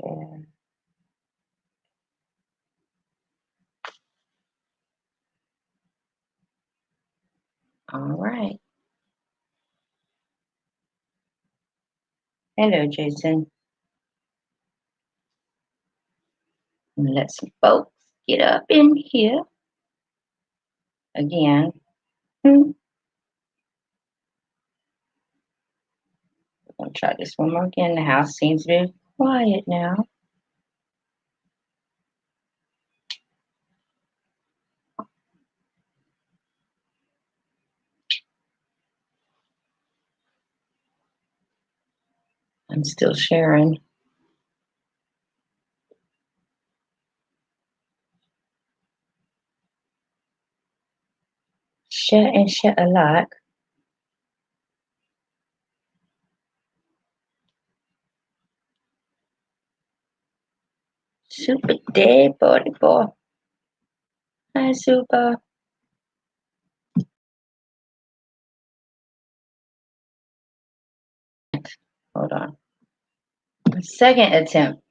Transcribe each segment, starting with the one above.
Share. All right. Hello, Jason. Let some folks get up in here again. I'm gonna try this one more again. The house seems very quiet now. I'm still sharing. Share and share alike. Super day, body boy. Hi, Super. Hold on. Second attempt.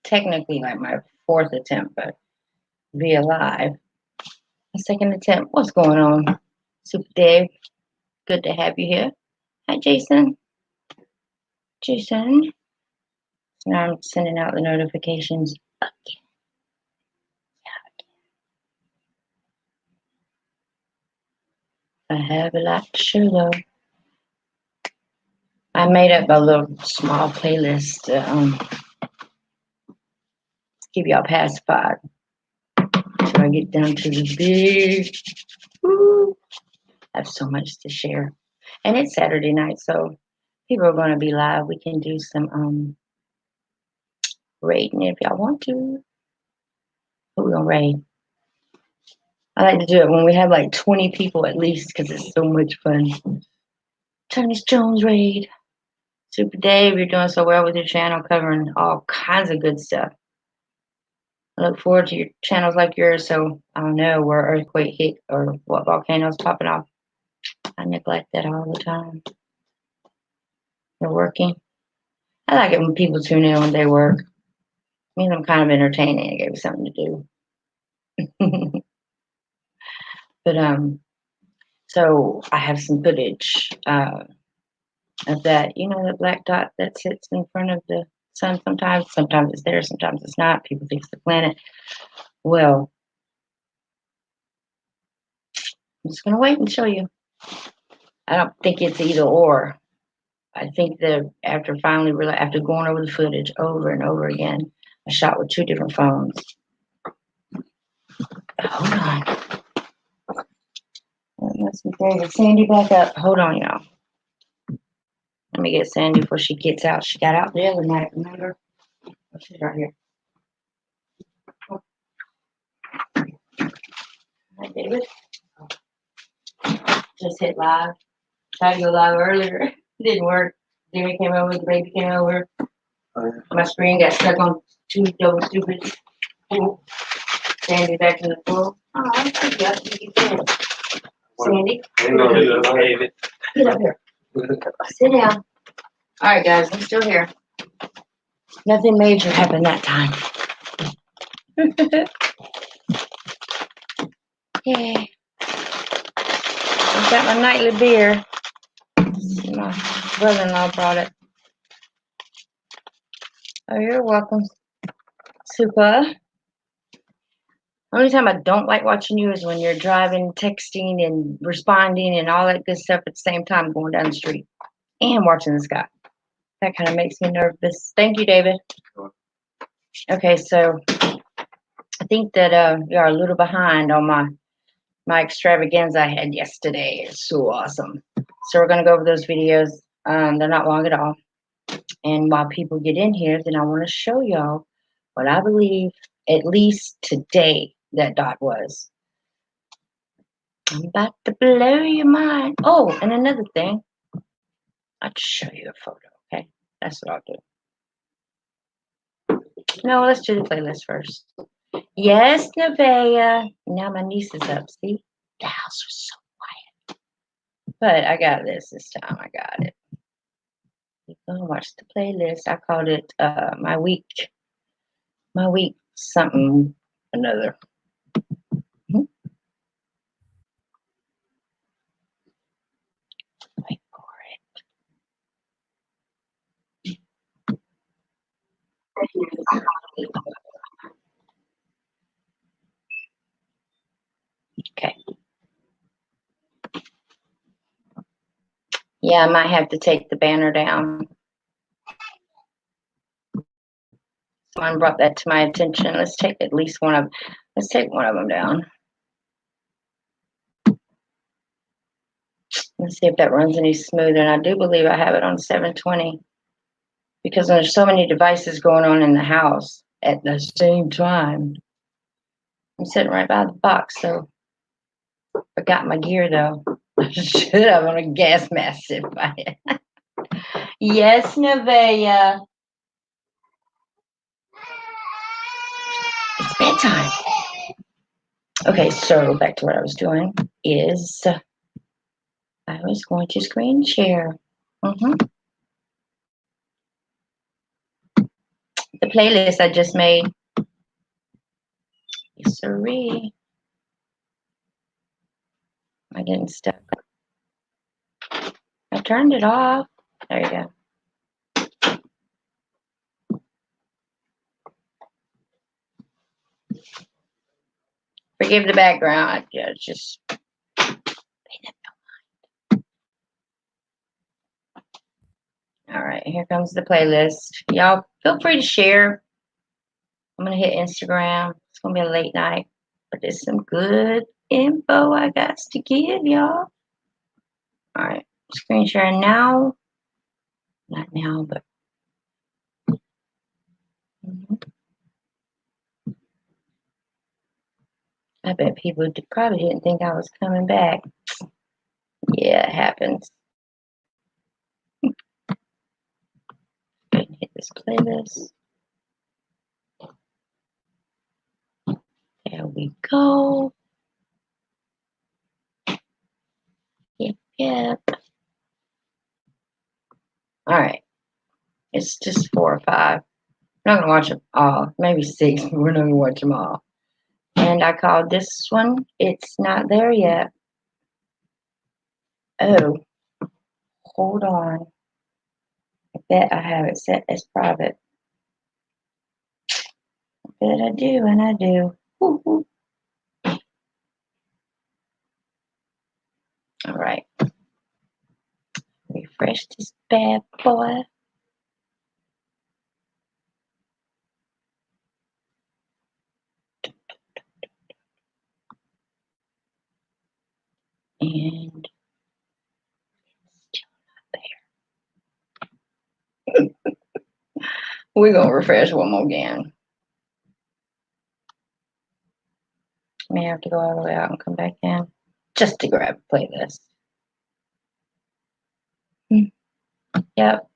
Technically, like my fourth attempt, but be alive. Second attempt. What's going on? Super Dave. Good to have you here. Hi, Jason. Jason. So now I'm sending out the notifications again. I have a lot to show though. I made up a little small playlist to keep y'all pacified. So I get down to the big. Woo, I have so much to share. And it's Saturday night, so people are going to be live. We can do some raiding if y'all want to. Who we going to raid? I like to do it when we have like 20 people at least because it's so much fun. Tony's Jones raid. Super Dave, you're doing so well with your channel, covering all kinds of good stuff. I look forward to your channels like yours, so I don't know where earthquake hit or what volcano's popping off. I neglect that all the time. They're working. I like it when people tune in when they work. It means I'm kind of entertaining. It gave me something to do. But so I have some footage of that. You know, that black dot that sits in front of the sun sometimes. Sometimes it's there, sometimes it's not. People think it's the planet. Well, I'm just gonna wait and show you. I don't think it's either or. I think that after going over the footage over and over again, I shot with 2 different phones. Hold on. Let's get Sandy back up. Hold on, y'all. Let me get Sandy before she gets out. She got out the other night, remember? Oh, she's right here. Hi, David. Just hit live. Tried to go live earlier. It didn't work. Jimmy came over, the baby came over. My screen got stuck on 2 double stupid. Sandy back in the pool. Oh, I'm pretty up. You can Sandy. Get up here. Sit down. All right, guys, I'm still here. Nothing major happened that time. Yay. I've got my nightly beer. My brother-in-law brought it. Oh, you're welcome. Super. Only time I don't like watching you is when you're driving, texting, and responding and all that good stuff at the same time going down the street and watching the sky. That kind of makes me nervous. Thank you, David. Okay, so I think that you are a little behind on my extravaganza I had yesterday. It's so awesome. So we're going to go over those videos. They're not long at all. And while people get in here, then I want to show y'all what I believe, at least today, that dot was. I'm about to blow your mind. Oh, and another thing. I'll show you a photo, okay? That's what I'll do. No, let's do the playlist first. Yes, Nevaeh. Now my niece is up. See? The house was so quiet. But I got this time. I got it. Gonna watch the playlist. I called it my week something another. Mhm. Wait for it. Okay. Yeah, I might have to take the banner down. Someone brought that to my attention. Let's take at least let's take one of them down. Let's see if that runs any smoother. And I do believe I have it on 720 because there's so many devices going on in the house at the same time. I'm sitting right by the box, so I got my gear though. I should have on a gas mask if I had. Yes, Nevaeh. It's bedtime. Okay, so back to what I was doing is I was going to screen share. The playlist I just made. Yes, sirree. I didn't stuck. I turned it off. There you go. Forgive the background. Yeah, it's just. All right, here comes the playlist. Y'all feel free to share. I'm gonna hit Instagram. It's gonna be a late night, but there's some good info I got to give y'all. All right, screen sharing now. Not now, but I bet people probably didn't think I was coming back. Yeah, it happens. Go ahead and hit this playlist. There we go. Yep. All right. It's just 4 or 5. I'm not gonna watch them all. Maybe 6. We're not gonna watch them all. And I called this one. It's not there yet. Oh, hold on. I bet I have it set as private. I bet I do, and I do. Woo-hoo. All right. Refresh this bad boy. And we're gonna refresh one more again. May have to go all the way out and come back in just to grab a playlist. Yep.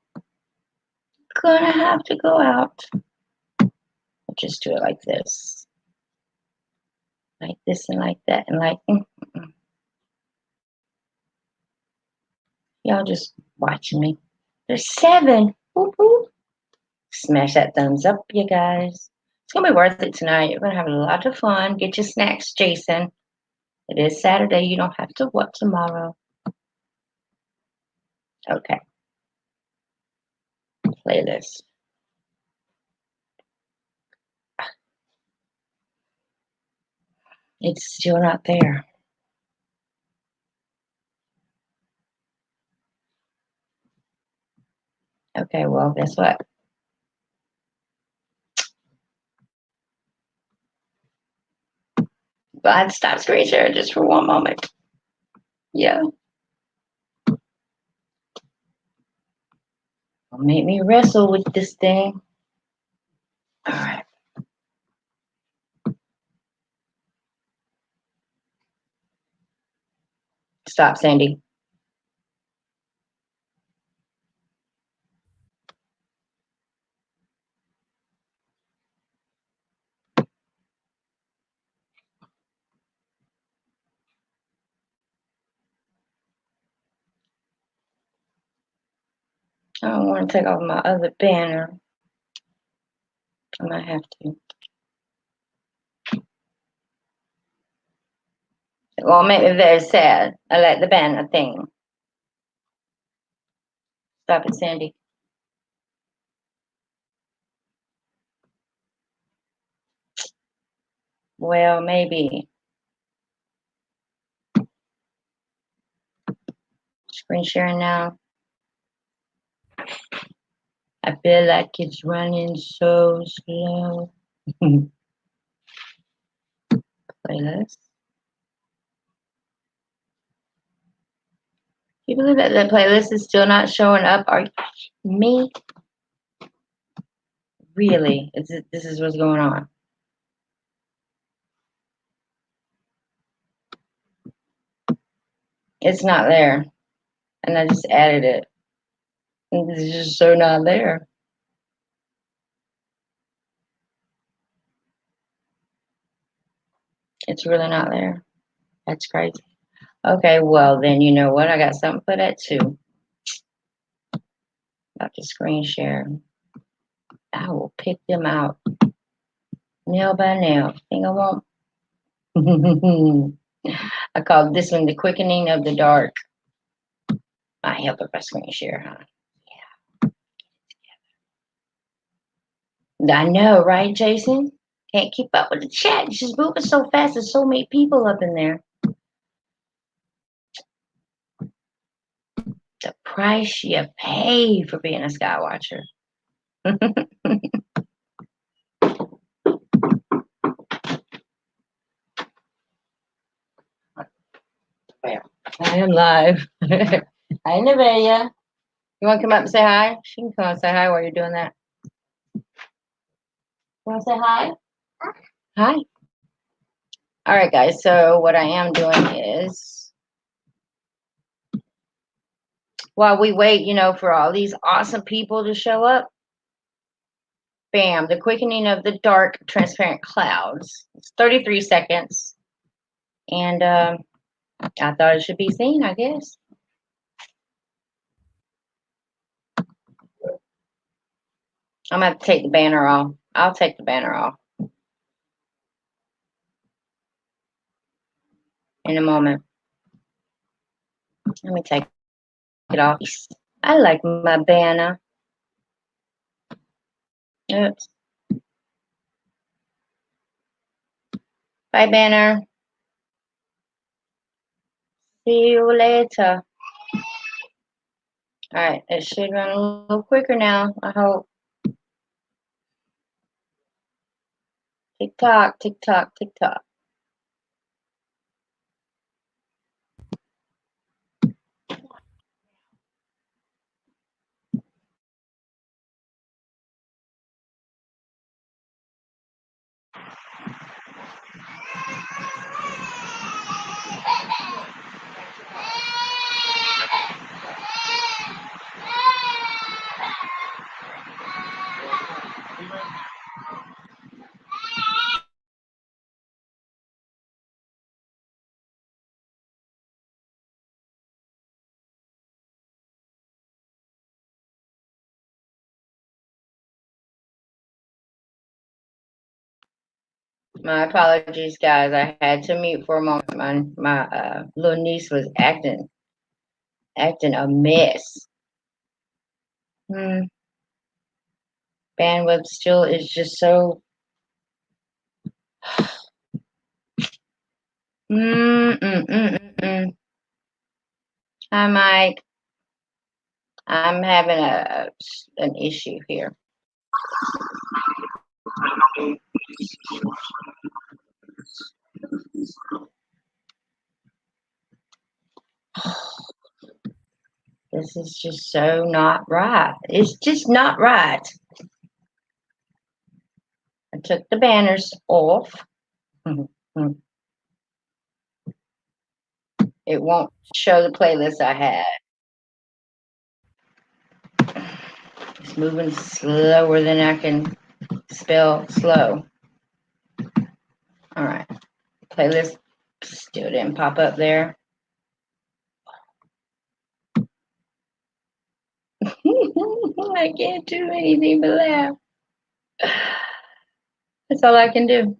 Gonna have to go out. I'll just do it like this. Like this and like that and like y'all just watching me. There's 7. Woo-hoo. Smash that thumbs up, you guys. It's gonna be worth it tonight. You're gonna have a lot of fun. Get your snacks, Jason. It is Saturday. You don't have to work tomorrow. Okay. Playlist. It's still not there. Okay, well, guess what? But I'd stop screen share just for one moment. Yeah. Don't make me wrestle with this thing. All right. Stop, Sandy. I don't want to take off my other banner. I might have to. Well, make me very sad. I like the banner thing. Stop it, Sandy. Well, maybe. Screen sharing now. I feel like it's running so slow. Playlist. You believe that the playlist is still not showing up? Are you kidding me? Really? This is what's going on. It's not there. And I just added it. And it's just so not there. It's really not there. That's crazy. Okay, well then you know what? I got something for that too. About to screen share. I will pick them out nail by nail. Think I won't. I call this one the quickening of the dark. Might help if I screen share, huh? Yeah. I know, right, Jason? Can't keep up with the chat. It's just moving so fast. There's so many people up in there. The price you pay for being a sky watcher. Well, I am live. Hi, Nevaeh. You want to come up and say hi? She can come up and say hi while you're doing that. You want to say hi? Hi. All right, guys. So what I am doing is, while we wait, for all these awesome people to show up, bam, the quickening of the dark, transparent clouds. It's 33 seconds. And I thought it should be seen, I guess. I'm going to take the banner off. I'll take the banner off in a moment. Let me take it off. I like my banner. Oops. Bye, banner. See you later. All right, it should run a little quicker now, I hope. Tick tock, tick tock, tick tock. My apologies, guys. I had to mute for a moment. My little niece was acting a mess. Bandwidth still is just so. Hi, Mike. I'm having an issue here. This is just so not right. It's just not right. I took the banners off. It won't show the playlist I had. It's moving slower than I can spell slow. All right. Playlist still didn't pop up there. I can't do anything but laugh. That's all I can do.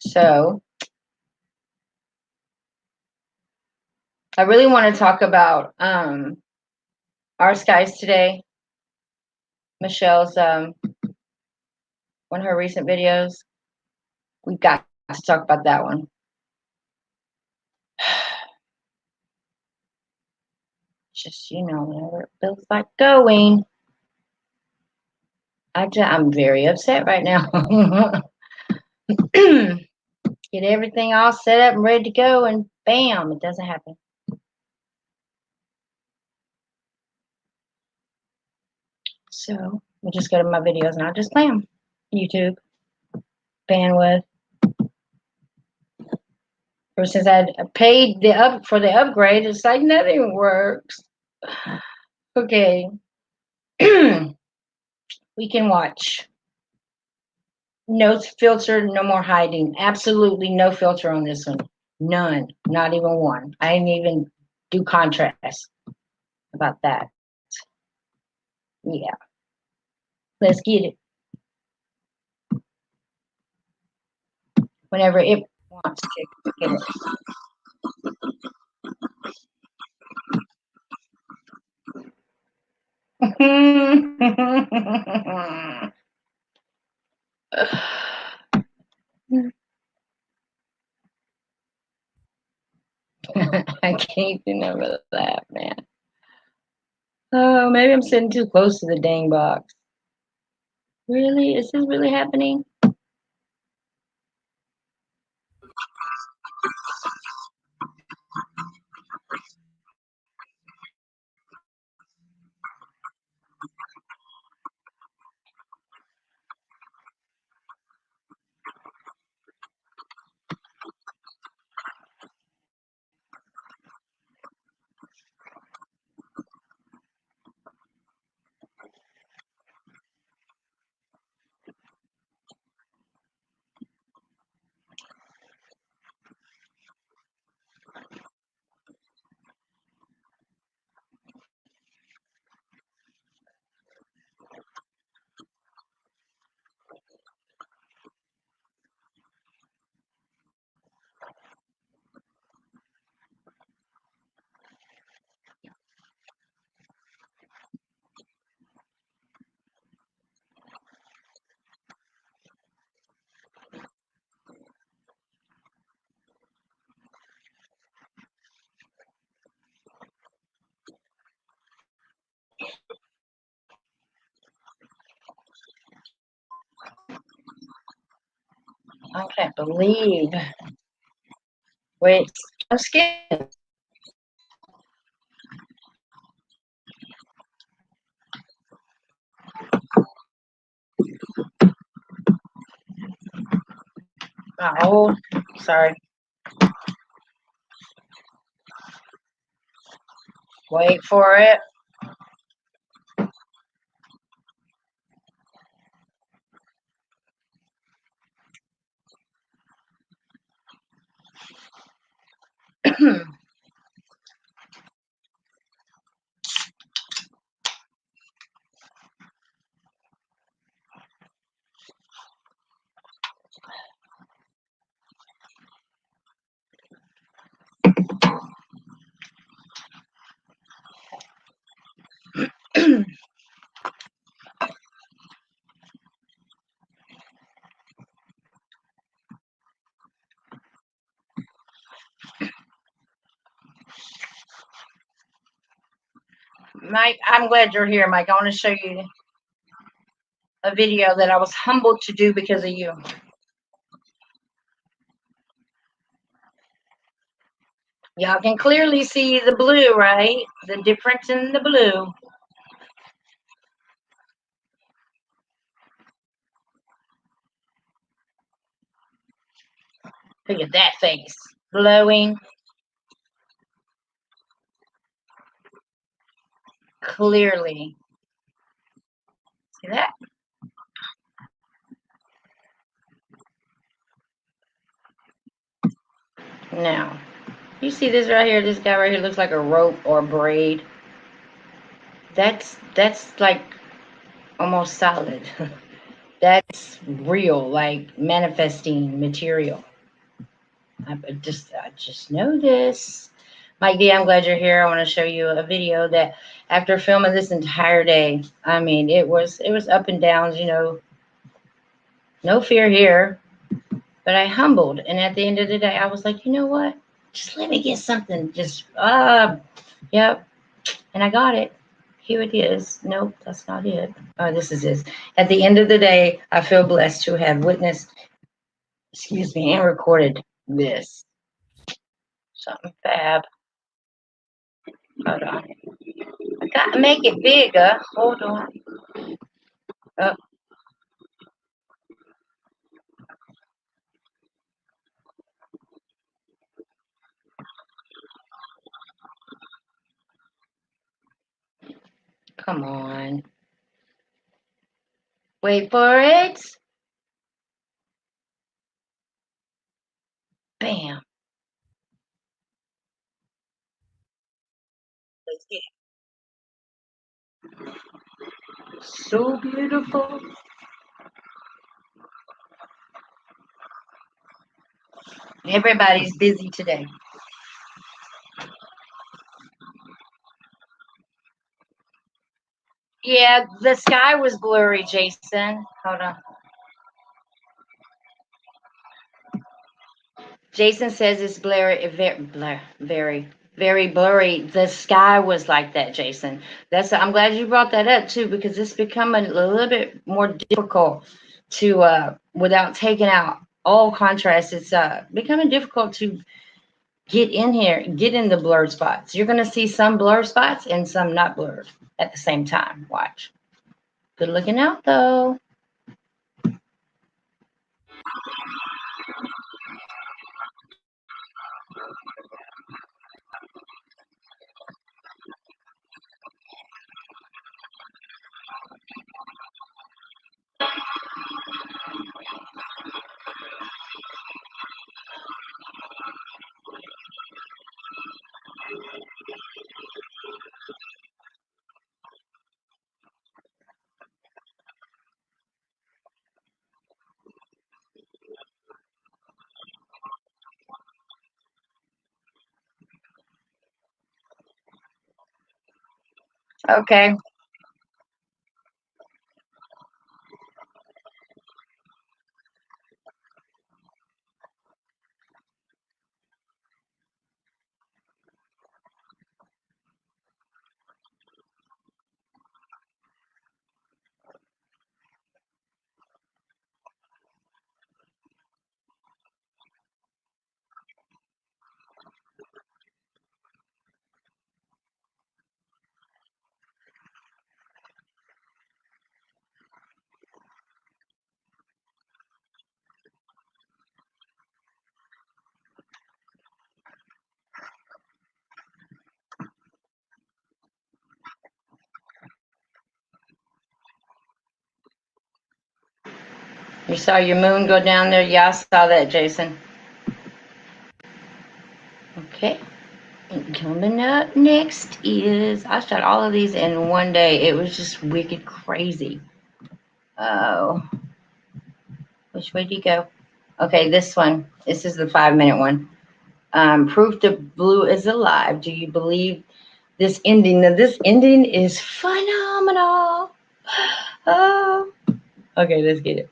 So I really want to talk about our skies today. Michelle's one of her recent videos. We've got to talk about that one. Just whenever it feels like going. I'm very upset right now. Get everything all set up and ready to go, and bam, it doesn't happen. So we'll just go to my videos and I'll just play them. YouTube, bandwidth. Ever since I paid for the upgrade, it's like nothing works. Okay. We can watch. No filter, no more hiding. Absolutely no filter on this one. None. Not even one. I didn't even do contrast about that. Yeah. Let's get it. Whenever it wants to get it. I can't even remember that, man. Oh, maybe I'm sitting too close to the dang box. Really? Is this really happening? I can't believe. Wait, I'm scared. Oh, sorry. Wait for it. Mike, I'm glad you're here, Mike. I want to show you a video that I was humbled to do because of you. Y'all can clearly see the blue, right? The difference in the blue. Look at that face. Glowing. Clearly. See that? Now, you see this right here? This guy right here looks like a rope or a braid. That's like almost solid. That's real, like manifesting material. I just know this. Mike D, I'm glad you're here. I want to show you a video that after filming this entire day, I mean, it was up and downs, no fear here, but I humbled. And at the end of the day, I was like, you know what? Just let me get something. Yep. And I got it. Here it is. Nope, that's not it. Oh, this is it. At the end of the day, I feel blessed to have witnessed, excuse me, and recorded this. Something fab. Hold on. I gotta make it bigger. Hold on. Oh, come on. Wait for it. Bam. Let's get it. So beautiful. Everybody's busy today. Yeah, the sky was blurry, Jason. Hold on. Jason says it's blurry, very blurry. The sky was like that, Jason. I'm glad you brought that up too, because it's becoming a little bit more difficult to without taking out all contrast. It's becoming difficult to get in here, get in the blurred spots. You're gonna see some blurred spots and some not blurred at the same time. Watch. Good looking out though. Okay. You saw your moon go down there? Yeah, I saw that, Jason. Okay. Coming up next is I shot all of these in one day. It was just wicked crazy. Oh, which way do you go? Okay, this one. This is the 5 minute one. Proof the blue is alive. Do you believe this ending? Now, this ending is phenomenal. Oh, okay, let's get it.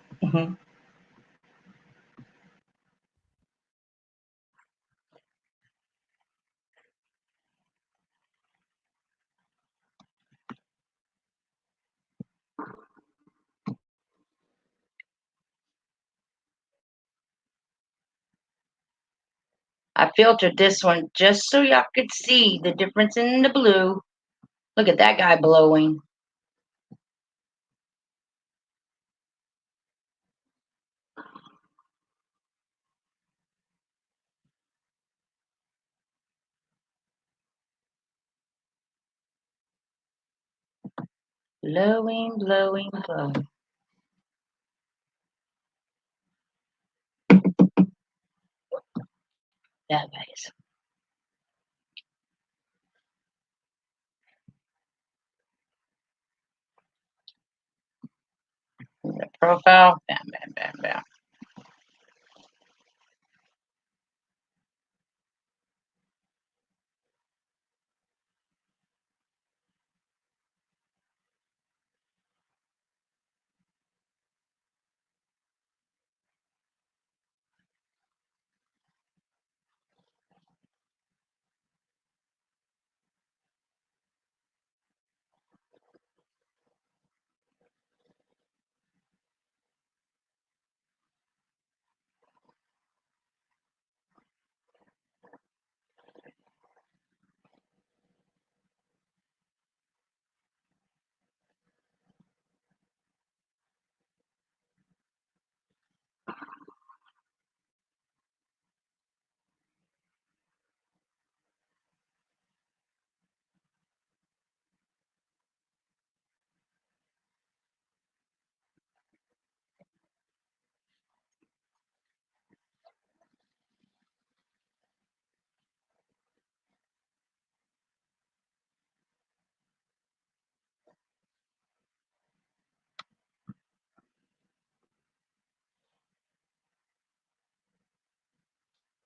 I filtered this one just so y'all could see the difference in the blue. Look at that guy blowing. Blowing, blowing, blowing. That guy's. profile. Bam, bam, bam, bam.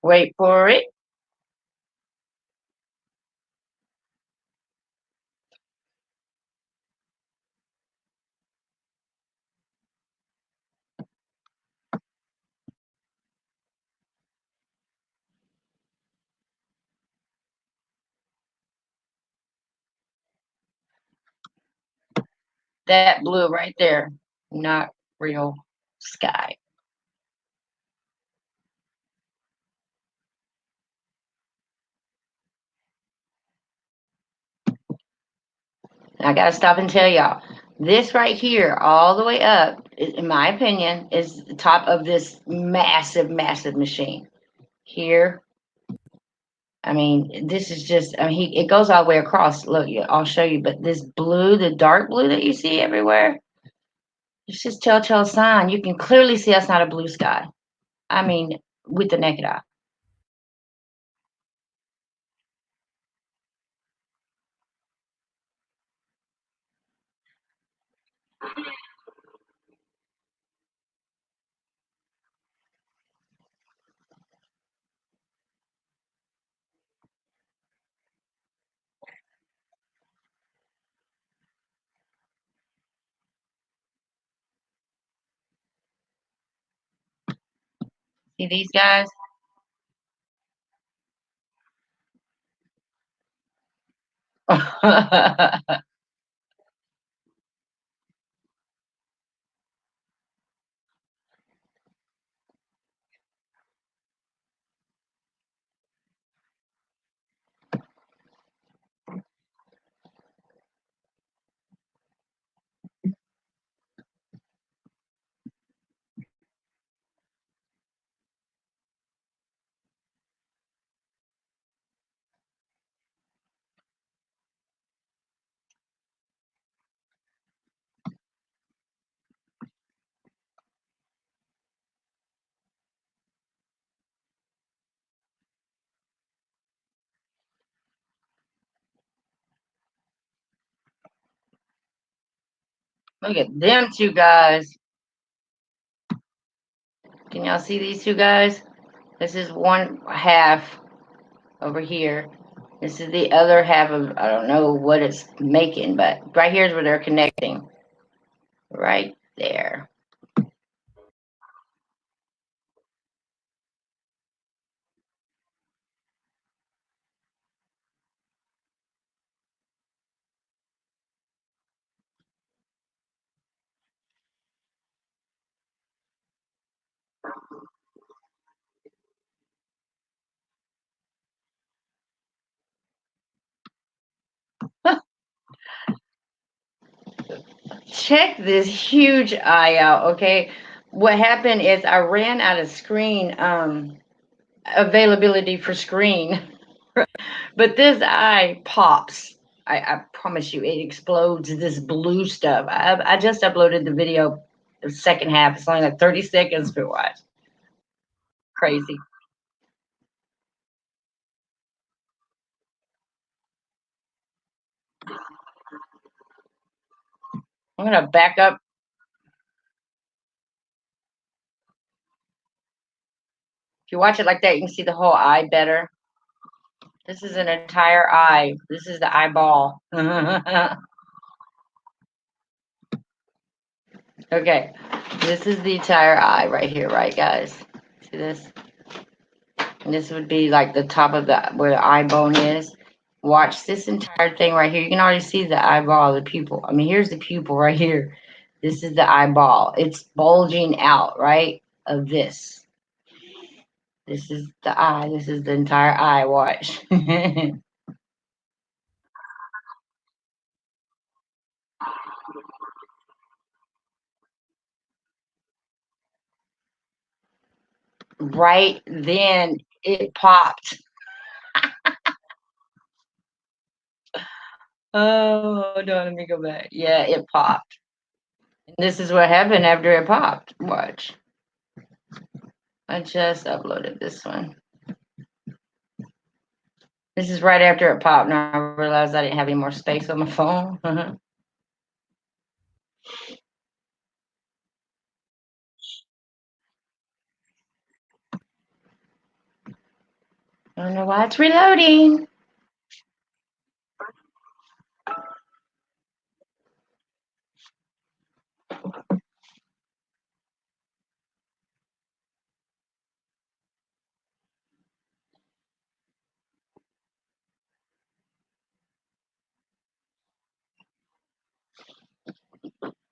Wait for it. That blue right there, not real sky. I gotta stop and tell y'all, this right here, all the way up, in my opinion, is the top of this massive, massive machine. Here, I mean, this is just, I mean, it goes all the way across. Look, I'll show you, but this blue, the dark blue that you see everywhere, it's just telltale sign. You can clearly see that's not a blue sky. I mean, with the naked eye. See these guys? Look at them two guys. Can y'all see these two guys? This is one half over here. This is the other half of, I don't know what it's making, but right here is where they're connecting. Right there. Check this huge eye out, okay? What happened is I ran out of screen availability for screen, but this eye pops. I promise you, it explodes this blue stuff. I just uploaded the video, the second half. It's only like 30 seconds to watch. Crazy. I'm gonna back up. If you watch it like that, you can see the whole eye better. This is an entire eye. This is the eyeball. Okay, this is the entire eye right here, right, guys? See this? And this would be like the top of the where the eye bone is. Watch this entire thing right here. You can already see the eyeball, the pupil. I mean, here's the pupil right here. This is the eyeball. It's bulging out, right? Of this. This is the eye. This is the entire eye. Watch. Right then, it popped. Oh, hold on. Let me go back. Yeah, it popped. And this is what happened after it popped. Watch. I just uploaded this one. This is right after it popped, and I realized I didn't have any more space on my phone. I don't know why it's reloading.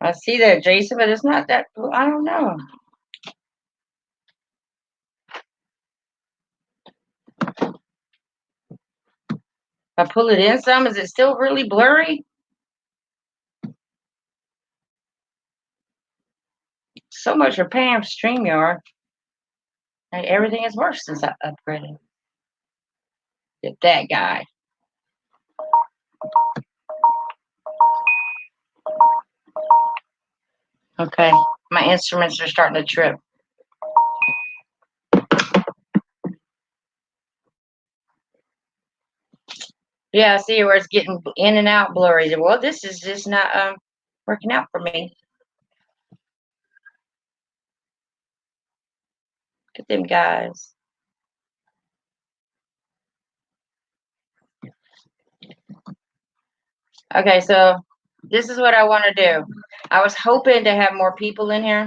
I see that, Jason, but it's not that. I don't know. If I pull it in some, is it still really blurry? So much for paying for StreamYard. Like, everything is worse since I upgraded. Get that guy. Okay, my instruments are starting to trip. Yeah, I see where it's getting in and out blurry. Well, this is just not working out for me. Look at them guys. Okay, so this is what I want to do. I was hoping to have more people in here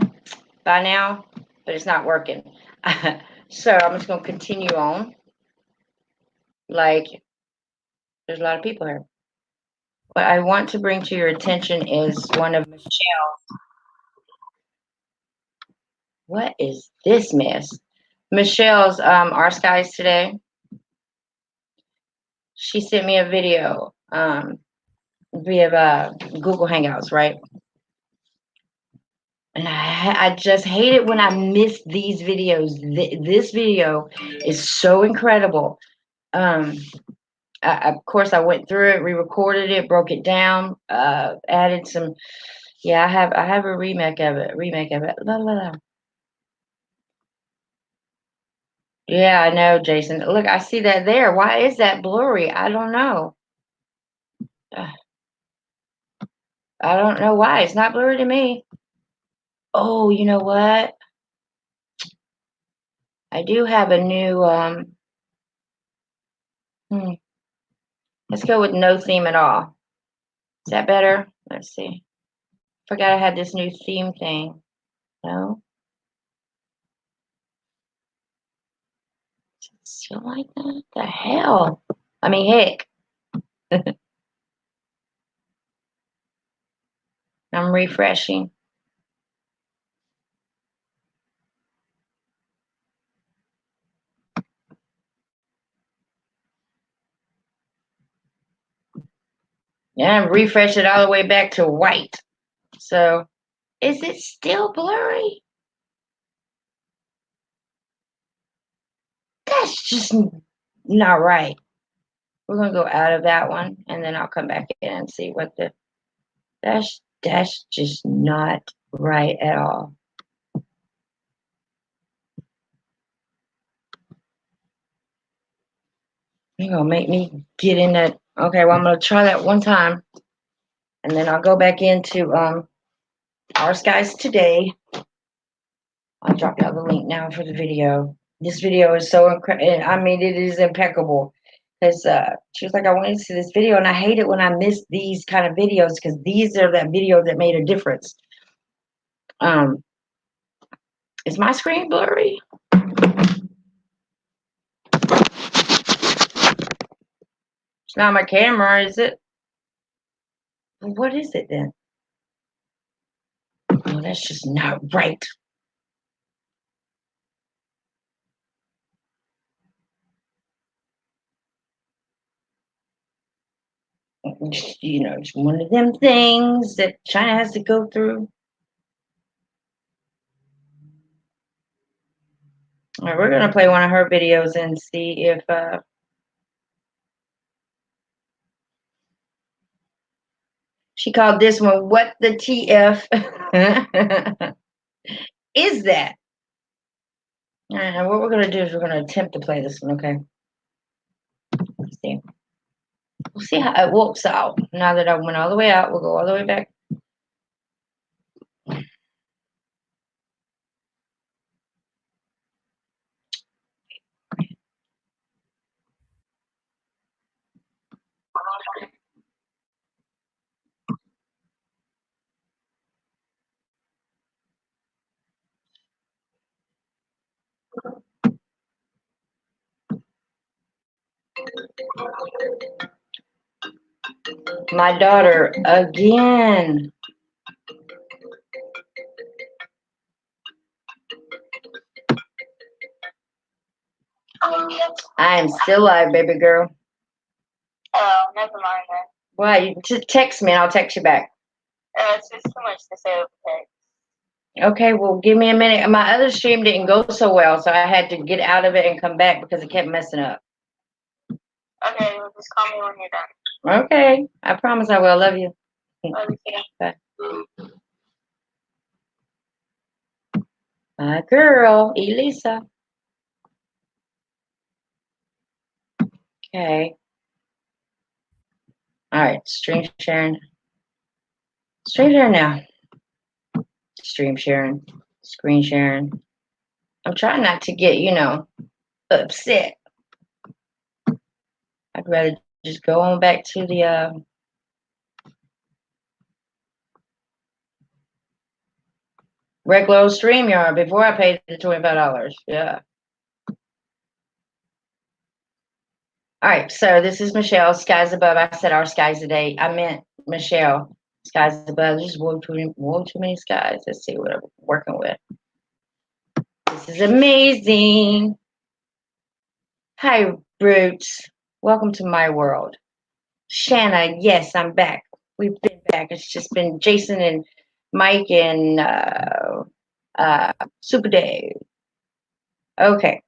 by now, but it's not working. So I'm just going to continue on. Like, there's a lot of people here. What I want to bring to your attention is one of Michelle. What is this mess? Michelle's Our Skies today. She sent me a video via Google Hangouts, right? And I just hate it when I miss these videos. This video is so incredible. Of course, I went through it, re-recorded it, broke it down, added some. Yeah, I have a remake of it. La, la, la. Yeah, I know, Jason. Look, I see that there. Why is that blurry? I don't know. Uh, I don't know why. It's not blurry to me. Oh, you know what? I do have a new let's go with no theme at all. Is that better? Let's see. Forgot I had this new theme thing. No? Still like that? The hell? I mean, heck. I'm refreshing. Yeah, refresh it all the way back to white. So, is it still blurry? That's just not right. We're gonna go out of that one, and then I'll come back in and see what the. That's just not right at all. You're gonna make me get in that. Okay, well, I'm gonna try that one time, and then I'll go back into Our Skies today. I'll drop y'all the link now for the video. This video is so incredible. I mean, it is impeccable. Because she was like, I want you to see this video. And I hate it when I miss these kind of videos because these are that video that made a difference. Um, is my screen blurry? It's not my camera, is it? What is it then? Oh, that's just not right. You know, it's one of them things that China has to go through. All right, we're gonna play one of her videos and see if she called this one "What the TF is that?" All right, now what we're gonna do is we're gonna attempt to play this one. Okay, let's see. We'll see how it works out. Now that I went all the way out, we'll go all the way back. My daughter again. I am still live, baby girl. Oh, never mind then. Why? You just text me and I'll text you back. It's just too much to say over text. Okay, well, give me a minute. My other stream didn't go so well, so I had to get out of it and come back because it kept messing up. Okay, well, just call me when you're done. Okay, I promise I will. I love you. Love you too. Bye. My girl, Elisa. Okay. All right, stream sharing. Stream sharing now. Stream sharing. Screen sharing. I'm trying not to get, upset. I'd rather just go on back to the regular old StreamYard before I paid the $25. Yeah. All right, so this is Michelle, Skies Above. I said our skies today. I meant Michelle, Skies Above. There's way too many skies. Let's see what I'm working with. This is amazing. Hi, Brutes. Welcome to my world. Shanna, yes, I'm back. We've been back. It's just been Jason and Mike and Super Dave. Okay.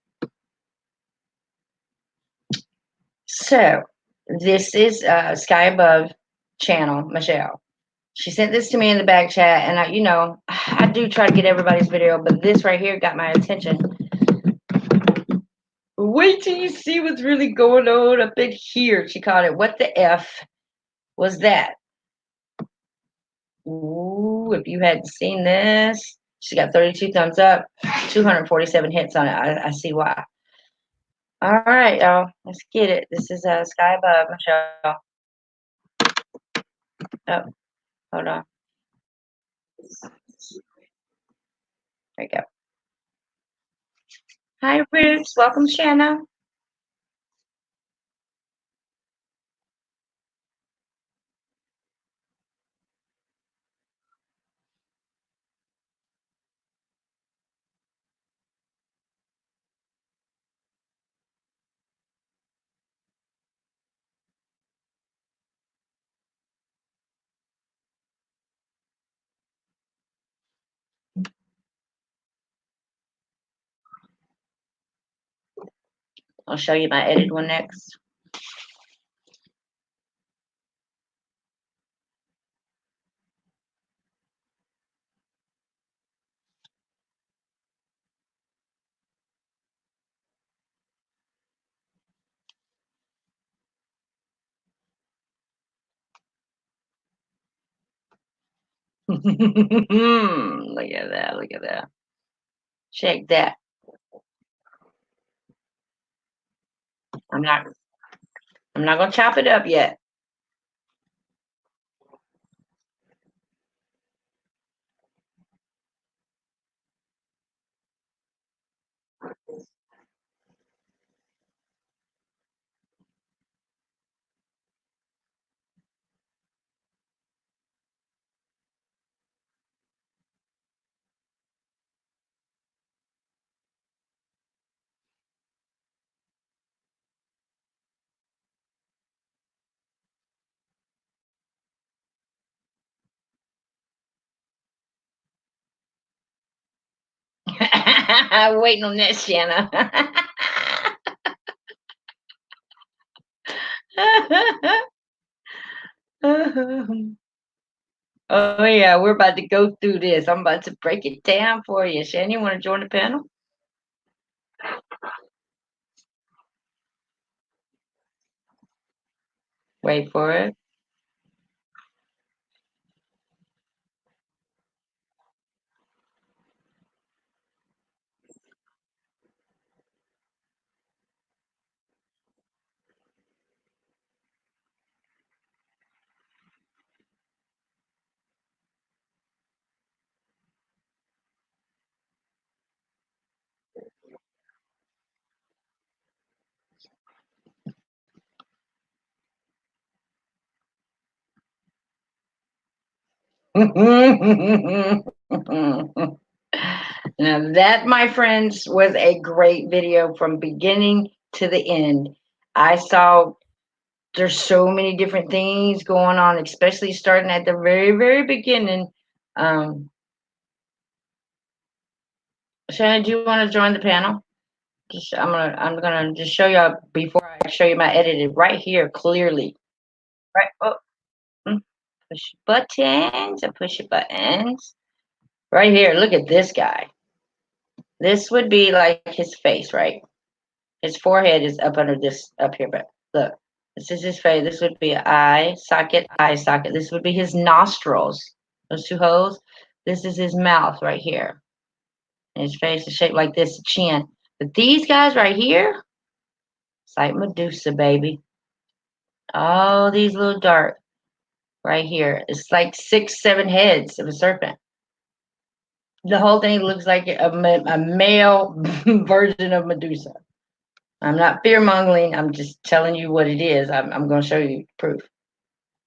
So this is Sky Above channel, Michelle. She sent this to me in the back chat, and I do try to get everybody's video, but this right here got my attention. Wait till you see what's really going on up in here. She called it, "What the F was that?" Ooh, if you hadn't seen this, she got 32 thumbs up, 247 hits on it. I see why. All right, y'all, let's get it. This is Sky Above, Michelle. Oh, hold on. There you go. Hi, Roots. Welcome, Shanna. I'll show you my edited one next. Look at that. Look at that. Check that. I'm not gonna chop it up yet. I'm waiting on that, Shanna. Oh yeah, we're about to go through this. I'm about to break it down for you. Shannon, you want to join the panel? Wait for it. Now that, my friends, was a great video from beginning to the end. I saw there's so many different things going on, especially starting at the very, very beginning. Um, Shannon, do you want to join the panel? I'm gonna just show you before I show you my edited right here clearly. Right. Oh, push buttons. I push buttons. Right here. Look at this guy. This would be like his face, right? His forehead is up under this up here, but look, this is his face. This would be an eye socket, eye socket. This would be his nostrils, those two holes. This is his mouth right here. And his face is shaped like this, chin. But these guys right here, it's like Medusa, baby. All these little dark right here. It's like 6, 7 heads of a serpent. The whole thing looks like a male version of Medusa. I'm not fear mongering. I'm just telling you what it is. I'm going to show you proof.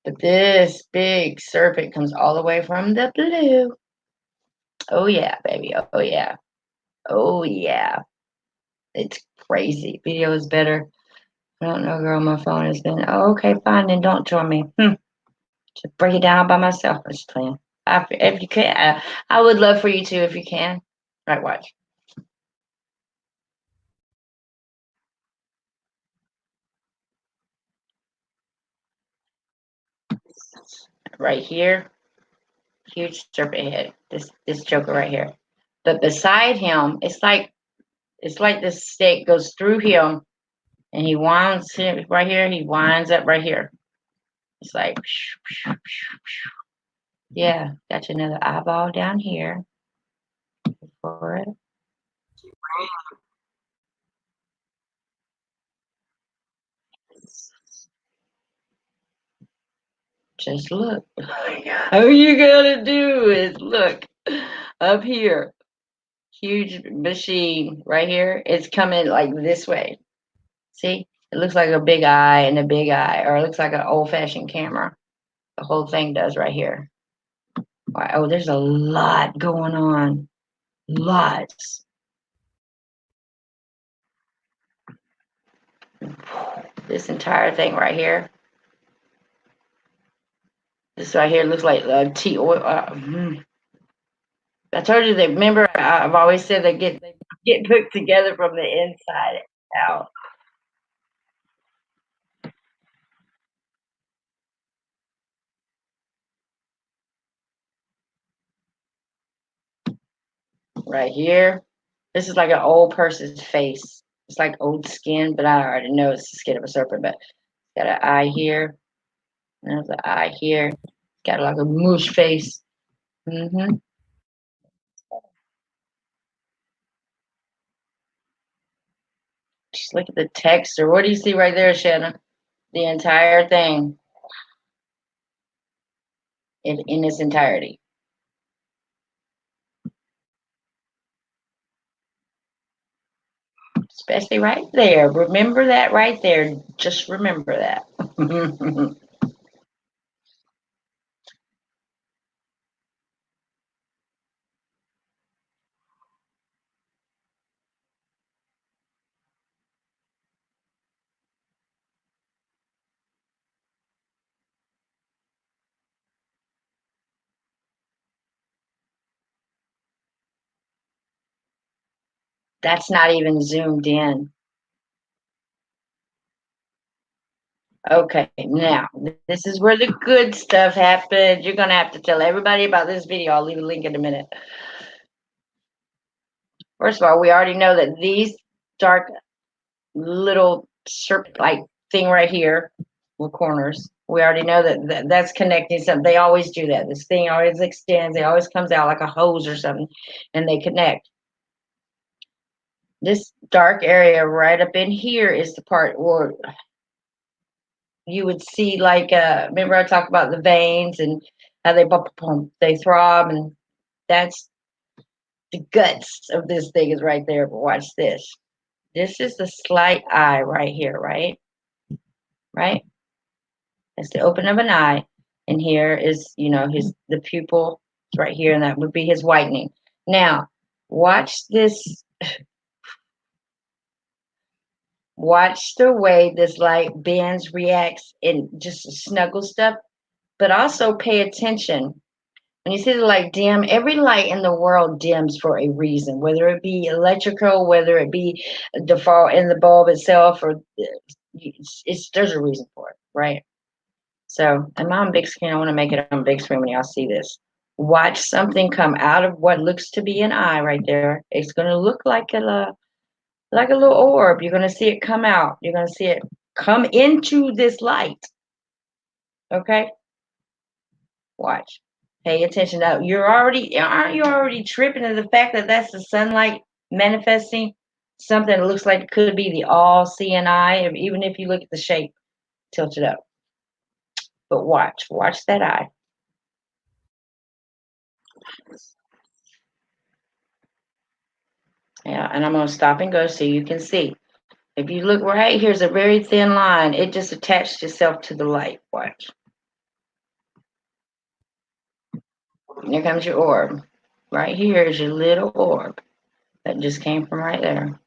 But this big serpent comes all the way from the blue. Oh, yeah, baby. Oh, yeah. Oh, yeah. It's crazy. Video is better. I don't know, girl. My phone has been. Oh, okay, fine. Then don't join me. Just break it down by myself. I'm just playing. If you can, I would love for you to if you can. Right, watch. Right here, huge serpent head. This Joker right here. But beside him, it's like this stake goes through him, and he winds him right here. He winds up right here. It's like, yeah. Got you another eyeball down here for it. Just look. All you gotta do is look up here. Huge machine right here. It's coming like this way. See? It looks like a big eye and a big eye, or it looks like an old-fashioned camera. The whole thing does right here. Wow, oh, there's a lot going on. Lots. This entire thing right here. This right here looks like tea oil. I told you that. Remember, I've always said they get put together from the inside out. Right here, this is like an old person's face. It's like old skin, but I already know it's the skin of a serpent. But got an eye here. There's an eye here. Got like a moosh face. Hmm. Just look at the text, or what do you see right there, Shanna? The entire thing in its entirety. Especially right there. Remember that right there. Just remember that. That's not even zoomed in. Okay, now this is where the good stuff happens. You're gonna have to tell everybody about this video. I'll leave a link in a minute. First of all, we already know that these dark little serpent-like thing right here, the corners, we already know that that's connecting something. They always do that. This thing always extends. It always comes out like a hose or something, and they connect. This dark area right up in here is the part where you would see, like, remember I talked about the veins and how they bump, bump, they throb, and that's the guts of this thing is right there. But watch this. This is the slight eye right here, right? Right? That's the open of an eye. And here is, the pupil is right here, and that would be his whitening. Now, watch this. Watch the way this light bends, reacts, and just snuggle stuff. But also pay attention. When you see the light dim, every light in the world dims for a reason, whether it be electrical, whether it be the fall in the bulb itself, or there's a reason for it, right? So, am I on big screen? I want to make it on big screen when y'all see this. Watch something come out of what looks to be an eye right there. It's going to look like a little orb. You're going to see it come out. You're going to see it come into this light. Okay? Watch. Pay attention. Now, aren't you already tripping to the fact that that's the sunlight manifesting something that looks like it could be the all-seeing eye, even if you look at the shape tilted up. But watch that eye. Yeah, and I'm going to stop and go so you can see. If you look right, here's a very thin line. It just attached itself to the light. Watch. Here comes your orb. Right here is your little orb that just came from right there.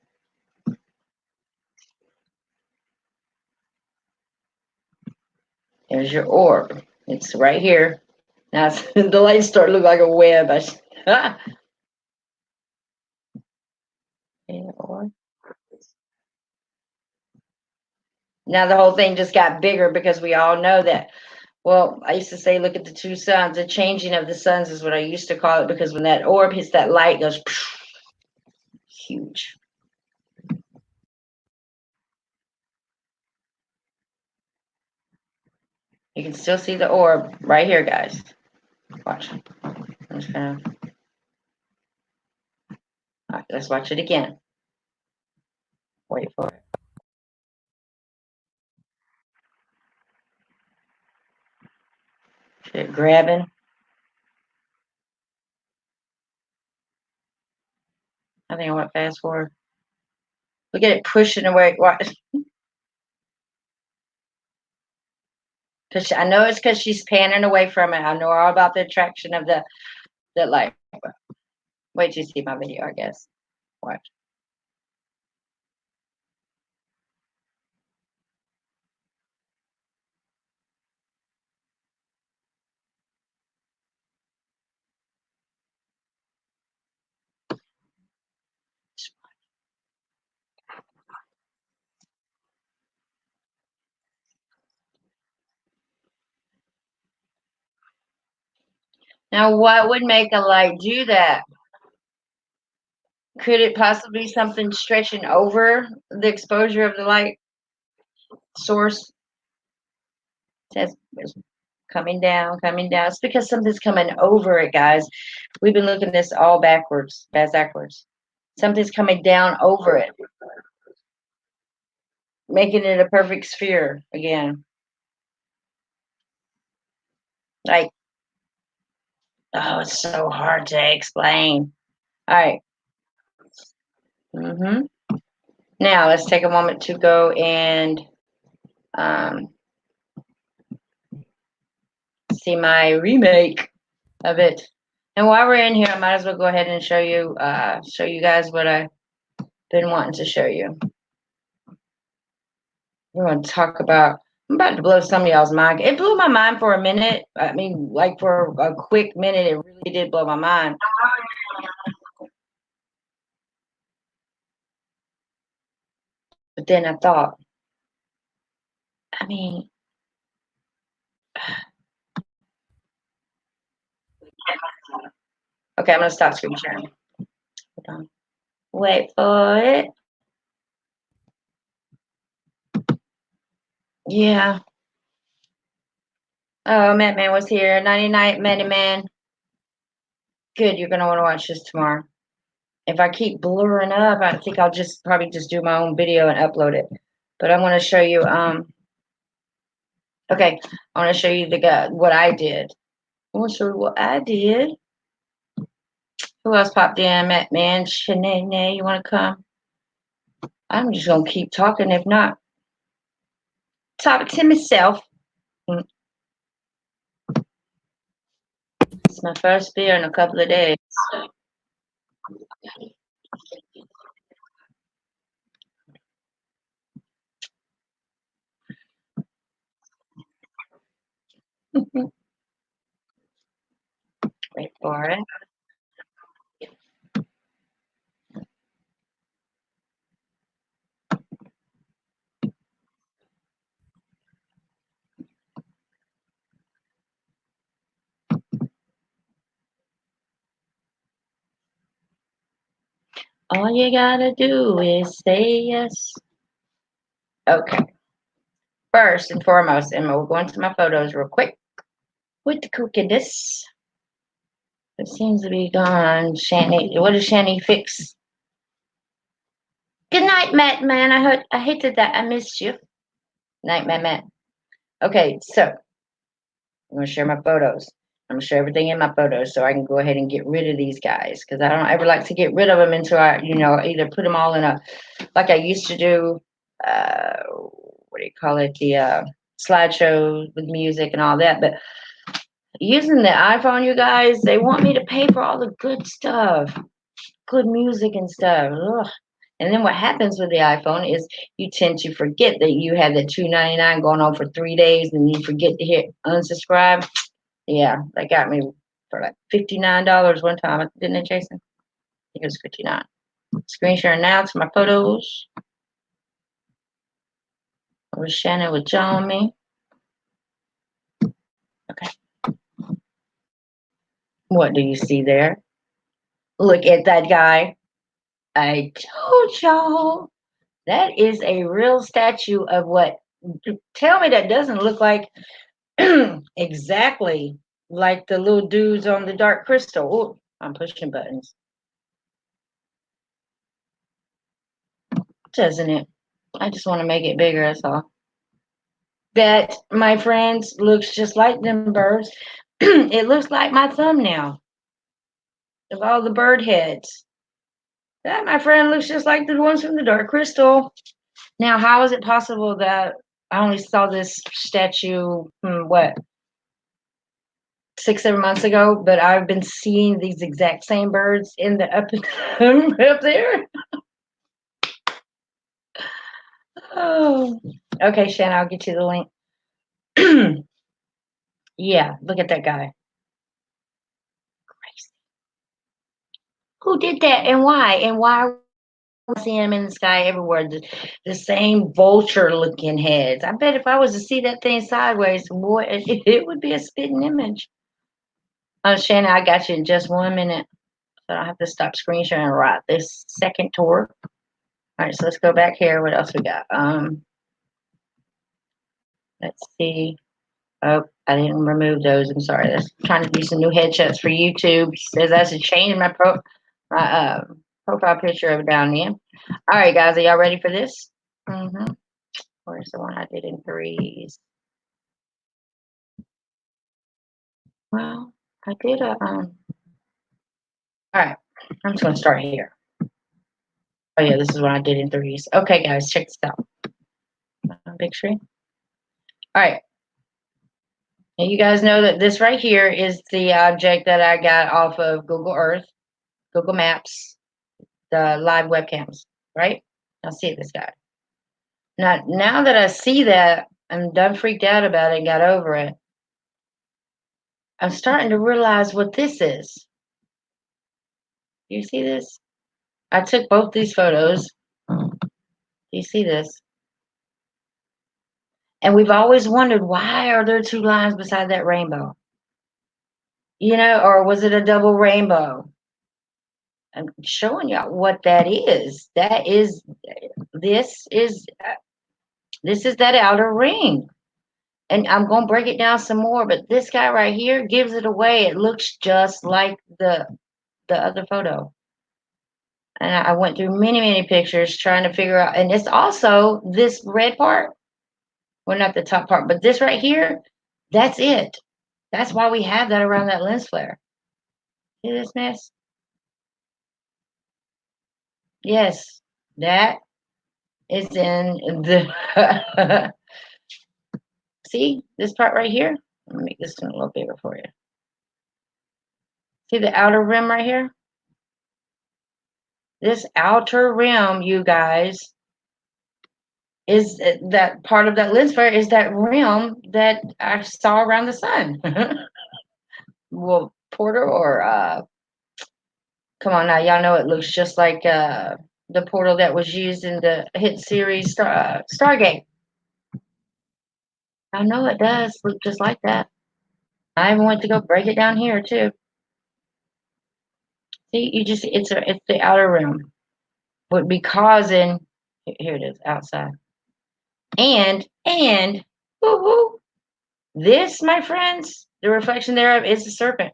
There's your orb. It's right here. Now the lights start to look like a web. Now the whole thing just got bigger because we all know that. Well, I used to say, look at the two suns. The changing of the suns is what I used to call it, because when that orb hits that light, it goes huge. You can still see the orb right here, guys. Watch. I'm just gonna. All right, let's watch it again. Wait for it. Shit, grabbing. I think I want fast forward. Look at it pushing away. Watch. Because I know it's because she's panning away from it. I know all about the attraction of the light. Wait till you see my video, I guess. Watch. Now, what would make a light do that? Could it possibly be something stretching over the exposure of the light source? It's coming down, coming down. It's because something's coming over it, guys. We've been looking at this all backwards. Something's coming down over it. making it a perfect sphere again. Like, oh, it's so hard to explain. All right. Now let's take a moment to go and see my remake of it. And while we're in here, I might as well go ahead and show you guys what I've been wanting to show you. We're going to talk about. I'm about to blow some of y'all's mind. It blew my mind for a minute. I mean, like for a quick minute, it really did blow my mind. But then I thought, I mean, okay, I'm going to stop screen sharing. Hold on. Wait for it. Yeah. Oh, Matt Man was here. 99 Man. Good, you're going to want to watch this tomorrow. If I keep blurring up, I think I'll probably just do my own video and upload it. But I want to show you, okay, I want to show you what I did. I want to show you what I did. Who else popped in? Matt Man, Shanae, you want to come? I'm just going to keep talking. If not, talk to myself. It's my first beer in a couple of days. Wait for it. All you gotta do is say yes. Okay. First and foremost, and we'll go into my photos real quick with the cookiness. It seems to be gone. Shani, what does Shani fix? Good night, Matt Man. I hated that. I missed you. Night, Matt. Okay, so I'm gonna share my photos. I'm gonna share everything in my photos so I can go ahead and get rid of these guys because I don't ever like to get rid of them until I, either put them all in a, like I used to do. What do you call it? The slideshows with music and all that. But using the iPhone, you guys, they want me to pay for all the good stuff, good music and stuff. Ugh. And then what happens with the iPhone is you tend to forget that you have that $2.99 going on for 3 days, and you forget to hit unsubscribe. Yeah, they got me for like $59 one time, didn't it, Jason? I think it was 59. Screen sharing now to my photos. I wish Shannon would join me. Okay. What do you see there? Look at that guy. I told y'all that is a real statue of what? Tell me that doesn't look like exactly like the little dudes on the Dark Crystal. Oh, I'm pushing buttons. Doesn't it? I just want to make it bigger, that's all. That, my friends, looks just like them birds. It looks like my thumbnail of all the bird heads. That, my friend, looks just like the ones from the Dark Crystal. Now, how is it possible that I only saw this statue, 6-7 months ago, but I've been seeing these exact same birds in the up there? Oh, okay, Shannon, I'll get you the link. Yeah, look at that guy. Crazy. Who did that and why? And why seeing them in the sky everywhere, the same vulture looking heads. I bet if I was to see that thing sideways, boy, it would be a spitting image. Shannon, I got you in just 1 minute, so I don't have to stop screen sharing right this second tour. All right, so let's go back here. What else we got? Let's see. Oh, I didn't remove those. I'm sorry. I'm trying to do some new headshots for YouTube. It says I should change my profile picture over down there. All right, guys, are y'all ready for this? Where's the one I did in threes? Well, I did a, all right, I'm just gonna start here. Oh yeah, this is what I did in threes. Okay, guys, check this out. Big screen. All right. And you guys know that this right here is the object that I got off of Google Earth, Google Maps, the live webcams, right? Now see this guy. Now that I see that, I'm done freaked out about it and got over it. I'm starting to realize what this is. You see this? I took both these photos. Do you see this? And we've always wondered, why are there two lines beside that rainbow? You know, or was it a double rainbow? I'm showing y'all what that is. This is that outer ring. And I'm going to break it down some more, but this guy right here gives it away. It looks just like the other photo. And I went through many pictures trying to figure out, and it's also this red part. Well, not the top part, but this right here, that's it. That's why we have that around that lens flare. See this mess? Yes, that is in the see this part right here? Let me make this one a little bigger for you. See the outer rim right here? This outer rim, you guys, is that part of that lens flare is that rim that I saw around the sun. Well, Porter or come on now, y'all know it looks just like the portal that was used in the hit series Stargate. I know it does look just like that. I even went to go break it down here too. See, it's the outer rim would be causing. Here it is outside, and woo-hoo, this, my friends, the reflection thereof is the serpent.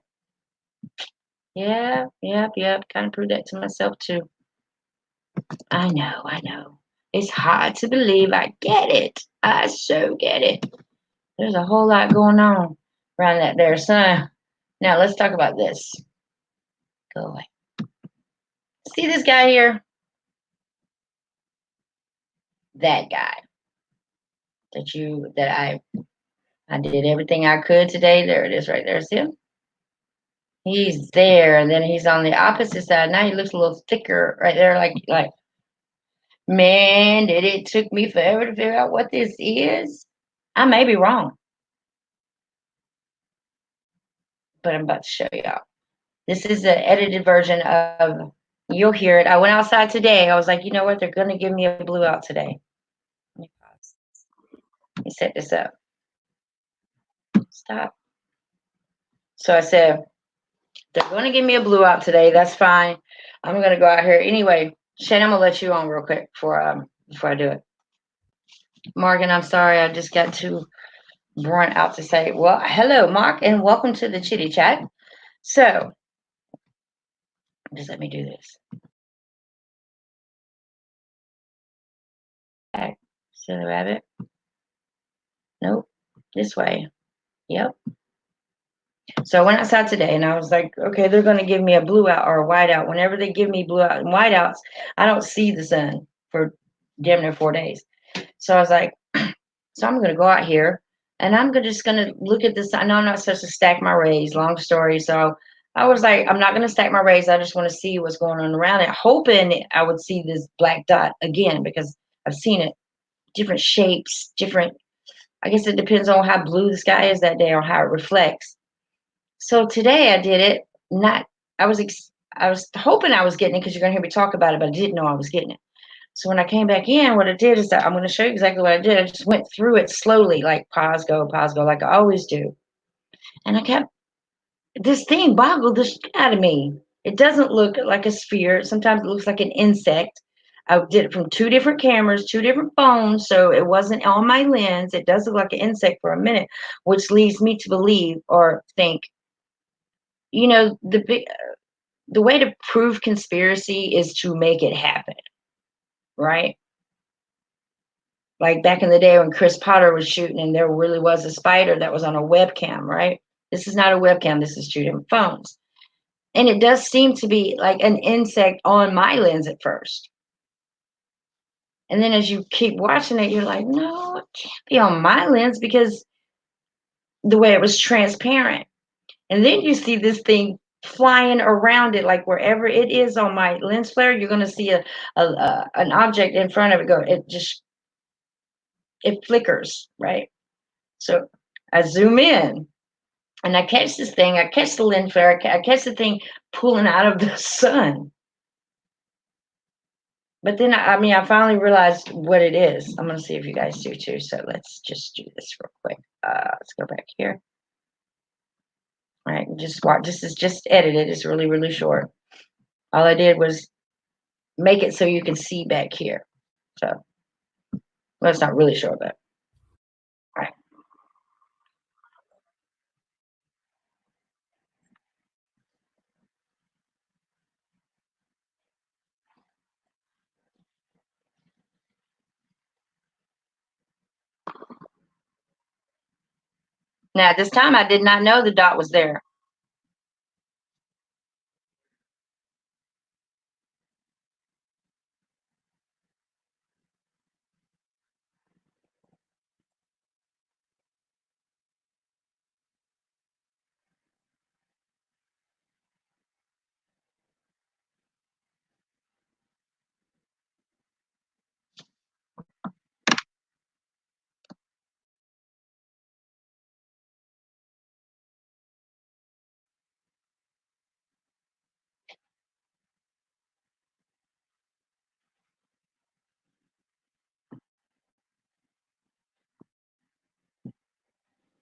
Yeah, yep. Kind of proved that to myself too. I know. It's hard to believe. I get it. I so get it. There's a whole lot going on around that there sun. Now let's talk about this. Go away. See this guy here? That guy that I did everything I could today. There it is right there. See him? He's there, and then he's on the opposite side. Now he looks a little thicker right there, like man, did it took me forever to figure out what this is. I may be wrong, but I'm about to show y'all. This is the edited version of, you'll hear it. I went outside today. I was like, you know what? They're going to give me a blue out today. Let me pause. Let me set this up. Stop. So I said, they're going to give me a blue out today. That's fine. I'm going to go out here. Anyway, Shane, I'm going to let you on real quick before I do it. Morgan, I'm sorry. I just got too burnt out to say, well, hello, Mark, and welcome to the Chitty Chat. So just let me do this. Okay. Silly rabbit. Nope. This way. Yep. So I went outside today and I was like, okay, they're going to give me a blue out or a white out. Whenever they give me blue out and white outs, I don't see the sun for damn near 4 days. So I was like, so I'm going to go out here and I'm just going to look at this. I know I'm not supposed to stack my rays, long story. So I was like, I'm not going to stack my rays. I just want to see what's going on around it, hoping I would see this black dot again, because I've seen it, different shapes, different, I guess it depends on how blue the sky is that day or how it reflects. So today I did it. I was hoping I was getting it because you're gonna hear me talk about it, but I didn't know I was getting it. So when I came back in, what I did is that I'm going to show you exactly what I did. I just went through it slowly, like pause, go, like I always do. And this thing boggled the shit out of me. It doesn't look like a sphere. Sometimes it looks like an insect. I did it from 2 different cameras, 2 different phones, so it wasn't on my lens. It does look like an insect for a minute, which leads me to believe or think, the way to prove conspiracy is to make it happen, right? like back in the day when Chris Potter was shooting and there really was a spider that was on a webcam, right? This is not a webcam, this is shooting phones. And it does seem to be like an insect on my lens at first. And then as you keep watching it, you're like, no, it can't be on my lens because the way it was transparent. And then you see this thing flying around it, like wherever it is on my lens flare, you're going to see an object in front of it go. It flickers, right? So I zoom in and I catch this thing. I catch the lens flare. I catch the thing pulling out of the sun. But then I finally realized what it is. I'm going to see if you guys do too. So let's just do this real quick. Let's go back here. All right, just watch. This is just edited. It's really, really short. All I did was make it so you can see back here. So, well, it's not really short, but all right. Now, at this time, I did not know the dot was there.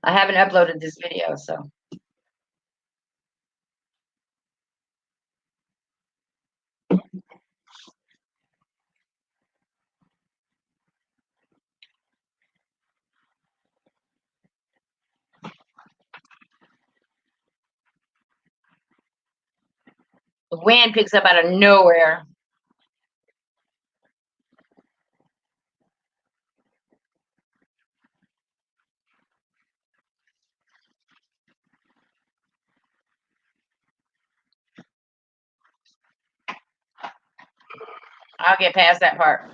I haven't uploaded this video, so. The wind picks up out of nowhere. I'll get past that part.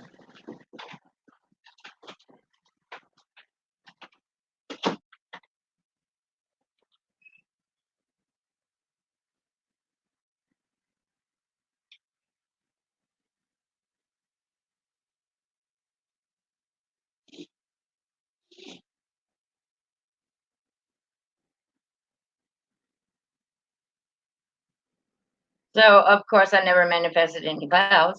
So, of course, I never manifested any clouds.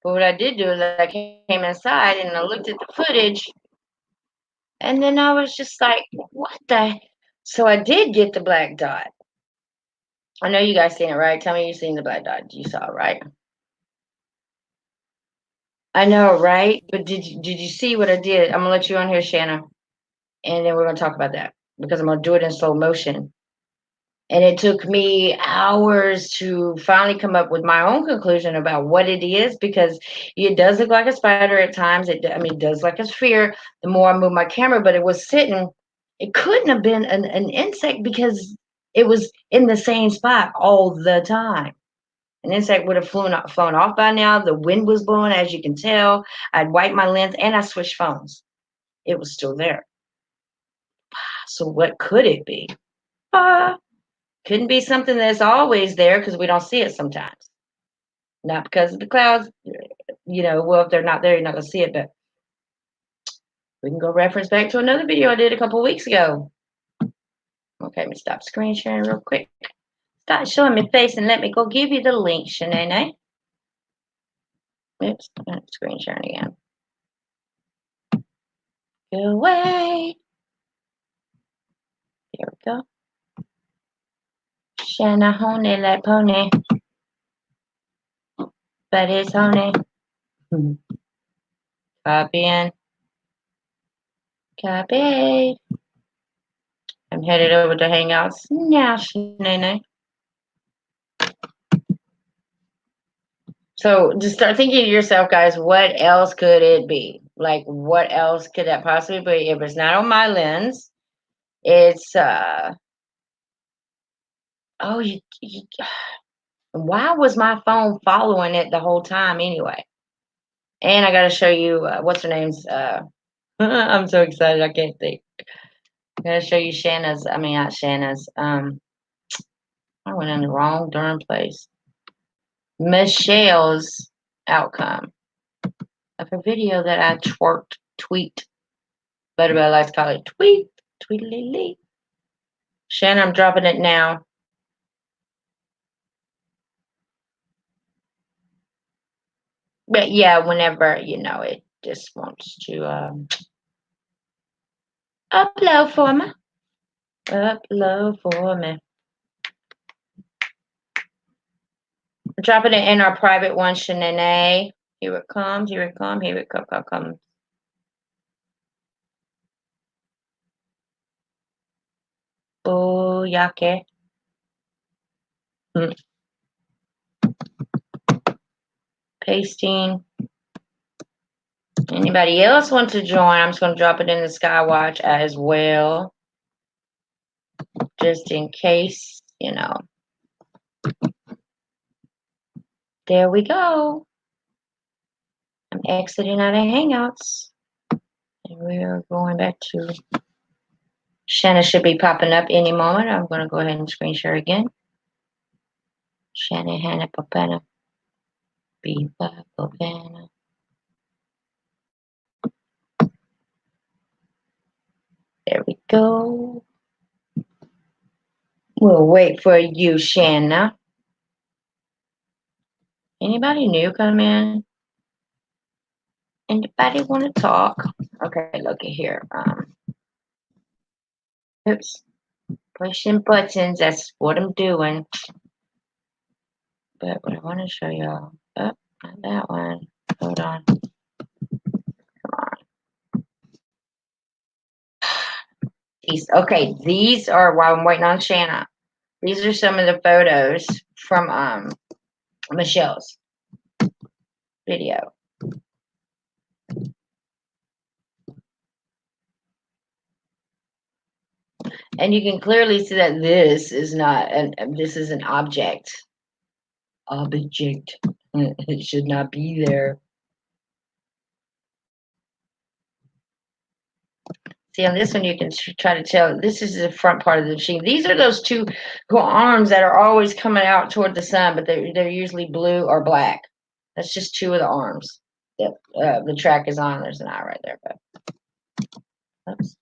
But what I did do is I came inside and I looked at the footage, and then I was just like, what the? So I did get the black dot. I know you guys seen it, right? Tell me you seen the black dot. You saw it, right? I know, right? But did you see what I did? I'm gonna let you on here, Shanna, and then we're gonna talk about that because I'm gonna do it in slow motion. And it took me hours to finally come up with my own conclusion about what it is because it does look like a spider at times. It does like a sphere the more I move my camera, but it was sitting. It couldn't have been an insect because it was in the same spot all the time. An insect would have flown off by now. The wind was blowing, as you can tell. I'd wiped my lens and I switched phones. It was still there. So what could it be? Couldn't be something that's always there because we don't see it sometimes. Not because of the clouds, well, if they're not there, you're not going to see it, but we can go reference back to another video I did a couple weeks ago. Okay, let me stop screen sharing real quick. Stop showing me face and let me go give you the link, Shanae. Oops, screen sharing again. Go away. There we go. Shanna honey like pony. But it's honey. Copying. Copy. I'm headed over to Hangouts now, Shanae. So just start thinking to yourself, guys, what else could it be? like, what else could that possibly be? If it's not on my lens, it's oh, why was my phone following it the whole time anyway? And I got to show you what's her name's. I'm so excited, I can't think. I got to show you Shanna's. I mean, not Shanna's. I went in the wrong darn place. Michelle's outcome of a video that I tweet. But I like to call it tweetly. Shanna, I'm dropping it now. But yeah, whenever, it just wants to upload for me. Upload for me. Dropping it in our private one, Shanae. Here it comes, here it comes, here it comes. Oh, yake. Pasting. Anybody else want to join? I'm just going to drop it in the Skywatch as well. Just in case, There we go. I'm exiting out of Hangouts. And we're going back to Shanna should be popping up any moment. I'm going to go ahead and screen share again. Shanna Hannah Papana. Biba Papana. There we go. We'll wait for you, Shanna. Anybody new come in? Anybody want to talk? Okay, look at here. Oops. Pushing buttons. That's what I'm doing. But what I want to show y'all. Oh, not that one. Hold on. Come on. These are, while I'm waiting on Shanna, these are some of the photos from Michelle's video. And you can clearly see that this is an object. Object. It should not be there. See, on this one, you can try to tell this is the front part of the machine. These are those two arms that are always coming out toward the sun, but they're usually blue or black. That's just two of the arms that the track is on. There's an eye right there, but oops.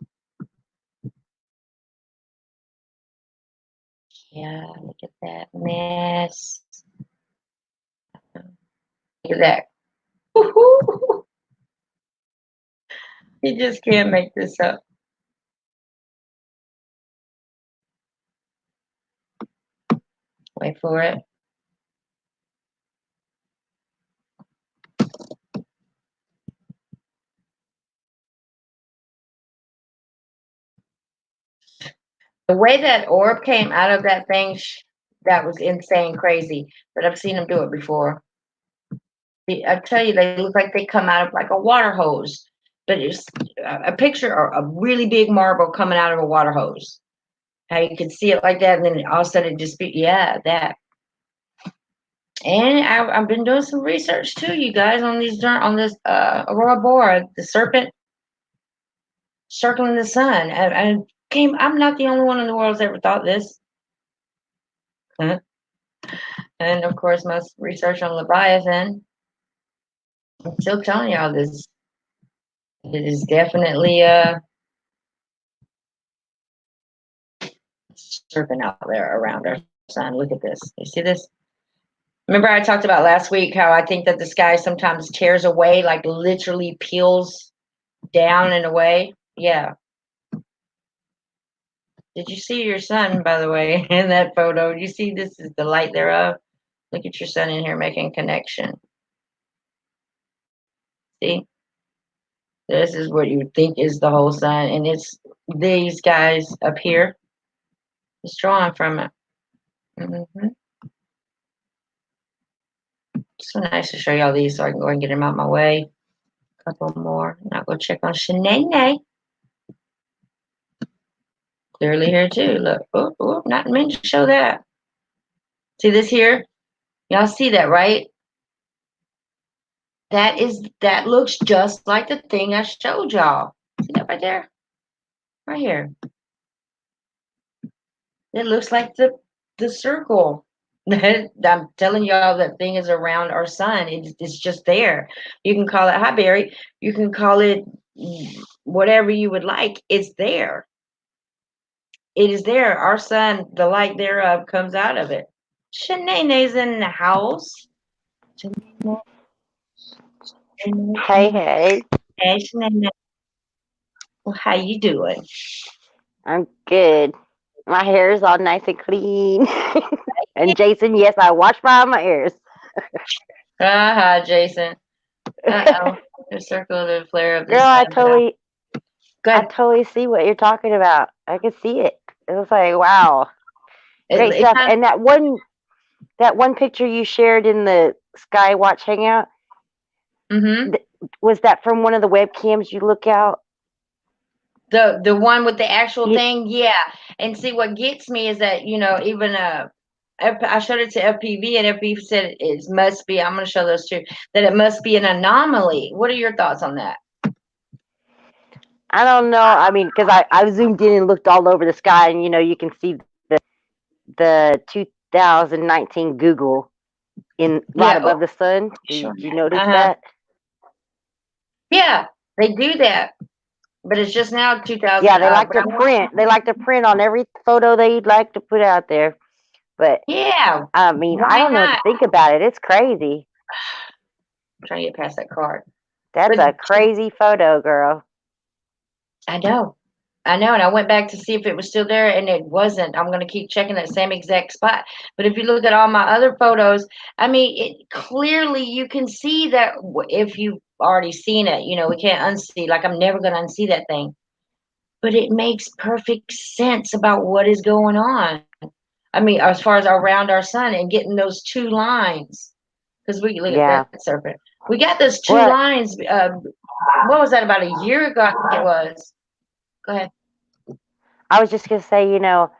Yeah, look at that mess. Look at that. Woo-hoo. You just can't make this up. Wait for it. The way that orb came out of that thing, that was insane, crazy. But I've seen them do it before. I tell you, they look like they come out of like a water hose. But it's a picture of a really big marble coming out of a water hose. How you could see it like that, and then all of a sudden it just that. And I've been doing some research too, you guys, on this aurora boreal, the serpent circling the sun. I'm not the only one in the world that's ever thought this. Huh? And of course, most research on Leviathan. I'm still telling y'all this. It is definitely a serpent out there around our sun. Look at this. You see this? Remember I talked about last week how I think that the sky sometimes tears away, like literally peels down and away? Yeah. Did you see your sun, by the way, in that photo? You see this is the light thereof? Look at your sun in here making connection. See? This is what you think is the whole sun, and it's these guys up here. It's drawing from it. So nice to show y'all these so I can go and get them out my way. Couple more. Now go check on Shanae. Clearly here too. Look. Oh, oh, not meant to show that. See this here? Y'all see that, right? That looks just like the thing I showed y'all. See that right there? Right here. It looks like the circle. I'm telling y'all that thing is around our sun. It's just there. You can call it, hi Barry. You can call it whatever you would like. It's there. It is there. Our sun, the light thereof, comes out of it. Shanae's in the house. Hey, hey. Hey, Shanae. Well, how you doing? I'm good. My hair is all nice and clean. And Jason, yes, I wash my ears. Jason. Uh-oh. The circle of the flare of the Girl, I sun. Go ahead. totally see what you're talking about. I can see it. It was like, wow, great It's stuff. not, And that one picture you shared in the Skywatch Hangout, mm-hmm. Was that from one of the webcams you look out? The one with the actual You, thing, yeah. And see, what gets me is that, even I showed it to FPV, and FPV said it must be. I'm going to show those too. That it must be an anomaly. What are your thoughts on that? I don't know. I mean, because I zoomed in and looked all over the sky, and you can see the 2019 Google in right Yeah. above the sun. Sure. Do you notice that? Yeah, they do that, but it's just now 2000. Yeah, they like to print. They like to print on every photo they'd like to put out there. But yeah, I mean, I why don't know what to not? think about it. It's crazy. I'm trying to get past that card. That's But a crazy photo, girl. I know. And I went back to see if it was still there, and it wasn't. I'm going to keep checking that same exact spot. But if you look at all my other photos, I mean, it clearly you can see that if you've already seen it, we can't unsee. Like, I'm never going to unsee that thing. But it makes perfect sense about what is going on. I mean, as far as around our sun and getting those two lines, because we look Yeah. at that serpent. We got those two What? lines. What was that, about a year ago? I think it was. Go ahead. I was just gonna say, you know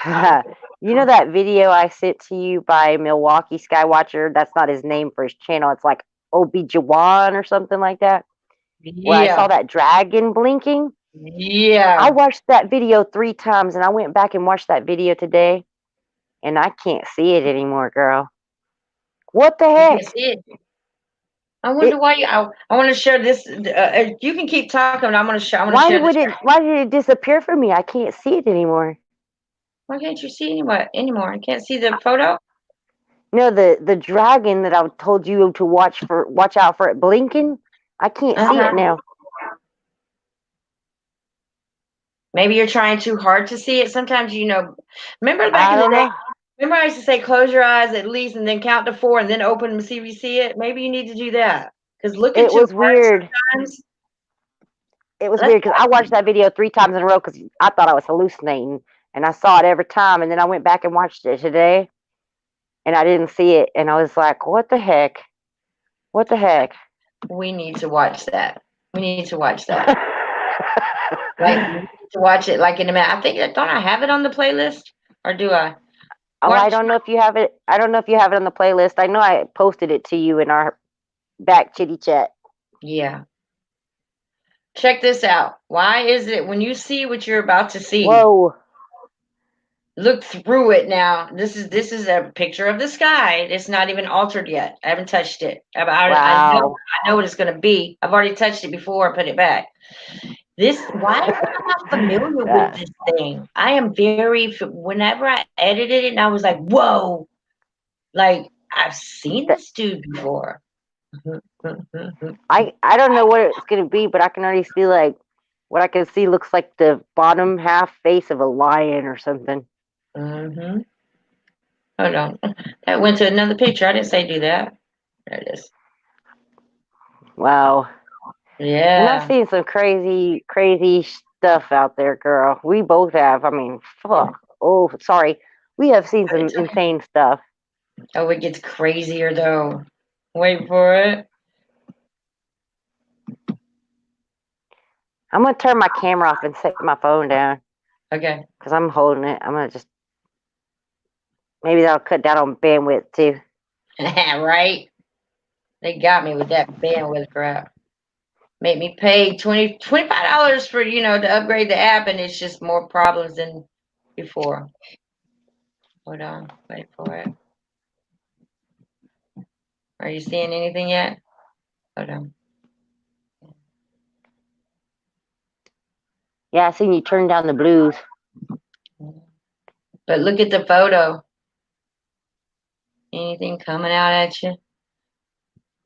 that video I sent to you by Milwaukee Skywatcher? That's not his name for his channel. It's like Obi-Wan or something like that. Where I saw Yeah. that dragon blinking. Yeah. I watched that video 3 times, and I went back and watched that video today, and I can't see it anymore, girl. What the You heck? can see it. I wonder why you. I want to share this. You can keep talking. I'm going to share. I want to share this. Why did it disappear from me? I can't see it anymore. Why can't you see anymore? I can't see the photo. No, the dragon that I told you to watch out for it blinking. I can't see it now. Maybe you're trying too hard to see it. Sometimes, remember back I in the don't day, know. remember I used to say, close your eyes at least and then count to 4 and then open them and see if you see it? Maybe you need to do that. Because looking It too was hard weird. sometimes. It was weird because I watched that video 3 times in a row because I thought I was hallucinating, and I saw it every time, and then I went back and watched it today, and I didn't see it, and I was like, what the heck? What the heck? We need to watch that. We need to watch that. Like, we need to watch it like in a minute. I think, don't I have it on the playlist? Or do I? Oh, I don't know if you have it. I don't know if you have it on the playlist. I know I posted it to you in our back chitty chat. Yeah. Check this out. Why is it when you see what you're about to see? Whoa. Look through it now. This is a picture of the sky. It's not even altered yet. I haven't touched it. Wow. I know what it's going to be. I've already touched it before and put it back. Why am I not familiar with this thing? I am whenever I edited it, and I was like, whoa, like I've seen this dude before. I don't know what it's going to be, but I can already see like what I can see looks like the bottom half face of a lion or something. Mm-hmm. Hold on. That went to another picture. I didn't say do that. There it is. Wow. Yeah. And I've seen some crazy, crazy stuff out there, girl. We both have. I mean, fuck. Oh, sorry. We have seen some insane stuff. Oh, it gets crazier though. Wait for it. I'm gonna turn my camera off and set my phone down Okay. because I'm holding it. I'm gonna just maybe that'll cut down on bandwidth too. Right? They got me with that bandwidth crap. Made me pay $25 for, to upgrade the app, and it's just more problems than before. Hold on. Wait for it. Are you seeing anything yet? Hold on. Yeah, I seen you turn down the blues. But look at the photo. Anything coming out at you?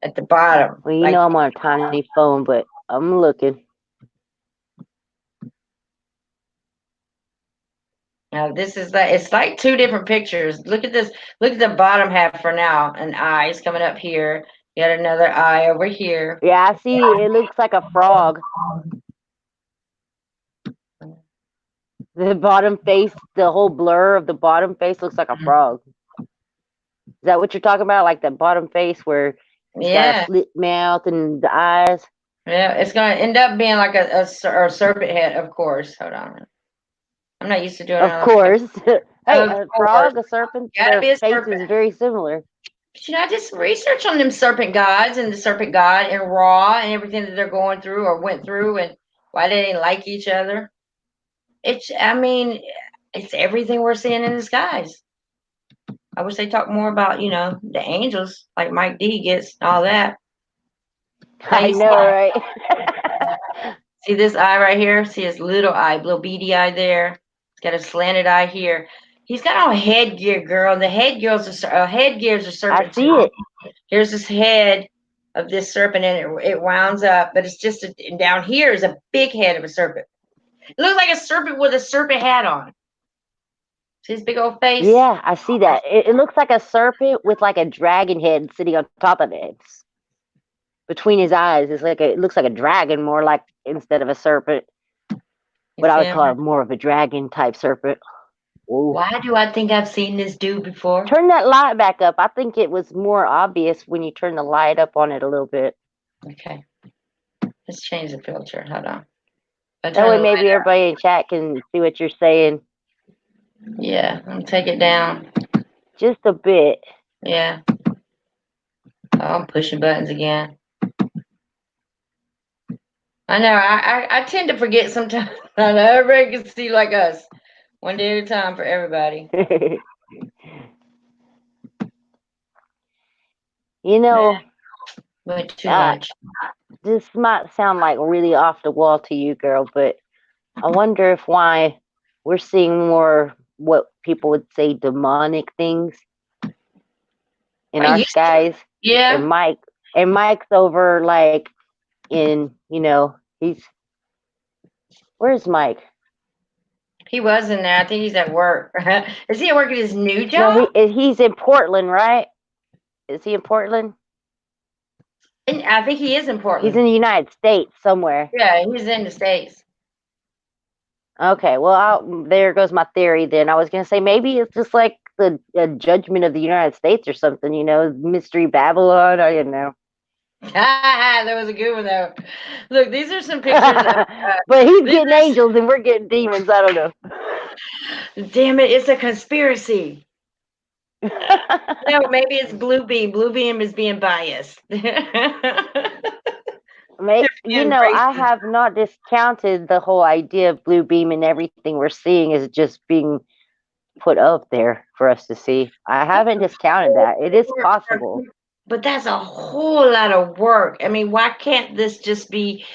At the bottom. Well, you Like, know I'm on a tiny phone, but I'm looking. now this is it's like two different pictures. Look at this. Look at the bottom half for now. An eye is coming up here. You got another eye over here. Yeah, I see. It looks like a frog. The bottom face, the whole blur of the bottom face looks like a frog. Is that what you're talking about? Like the bottom face where it's got Yeah. a slit mouth and the eyes? Yeah, it's gonna end up being like a serpent head, of course. Hold on. I'm not used to doing it. Of course. Hey, Of a course. frog, a serpent, Gotta their be a face serpent. is very similar. But I just research on them serpent gods and the serpent god and Ra and everything that they're going through or went through and why they didn't like each other. It's everything we're seeing in the skies. I wish they talked more about, the angels like Mike D gets and all that. I know, right? See this eye right here? See his little eye, little beady eye there. He's got a slanted eye here. He's got on headgear, girl. The headgears are serpent. I see it. Here's this head of this serpent, and it wounds up, but it's just and down here is a big head of a serpent. It looks like a serpent with a serpent hat on. See his big old face? Yeah, I see that. It looks like a serpent with like a dragon head sitting on top of it. Between his eyes, it looks like a dragon more like instead of a serpent. But I would call it more of a dragon type serpent. Ooh. Why do I think I've seen this dude before? Turn that light back up. I think it was more obvious when you turn the light up on it a little bit. Okay. Let's change the filter. Hold on. That way maybe everybody in chat can see what you're saying. Yeah, I'm gonna take it down. Just a bit. Yeah. Oh, I'm pushing buttons again. I know. I tend to forget sometimes. I know everybody can see like us. One day at a time for everybody. You know, but too much. This might sound like really off the wall to you, girl, but I wonder if why we're seeing more what people would say demonic things in our skies. Yeah. And Mike's over like in, where's Mike? He was in there. I think he's at work. Is he at work at his new job? No, he's in Portland, right? Is he in Portland? I think he is in Portland. He's in the United States somewhere. Yeah, he's in the States. Okay, well, there goes my theory then. I was going to say maybe it's just like the judgment of the United States or something, Mystery Babylon. I didn't know. That was a good one, though. Look, these are some pictures. But he's getting angels and we're getting demons. I don't know. Damn it, it's a conspiracy. No, maybe it's Bluebeam. Bluebeam is being biased. I have not discounted the whole idea of Bluebeam and everything we're seeing is just being put up there for us to see. I haven't discounted that. It is possible. But that's a whole lot of work. I mean, why can't this just be...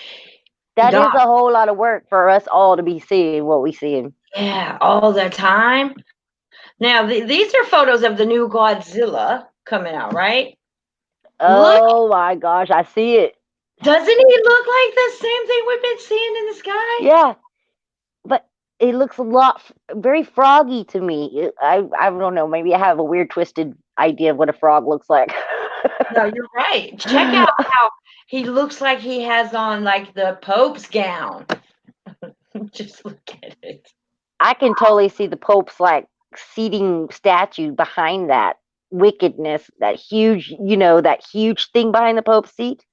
That is a whole lot of work for us all to be seeing what we see. Yeah, all the time. Now, these are photos of the new Godzilla coming out, right? Oh, my gosh. I see it. Doesn't he look like the same thing we've been seeing in the sky? Yeah. But it looks very froggy to me. I don't know. Maybe I have a weird, twisted idea of what a frog looks like. No, you're right. Check out how he looks like he has on like the Pope's gown. Just look at it. I can totally see the Pope's like seating statue behind that wickedness, that huge, that huge thing behind the Pope's seat.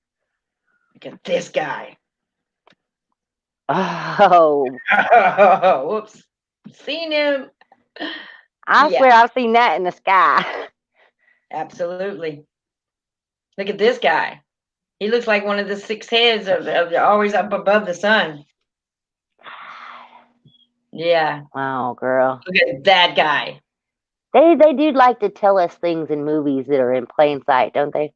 Look at this guy. Oh, Whoops. Seen him. I Yeah, swear I've seen that in the sky. absolutely. Look at this guy. He looks like one of the six heads of always up above the sun. Yeah, Wow, girl. look at that guy. They do like to tell us things in movies that are in plain sight, don't they?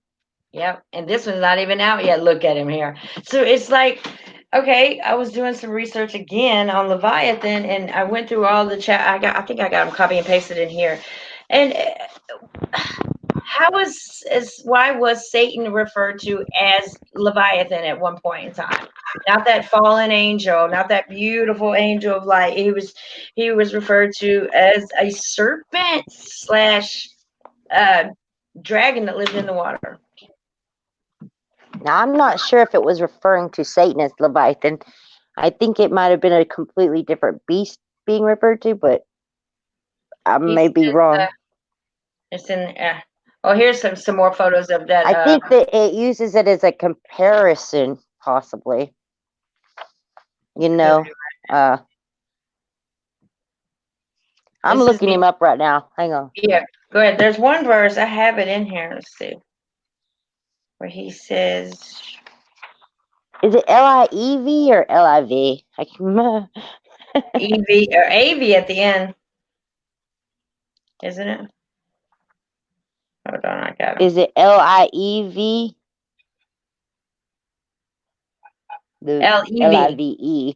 Yep, and this one's not even out yet. Look at him here. So it's like, okay, I was doing some research again on Leviathan, and I went through all the chat. I think I got them copy and pasted in here. And why was Satan referred to as Leviathan at one point in time? Not that fallen angel, not that beautiful angel of light. He was referred to as a serpent slash dragon that lived in the water. Now, I'm not sure if it was referring to Satan as Leviathan. I think it might have been a completely different beast being referred to, but I may be wrong. It's in. Oh, here's some more photos of that. I think that it uses it as a comparison, possibly. You know, I'm This is looking the- him up right now. Hang on. Yeah, go ahead. There's one verse I have it in here. Let's see, where he says, Is it L-I-E-V or L-I-V? "EV or AV at the end, isn't it?" Hold on, I got it. Is it L-I-E-V? L-E-V. L-I-V-E.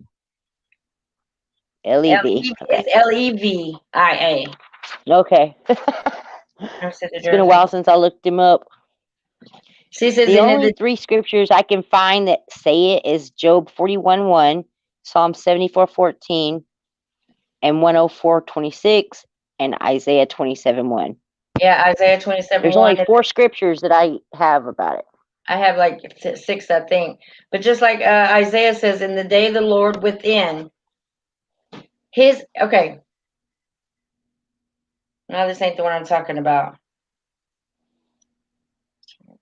L-E-V. It's Levia. Okay. It's been a while since I looked him up. See, it says The in only the, three scriptures I can find that say it is Job 41:1, Psalm 74:14, and 104:26, and Isaiah 27:1. yeah, Isaiah 27. There's only 4 scriptures that I have about it. I have like 6, I think. But just like Isaiah says, in the day of the Lord within his, okay. No, this ain't the one I'm talking about.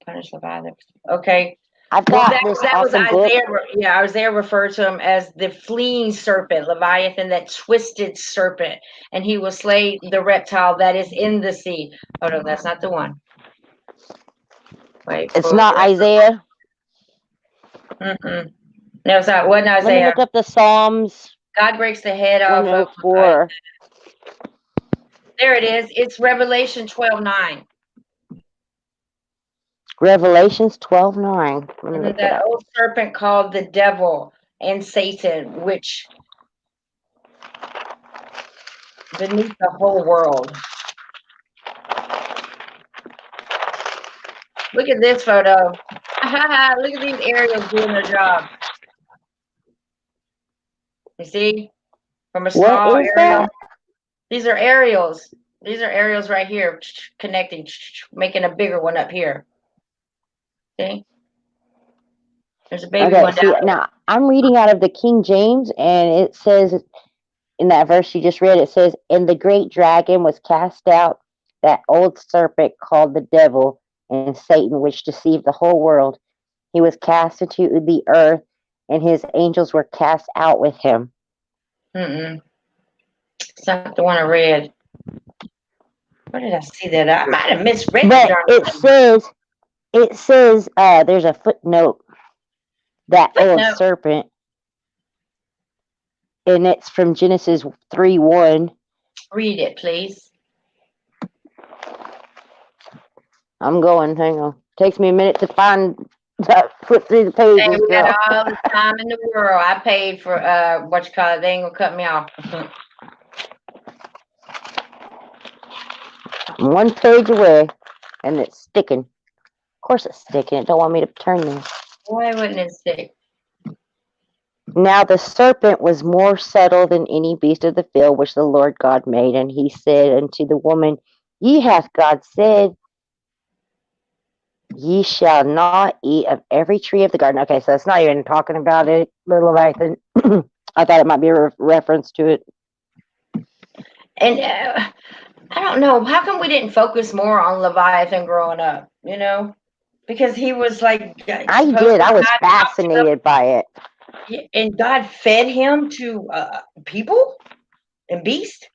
Punish Leviathan. Okay. I've Well, got this that was awesome book. Isaiah. Yeah, Isaiah referred to him as the fleeing serpent, Leviathan, that twisted serpent. And he will slay the reptile that is in the sea. Oh, no, that's not the one. Wait. It's not Isaiah. Mm-mm. No, it's not. Wasn't Let me Isaiah. look up the Psalms. God breaks the head off of 104. There it is. It's Revelation 12:9. Revelations 12:9. Let me look it That up. old serpent called the devil and Satan, which beneath the whole world. Look at this photo. Look at these aerials doing their job. You see? From a small What is aerial. that? These are aerials. These are aerials right here, connecting, making a bigger one up here. See? There's a baby one down there. Now I'm reading out of the King James, and it says in that verse you just read, it says, "And the great dragon was cast out, that old serpent called the devil and Satan, which deceived the whole world. He was cast into the earth, and his angels were cast out with him." It's not the one I read. Where did I see that? I might have misread But it. it says there's a footnote, that old serpent, and it's from Genesis 3:1. Read it, please. I'm going. Hang on. Takes me a minute to flip through the pages. Hey, we got all the time in the world. I paid for what you call it. They ain't gonna cut me off. I'm 1 page away, and it's sticking. Of course it's sticking. It don't want me to turn this. Why wouldn't it stick? Now the serpent was more subtle than any beast of the field which the Lord God made, and he said unto the woman, Ye hath God said, Ye shall not eat of every tree of the garden. Okay, so it's not even talking about it, little Leviathan. I thought it might be a reference to it. And I don't know. How come we didn't focus more on Leviathan growing up? You know, because he was like. I did. I was fascinated by it. And God fed him to people and beasts.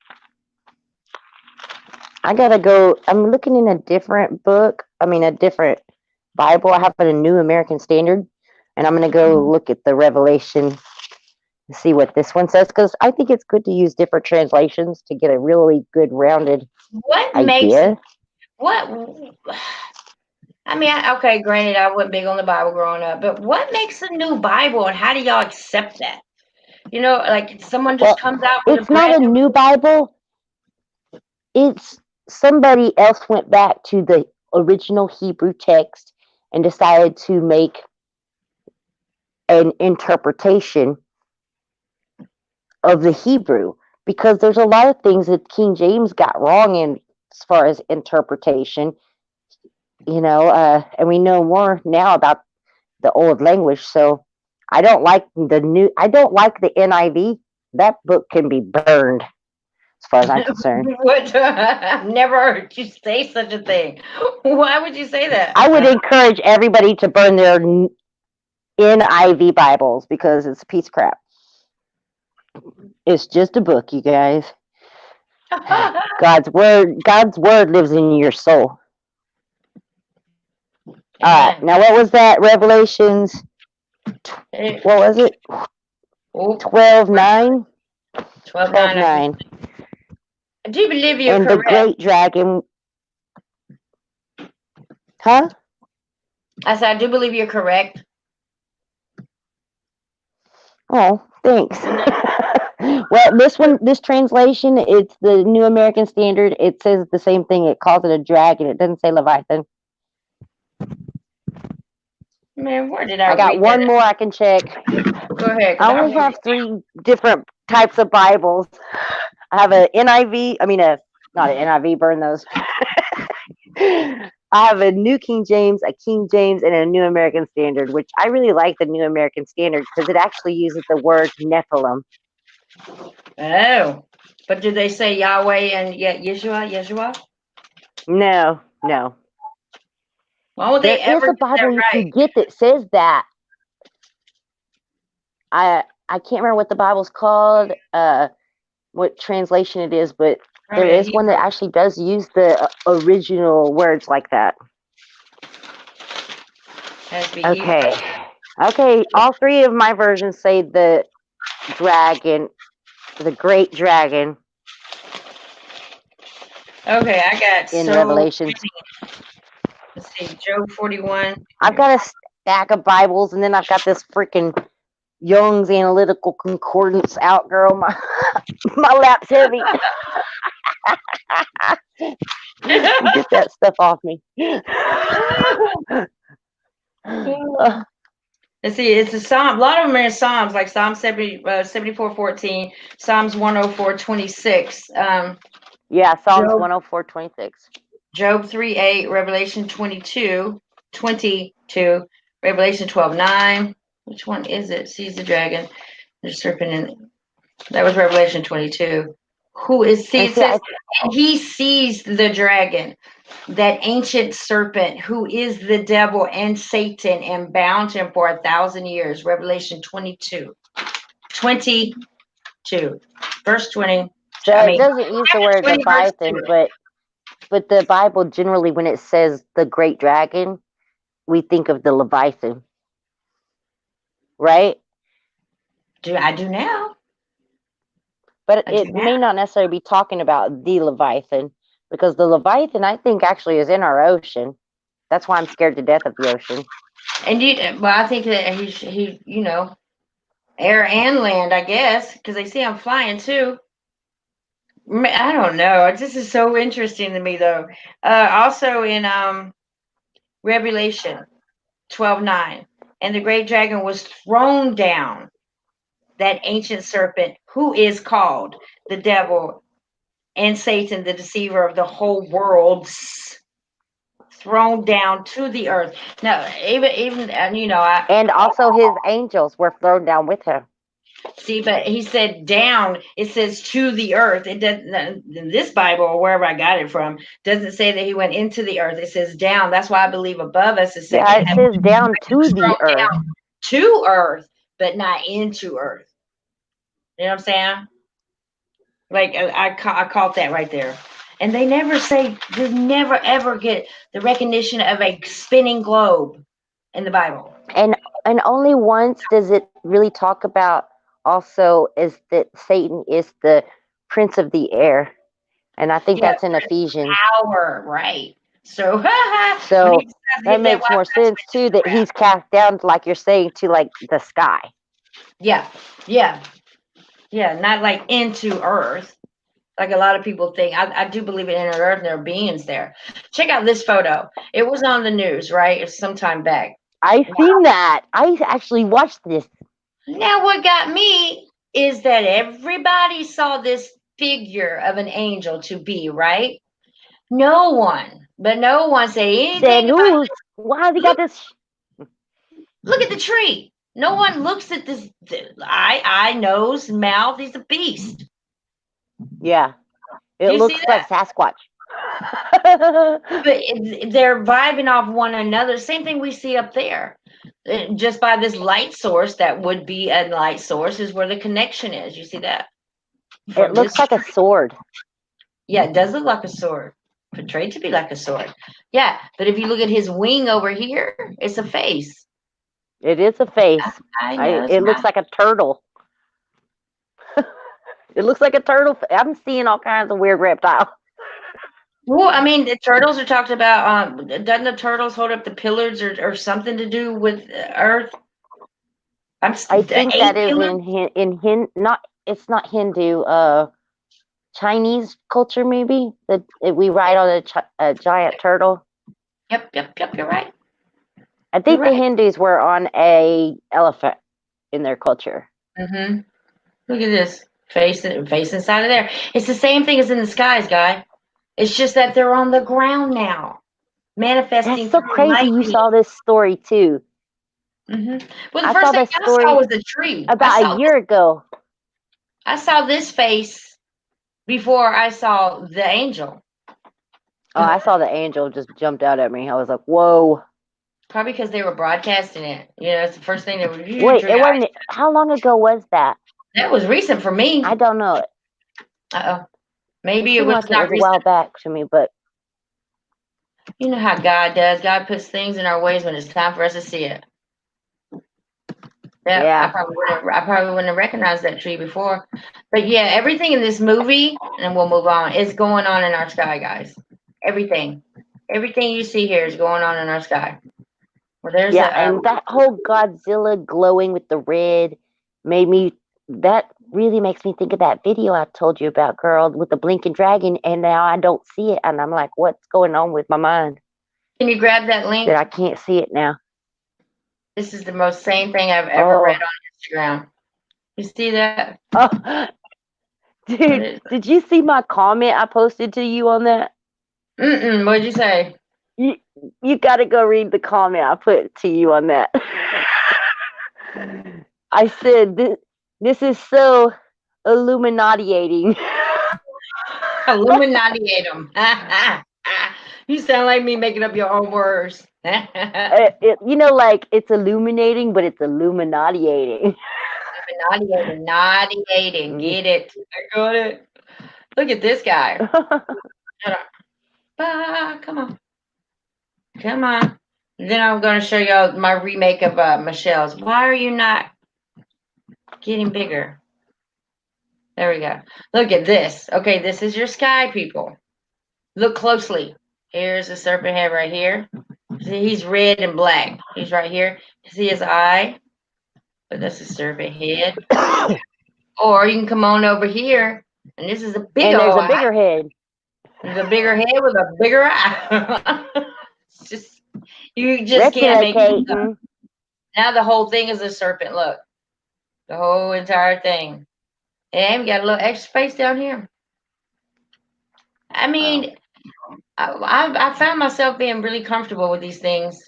I gotta go. I'm looking in a different book. I mean, a different Bible. I have a New American Standard, and I'm gonna go look at the Revelation and see what this one says because I think it's good to use different translations to get a really good rounded What makes idea. what? I mean, okay, granted, I wasn't big on the Bible growing up, but what makes a new Bible, and how do y'all accept that? You know, like someone just Well, comes out with a it's not brand a new. new Bible. It's somebody else went back to the original Hebrew text and decided to make an interpretation of the Hebrew because there's a lot of things that King James got wrong in as far as interpretation, and we know more now about the old language. So I don't like the NIV. That book can be burned as far as I'm concerned. What? I've never heard you say such a thing. Why would you say that? I would encourage everybody to burn their NIV Bibles because it's a piece of crap. It's just a book, you guys. God's word lives in your soul. All right. Now, what was that? Revelations. What was it? 12:9. 12:9. I do believe you're and correct. the great dragon. Huh? I said, I do believe you're correct. Oh, thanks. Well, this translation, it's the New American Standard. It says the same thing. It calls it a dragon. It doesn't say Leviathan. Man, where did I I got read one that? more I can check. Go ahead. I only have 3 different types of Bibles. I have an NIV. I mean, not an NIV. Burn those. I have a New King James, a King James, and a New American Standard, which I really like the New American Standard because it actually uses the word Nephilim. Oh, but do they say Yahweh and Yeshua? No. Why would they There is ever a get that Bible you right? can get that says that. I can't remember what the Bible's called, what translation it is, but there is one that actually does use the original words like that. Okay. All 3 of my versions say the dragon, the great dragon. Okay, I got in Revelations. Let's see, Job 41. I've got a stack of Bibles, and then I've got this freaking Young's Analytical Concordance out, girl. My lap's heavy. Get that stuff off me. Let's see, it's a Psalm. A lot of them are in Psalms, like Psalm 74:14, Psalms 104:26. Yeah, Psalms 104:26. Job 3:8, Revelation 22, Revelation 12:9. Which one is it? Sees the dragon, the serpent, and that was Revelation 22. Who is sees? He sees the dragon, that ancient serpent, who is the devil and Satan, and bound him for 1,000 years. Revelation 22, verse 20. So it doesn't use the word Leviathan, but the Bible generally, when it says the great dragon, we think of the Leviathan, right? I do now. But it may not necessarily be talking about the Leviathan, because the Leviathan, I think, actually is in our ocean. That's why I'm scared to death of the ocean. And I think that he, air and land, I guess, because they see him flying too. I don't know. This is so interesting to me, though. Also in Revelation 12:9, and the great dragon was thrown down, that ancient serpent, who is called the devil and Satan, the deceiver of the whole world, thrown down to the earth. Now, even and also his angels were thrown down with him. See, but he said down. It says to the earth. It doesn't in this Bible or wherever I got it from. Doesn't say that he went into the earth. It says down. That's why I believe above us is it says down to the earth. To earth. but not into Earth. You know what I'm saying? Like I caught that right there. And they never say, they never ever get the recognition of a spinning globe in the Bible. And only once does it really talk about also is that Satan is the prince of the air. And I think Yeah, that's in Ephesians. power, right? So, So when he decides to that hit makes more Wi-Fi sense switch, too, that he's cast down, like you're saying, to like the sky. yeah, yeah, yeah, not like into Earth. Like a lot of people think. I do believe in inner Earth and there are beings there. Check out this photo. It was on the news, right? It's some time back. I seen that. I actually watched this. Now, what got me is that everybody saw this figure of an angel to be, right? No one said anything Said, about ooh, why has he got this? look at the tree. No one looks at this eye, nose, mouth. He's a beast. Yeah, it Do you see looks like Sasquatch. But they're vibing off one another. Same thing we see up there. Just by this light source, that would be a light source, is where the connection is. You see that? It looks like a sword. Yeah, it does look like a sword. Portrayed to be like a sword. Yeah, but if you look at his wing over here, it's a face. It is a face. I know. It looks like a turtle. It looks like a turtle. I'm seeing all kinds of weird reptiles. Well, I mean, the turtles are talked about. Doesn't the turtles hold up the pillars or something to do with Earth? I think that is in not. It's not Hindu. Chinese culture, maybe that we ride on a giant turtle. Yep. You're right. I think You're the right. Hindus were on a elephant in their culture. Mm-hmm. Look at this face inside of there. It's the same thing as in the skies, guy. It's just that they're on the ground now, manifesting That's so through crazy. light You beams. saw this story too. Mm-hmm. Well, the I first saw thing this I saw story was a tree. about a year ago. I saw this face before I saw the angel. Oh, I saw the angel just jumped out at me. I was like, "Whoa!" Probably because they were broadcasting it. You know, it's the first thing that would Wait, it wasn't. How long ago was that? That was recent for me. I don't know. Uh-oh. Maybe It it seemed was like it not was a recent. while back to me, but You know how God does. God puts things in our ways when it's time for us to see it. Yeah. I probably wouldn't have recognized that tree before. But yeah, everything in this movie, and we'll move on, is going on in our sky, guys. Everything. Everything you see here is going on in our sky. Well, there's and that whole Godzilla glowing with the red that really makes me think of that video I told you about, girl, with the blinking dragon, and now I don't see it, and I'm like, what's going on with my mind? Can you grab that link? That I can't see it now. This is the most sane thing I've ever read on Instagram. You see that? Oh, dude, did you see my comment I posted to you on that? What'd you say? You got to go read the comment I put to you on that. I said, this is so Illuminatiating. Illuminatiate them. You sound like me making up your own words. Like it's illuminating, but it's Illuminatiating. Naughty-ating. Get it. I got it. Look at this guy. Come on. Come on. Then I'm going to show y'all my remake of Michelle's. Why are you not getting bigger? There we go. Look at this. Okay, this is your sky, people. Look closely. Here's the serpent head right here. See, he's red and black. He's right here. See his eye? But that's a serpent head. Or you can come on over here, and this is a big and there's old a bigger head. There's a bigger head with a bigger eye. You just can't make it up. Now the whole thing is a serpent. Look, the whole entire thing. And we got a little extra space down here. I mean, I found myself being really comfortable with these things.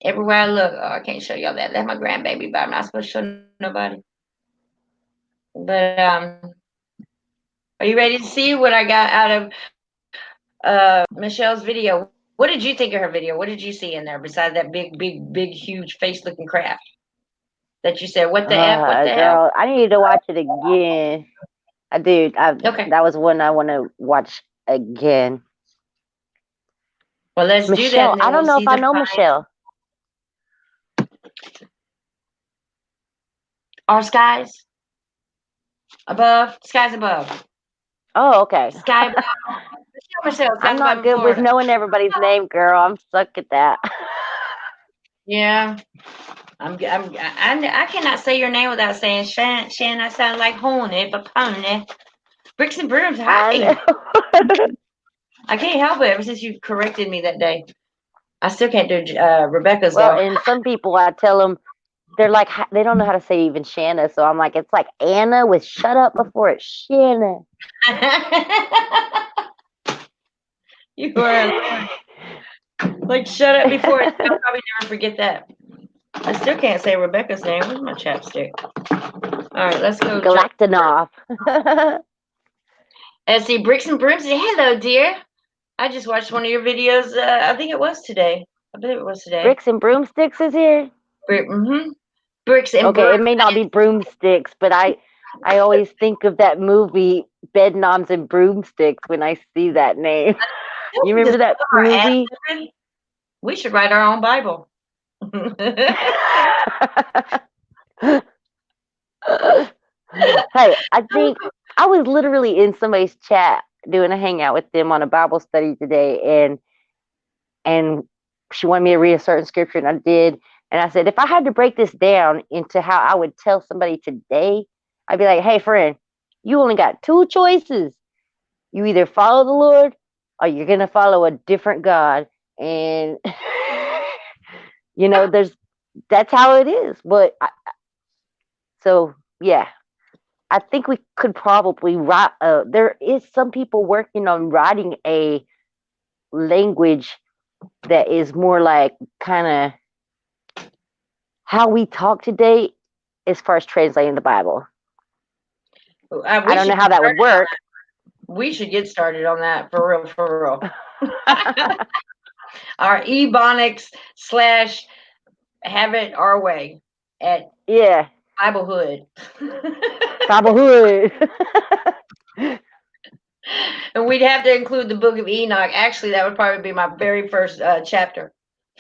Everywhere I look, I can't show y'all that. That's my grandbaby, but I'm not supposed to show nobody. But are you ready to see what I got out of Michelle's video? What did you think of her video? What did you see in there besides that big, huge face-looking crap? that you said, what the F, what the hell? Girl, I need to watch it again. I do. Okay. That was one I want to watch again. Well, let's do that. Michelle, And then I don't we'll know see if I the know final- Michelle. Our skies above, skies above, Oh, okay. sky above. Michelle, skies I'm not above good with Florida. knowing everybody's name, girl. I'm stuck at that. Yeah. I cannot say your name without saying Shan. I sound like horny, but pony. Bricks and brooms. Hi. I can't help it. Ever since you corrected me that day, I still can't do Rebecca's Well, though. and some people, I tell them, they're like, they don't know how to say even Shanna. So I'm like, it's like Anna with shut up before it's Shanna. You are like shut up before. I'll probably never forget that. I still can't say Rebecca's name. Where's my chapstick? All right, let's go. Galactanov. Let's see, Bricks and Brooms. Hello, dear. I just watched one of your videos. I think it was today. I believe it was today. Bricks and Broomsticks is here. Bricks and Okay, it may not be broomsticks, but I always think of that movie Bedknobs and Broomsticks when I see that name. You remember that movie? We should write our own Bible. Hey, I think I was literally in somebody's chat doing a hangout with them on a Bible study today, and she wanted me to read a certain scripture, and I did. And I said, if I had to break this down into how I would tell somebody today, I'd be like, hey, friend, you only got two choices. You either follow the Lord or you're going to follow a different God. And, that's how it is. But so, yeah, I think we could probably write, there is some people working on writing a language that is more like kind of how we talk today as far as translating the Bible. I don't know how that would work. We should get started on that for real. Our Ebonics / have it our way at Biblehood. Biblehood. And we'd have to include the Book of Enoch. Actually, that would probably be my very first chapter.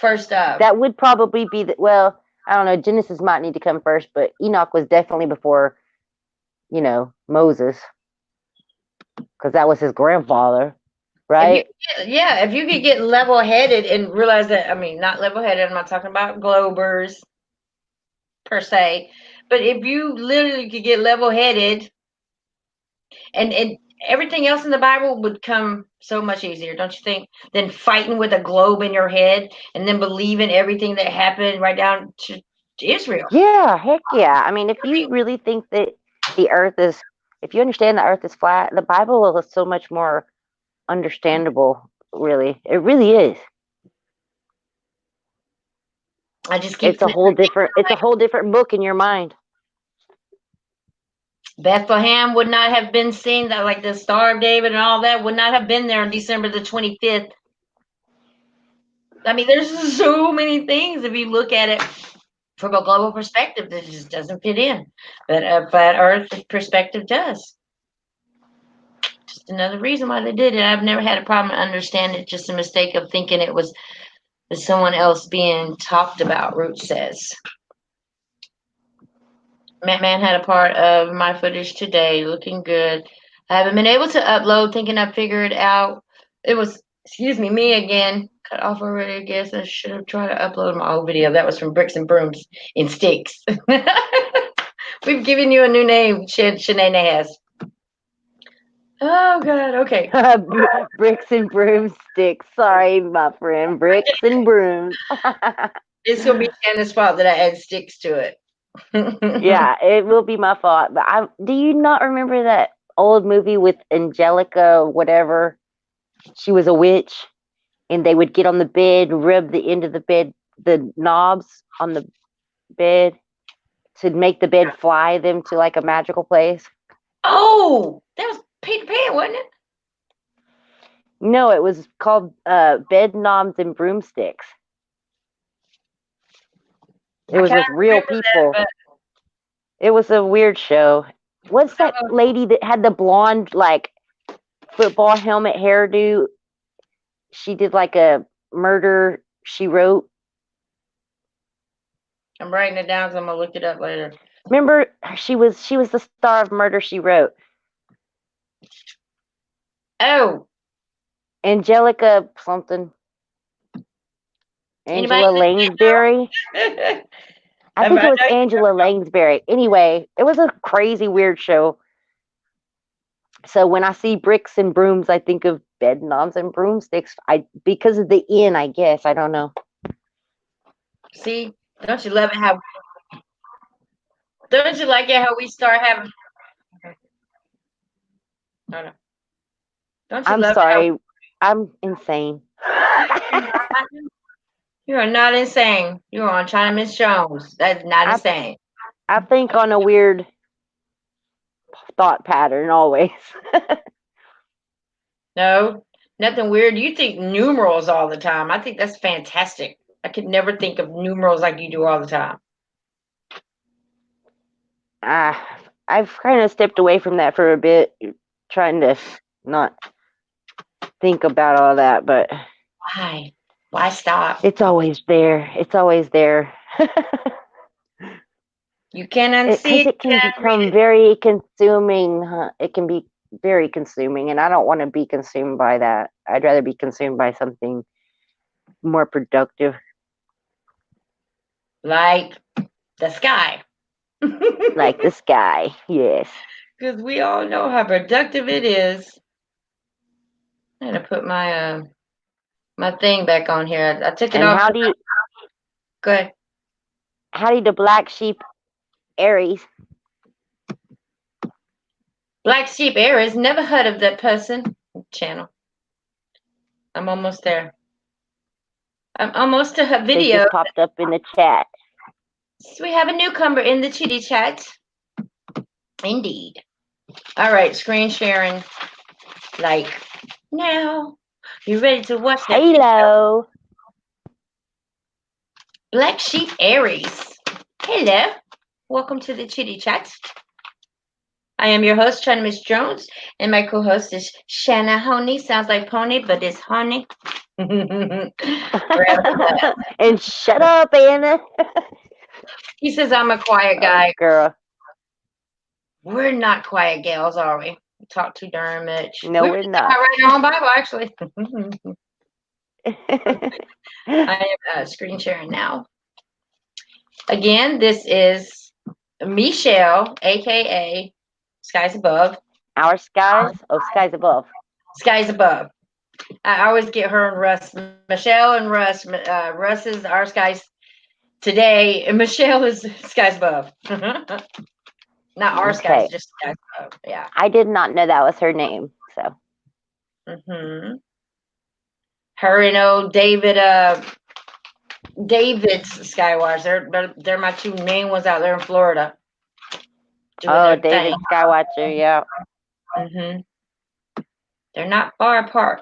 That would probably be well, I don't know, Genesis might need to come first, but Enoch was definitely before, Moses, because that was his grandfather, right? If you could get level-headed and realize that, not level-headed, I'm not talking about globers per se, but if you literally could get level-headed and everything else in the Bible would come so much easier, don't you think, than fighting with a globe in your head and then believing everything that happened right down to Israel. Yeah, heck yeah. If you really think that if you understand the earth is flat, the Bible is so much more understandable, really. It really is. It's a whole different book in your mind. Bethlehem would not have been seen, that like the Star of David and all that would not have been there on December the 25th. There's so many things if you look at it from a global perspective that just doesn't fit in, but Earth perspective does. Just another reason why they did it. I've never had a problem understanding it. Just a mistake of thinking it was someone else being talked about. Root says. Man had a part of my footage today, looking good. I haven't been able to upload, thinking I'd figure it out. It was, me again. Cut off already, I guess. I should have tried to upload my old video. That was from Bricks and Brooms in Sticks. We've given you a new name, Shanae has. Oh, God, okay. Bricks and Broomsticks. Sorry, my friend. Bricks and Brooms. It's going to be Shanna's fault that I add sticks to it. Yeah, it will be my fault. But do you not remember that old movie with Angelica, whatever? She was a witch, and they would get on the bed, rub the end of the bed, the knobs on the bed to make the bed fly them to like a magical place. Oh, that was Peter Pan, wasn't it? No, it was called Bedknobs and Broomsticks. It was with real people. It was a weird show. What's that lady that had the blonde, like, football helmet hairdo? She did like a murder, she wrote. I'm writing it down, so I'm gonna look it up later. Remember, she was the star of Murder, She Wrote. Oh, Angelica something. Anybody Angela Lansbury. I think it was Angela Lansbury. Anyway, it was a crazy, weird show. So when I see bricks and brooms, I think of bed knobs and broomsticks. Because of the inn, I guess. I don't know. See, don't you love it how? Don't you like it how we start having? No, no. Don't you I'm love sorry. it I'm insane. how? You are not insane. You are on China Miss Jones. That's not insane. I think on a weird thought pattern always. No, nothing weird. You think numerals all the time. I think that's fantastic. I could never think of numerals like you do all the time. I've kind of stepped away from that for a bit, trying to not think about all that, but Why? Why stop? it's always there. It's always there. You can Because unsee it can become very consuming. It can be very consuming, and I don't want to be consumed by that. I'd rather be consumed by something more productive. like the sky. Like the sky, yes. Because we all know how productive it is. I'm gonna put my my thing back on here. I took it And off. howdy, Good. the black sheep Aries. Black Sheep Aries. Never heard of that person. Channel. I'm almost there. I'm almost to her They video. just popped up in the chat. So we have a newcomer in the chitty chat. Indeed. All right, screen sharing. Like now. You ready to watch that? Hello. Black Sheep Aries. Hello. Welcome to the chitty chat. I am your host, China Miss Jones, and my co-host is Shanna Honey. Sounds like pony, but it's honey. And shut up, Anna. He says I'm a quiet guy. Oh, girl. We're not quiet gals, are we? We talk too darn much. No, we're not. I write your own Bible, actually. I am screen sharing now. Again, this is Michelle, aka Skies Above. Our skies? Oh, skies above. Skies Above. I always get her and Russ. Michelle and Russ. Russ is our skies today, and Michelle is Skies Above. Not our skies, just Skies Above. Yeah. I did not know that was her name. So. Her and old David. David's Skywatch. They're my two main ones out there in Florida. Oh, David Skywatcher, yeah. They're not far apart.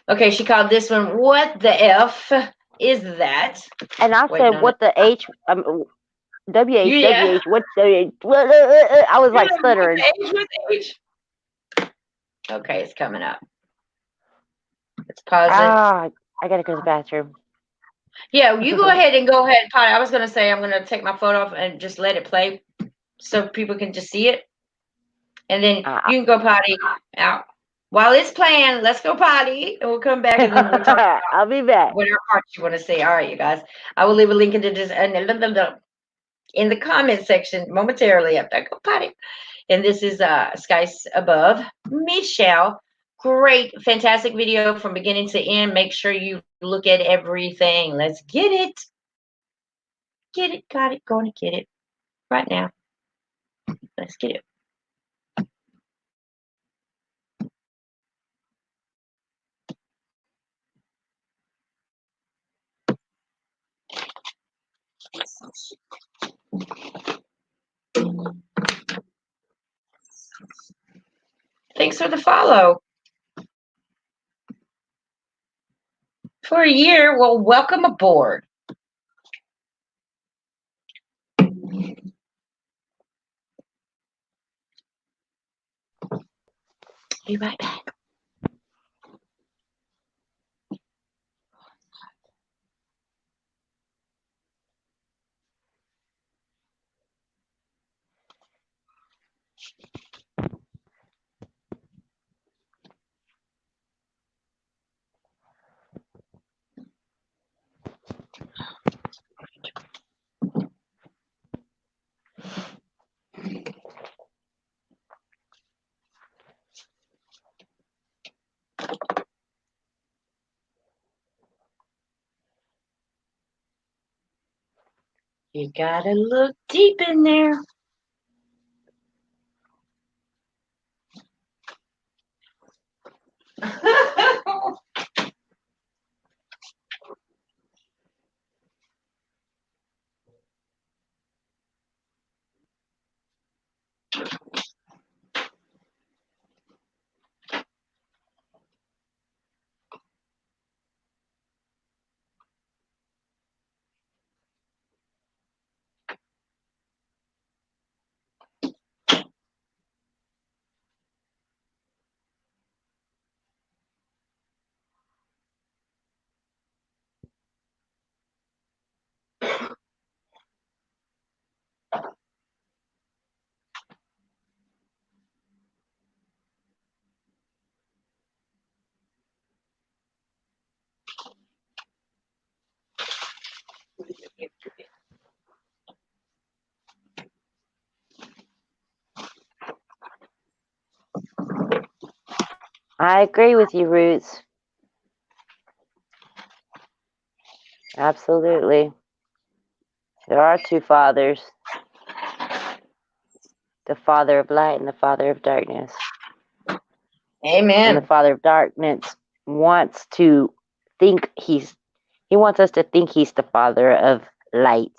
Okay, she called this one, what the F is that? And I said, what the H? WH, Yeah. WH, what's the I was like stuttering. H. Okay, it's coming up. Let's pause it. Ah, I gotta go to the bathroom. Yeah, you go ahead and potty. I was gonna say I'm gonna take my phone off and just let it play so people can just see it. And then you can go potty out. While it's playing, let's go potty, and we'll come back and then we'll talk about I'll be back. whatever parts you want to say. All right, you guys. I will leave a link in the comment section momentarily after I go potty. And this is Skies Above. Michelle, great, fantastic video from beginning to end. Make sure you look at everything. Let's get it. Get it, got it, going to get it right now. Let's get it. Thanks for the follow. For a year, well, welcome aboard. Be right back. You gotta look deep in there. I agree with you, Roots. Absolutely. There are two fathers, the father of light and the father of darkness. And the Amen. father of darkness wants to think he wants us to think he's the father of light.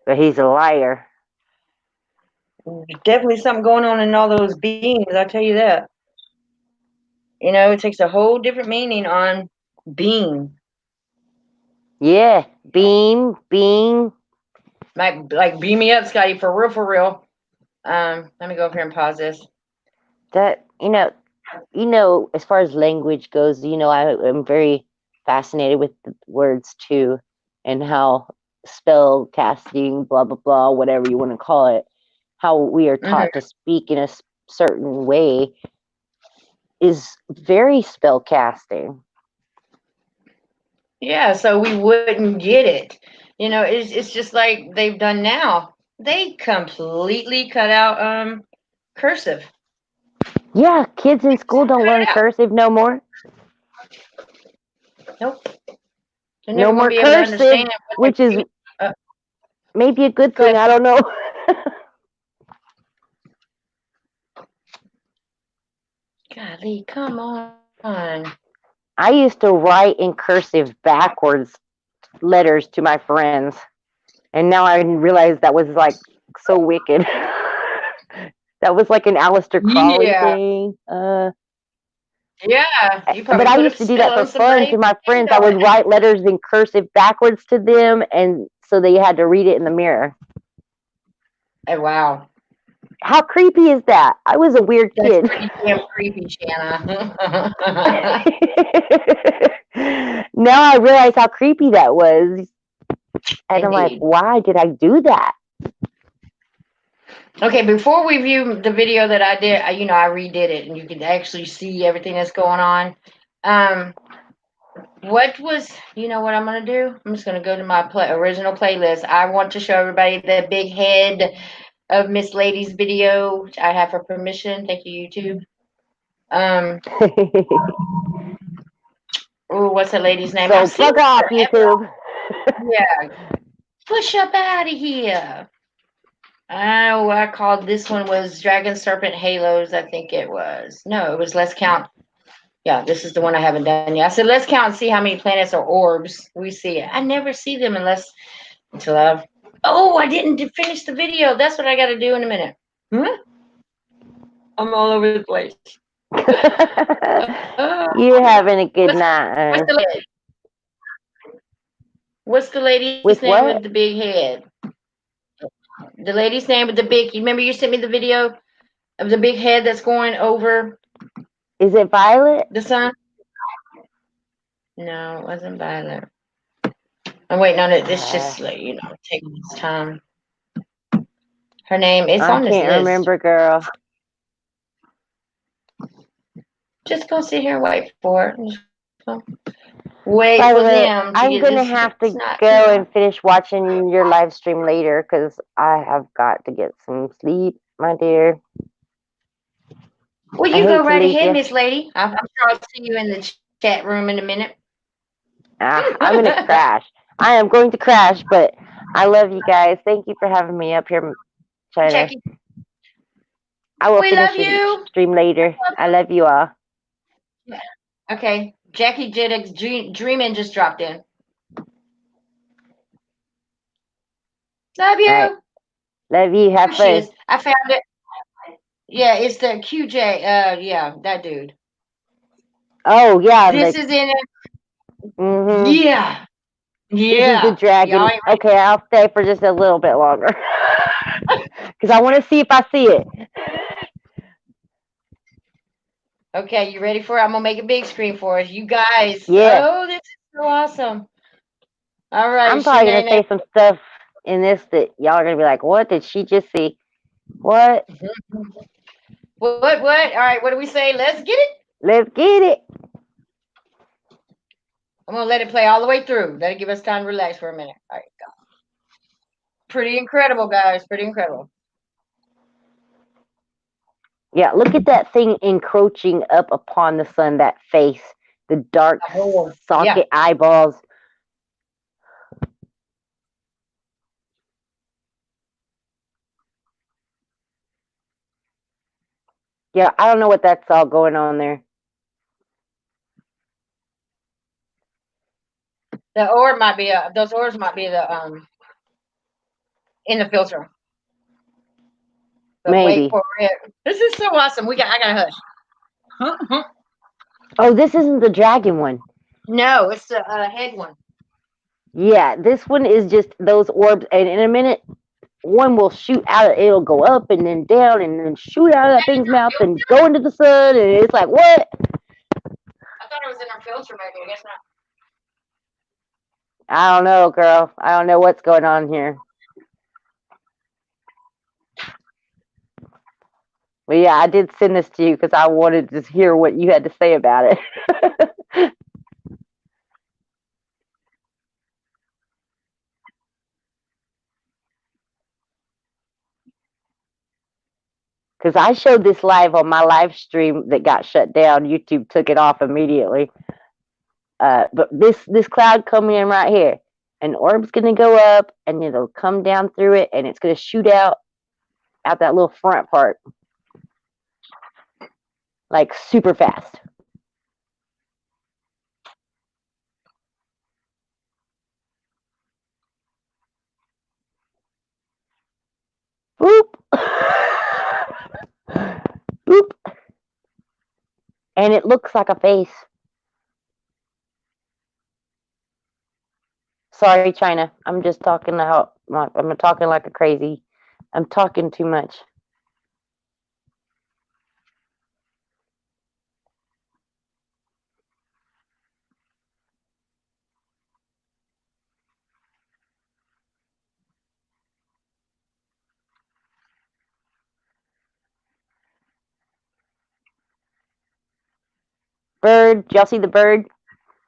But he's a liar. Definitely something going on in all those beings, I tell you that. You know, it takes a whole different meaning on being. Yeah. Being. Like beam me up, Scotty, for real, for real. Let me go over here and pause this. That, as far as language goes, I am very fascinated with the words too, and how spell casting, blah, blah, blah, whatever you want to call it, how we are taught to speak in a certain way is very spell casting. Yeah, so we wouldn't get it. You know, it's just like they've done now. They completely cut out cursive. Yeah, kids in school don't learn cursive no more. Nope. They're No never going more to be able to cursive, understand which is maybe a good Go thing. ahead. I don't know. Golly, come on. I used to write in cursive backwards letters to my friends, and now I realize that was like so wicked. That was like an Aleister Crowley thing. Yeah, you probably But I put a used to do that spell for on fun to my friends. I on would it. write letters in cursive backwards to them, and so they had to read it in the mirror. Oh, wow. How creepy is that? I was a weird That's kid. pretty damn creepy, Shanna. Now I realize how creepy that was. And I'm like, Indeed. why did I do that? Okay, before we view the video that I did, I redid it, and you can actually see everything that's going on. What was, you know what I'm going to do? I'm just going to go to my original playlist. I want to show everybody the big head of Miss Lady's video. I have her permission. Thank you, YouTube. What's the lady's name? So fuck off, YouTube. Yeah. Push up out of here. Oh, I called this one was Dragon Serpent Halos, I think it was. No, it was Let's Count. Yeah, this is the one I haven't done yet. I said, let's count and see how many planets or orbs we see. I never see them until I've. Oh, I didn't finish the video. That's what I got to do in a minute. I'm all over the place. You're having a good night. What's the lady's With name what? with the big head? The lady's name with the big. You remember you sent me the video of the big head that's going over Is it Violet? the sun? No, it wasn't Violet. I'm waiting on it. It's just like, taking its time. Her name is I on this can't list. remember, girl. Just go sit here and wait for it. Just go wait By the for way, them to I'm get gonna this. have It's to not go and finish watching your live stream later because I have got to get some sleep, my dear. Well, I you hate go to right leave ahead, you. Miss Lady. I'm sure I'll see you in the chat room in a minute. I'm gonna crash. I am going to crash, but I love you guys. Thank you for having me up here, China. Jackie, I will we finish love the you. stream later. I love you all. Okay, Jackie Jittix Dreamin' just dropped in. Love you. All right. Love you. Have There she fun. is. I found it. Yeah, it's the QJ. Yeah, that dude. Oh yeah. This is in it. Mm-hmm. Yeah. This is Yeah. the dragon. Y'all ain't ready. Okay, I'll stay for just a little bit longer because I want to see if I see it. Okay, you ready for it? I'm gonna make a big screen for us. You guys. Yeah. Oh, this is so awesome. All right. I'm probably gonna Shanae. say some stuff in this that y'all are gonna be like, "What did she just see? What? What? All right. What do we say? Let's get it. Let's get it." I'm gonna let it play all the way through. That'll give us time to relax for a minute. All right, go. Pretty incredible, guys. Pretty incredible. Yeah, look at that thing encroaching up upon the sun. That face, the dark socket eyeballs. Yeah, I don't know what that's all going on there. The orb might be those orbs might be the in the filter. But Maybe. wait for it. This is so awesome. I gotta hush. Oh, this isn't the dragon one. No, it's the head one. Yeah, this one is just those orbs, and in a minute, one will shoot out. It'll go up and then down, and then shoot out of that thing's mouth and go into the sun, and it's like, what? I thought it was in our filter, maybe. I guess not. I don't know, girl. I don't know what's going on here. But yeah, I did send this to you because I wanted to hear what you had to say about it. Because I showed this live on my live stream that got shut down. YouTube took it off immediately. But this cloud coming in right here, an orb's gonna go up and it'll come down through it, and it's gonna shoot out that little front part, like super fast. Boop. Boop. And it looks like a face. Sorry, China. I'm just talking out. I'm talking like a crazy. I'm talking too much. Bird. Y'all see the bird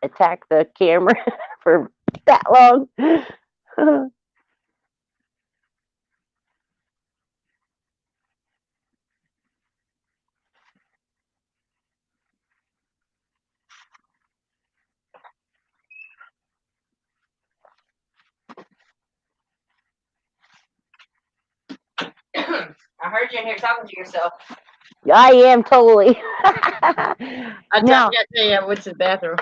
attack the camera for that long? I heard you in here talking to yourself. I am totally. Now, I tell you what's the bathroom.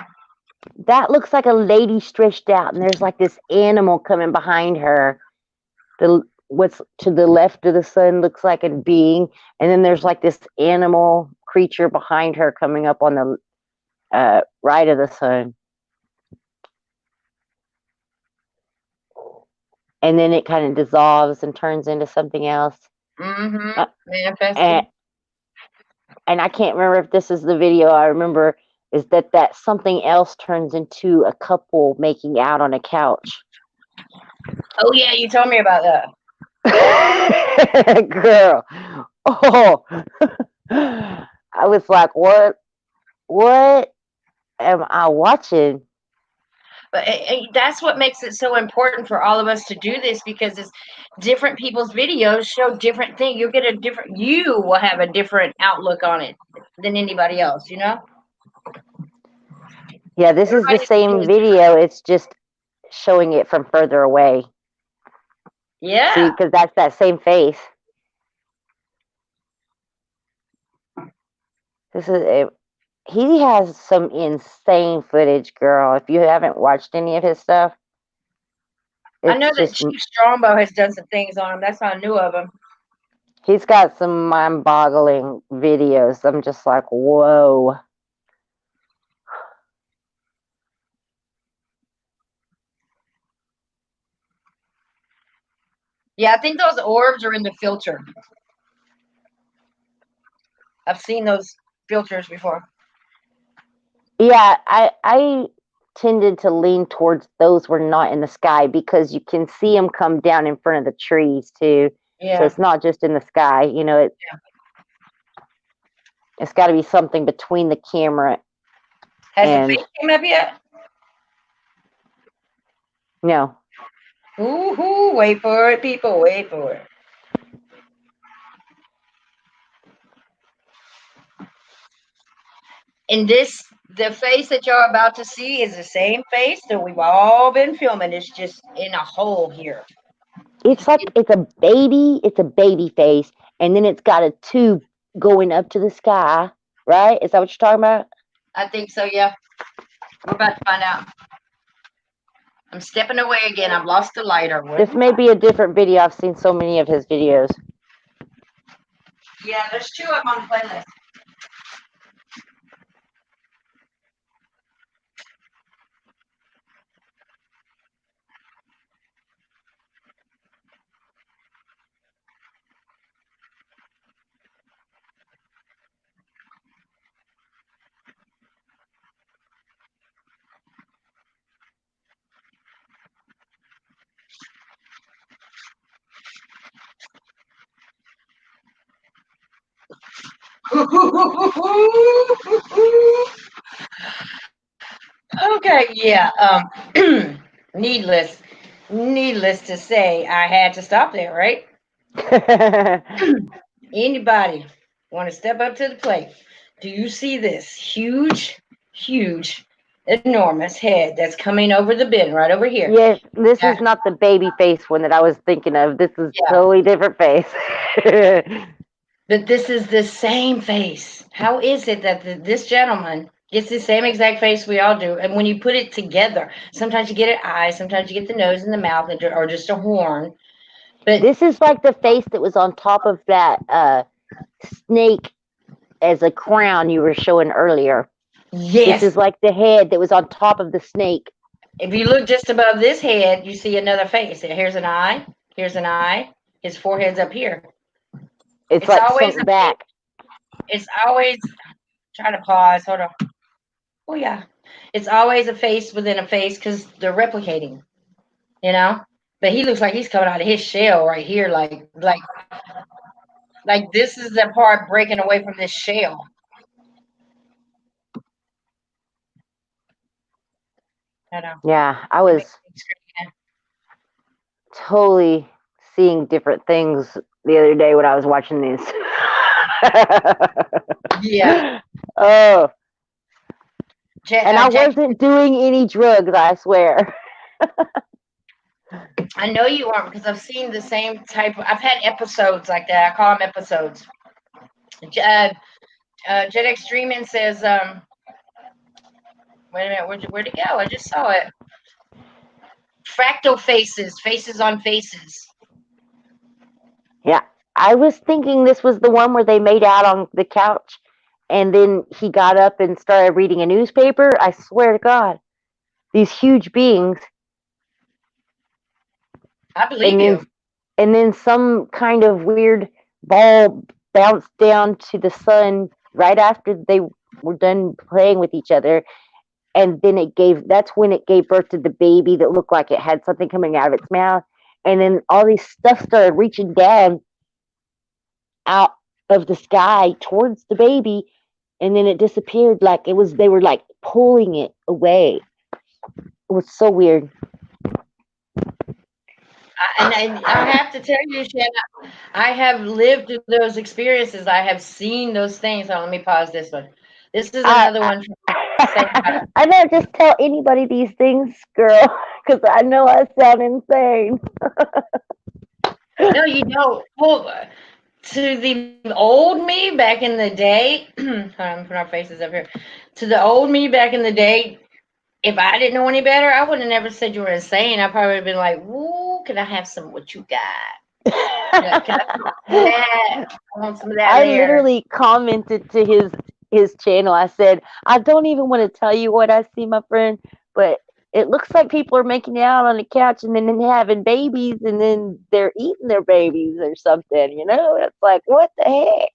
That looks like a lady stretched out, and there's like this animal coming behind her. What's to the left of the sun looks like a being, and then there's like this animal creature behind her coming up on the right of the sun. and then it kind of dissolves and turns into something else. Mm-hmm. Uh, Manifesting. And I can't remember if this is the video. I remember is that something else turns into a couple making out on a couch. Oh yeah, you told me about that. Girl, oh, I was like, what am I watching? But that's what makes it so important for all of us to do this, because it's different people's videos show different things. You'll get you will have a different outlook on it than anybody else, you know? Yeah, this is the Everybody's same video is video. It's just showing it from further away. Yeah. See, because that's that same face. This is he has some insane footage, girl. If you haven't watched any of his stuff, I know it's that just Chief Strongbow has done some things on him. That's how I knew of him. he's got some mind-boggling videos. I'm just like, whoa. Yeah, I think those orbs are in the filter. I've seen those filters before. Yeah, I tended to lean towards those were not in the sky because you can see them come down in front of the trees too. Yeah. So it's not just in the sky, you know. It's got to be something between the camera. Has and the face came up yet? No. Ooh, wait for it, people. Wait for it. And the face that you're about to see is the same face that we've all been filming. It's just in a hole here. It's like it's a baby face, and then it's got a tube going up to the sky, right? Is that what you're talking about? I think so, yeah. We're about to find out. I'm stepping away again. I've lost the lighter. This may be a different video. I've seen so many of his videos. Yeah, there's 2 of them on the playlist. Okay, yeah. Needless to say, I had to stop there, right? Anybody want to step up to the plate? Do you see this huge, enormous head that's coming over the bin right over here? Yes, this is not the baby face one that I was thinking of. This is totally different face. But this is the same face. How is it that this gentleman gets the same exact face we all do? And when you put it together, sometimes you get an eye, sometimes you get the nose and the mouth, or just a horn. But this is like the face that was on top of that snake as a crown you were showing earlier. yes, This is like the head that was on top of the snake. if you look just above this head, you see another face. Here's an eye. Here's an eye. His forehead's up here. It's like always sunk back. It's always trying to pause. Hold on. Oh yeah, it's always a face within a face because they're replicating. You know, but he looks like he's coming out of his shell right here, like this is the part breaking away from this shell. I know. Yeah, I was totally seeing different things the other day when I was watching this. Yeah. Oh. And I wasn't doing any drugs, I swear. I know you aren't, because I've seen the same type. I've had episodes like that. I call them episodes. Jet Extremin says, wait a minute, where'd it go? I just saw it. Fractal faces on faces. Yeah, I was thinking this was the one where they made out on the couch, and then he got up and started reading a newspaper. I swear to God, these huge beings. I believe and you. then some kind of weird ball bounced down to the sun right after they were done playing with each other, and then that's when it gave birth to the baby that looked like it had something coming out of its mouth, and then all these stuff started reaching down out of the sky towards the baby, and then it disappeared like they were like pulling it away. It was so weird. I have to tell you, Shanna, I have lived through those experiences. I have seen those things. So let me pause this one. This is I, another one from the same time. I don't just tell anybody these things, girl, because I know I sound insane. No, you don't. Well, to the old me back in the day, hold on, put our faces up here. To the old me back in the day, if I didn't know any better, I would have never said you were insane. I probably would have been like, "Woo, can I have some of what you got? Can I have some of that? I want some of that I later." literally commented to his channel. I said, I don't even want to tell you what I see, my friend, but it looks like people are making out on the couch and then having babies and then they're eating their babies or something, you know? It's like, what the heck?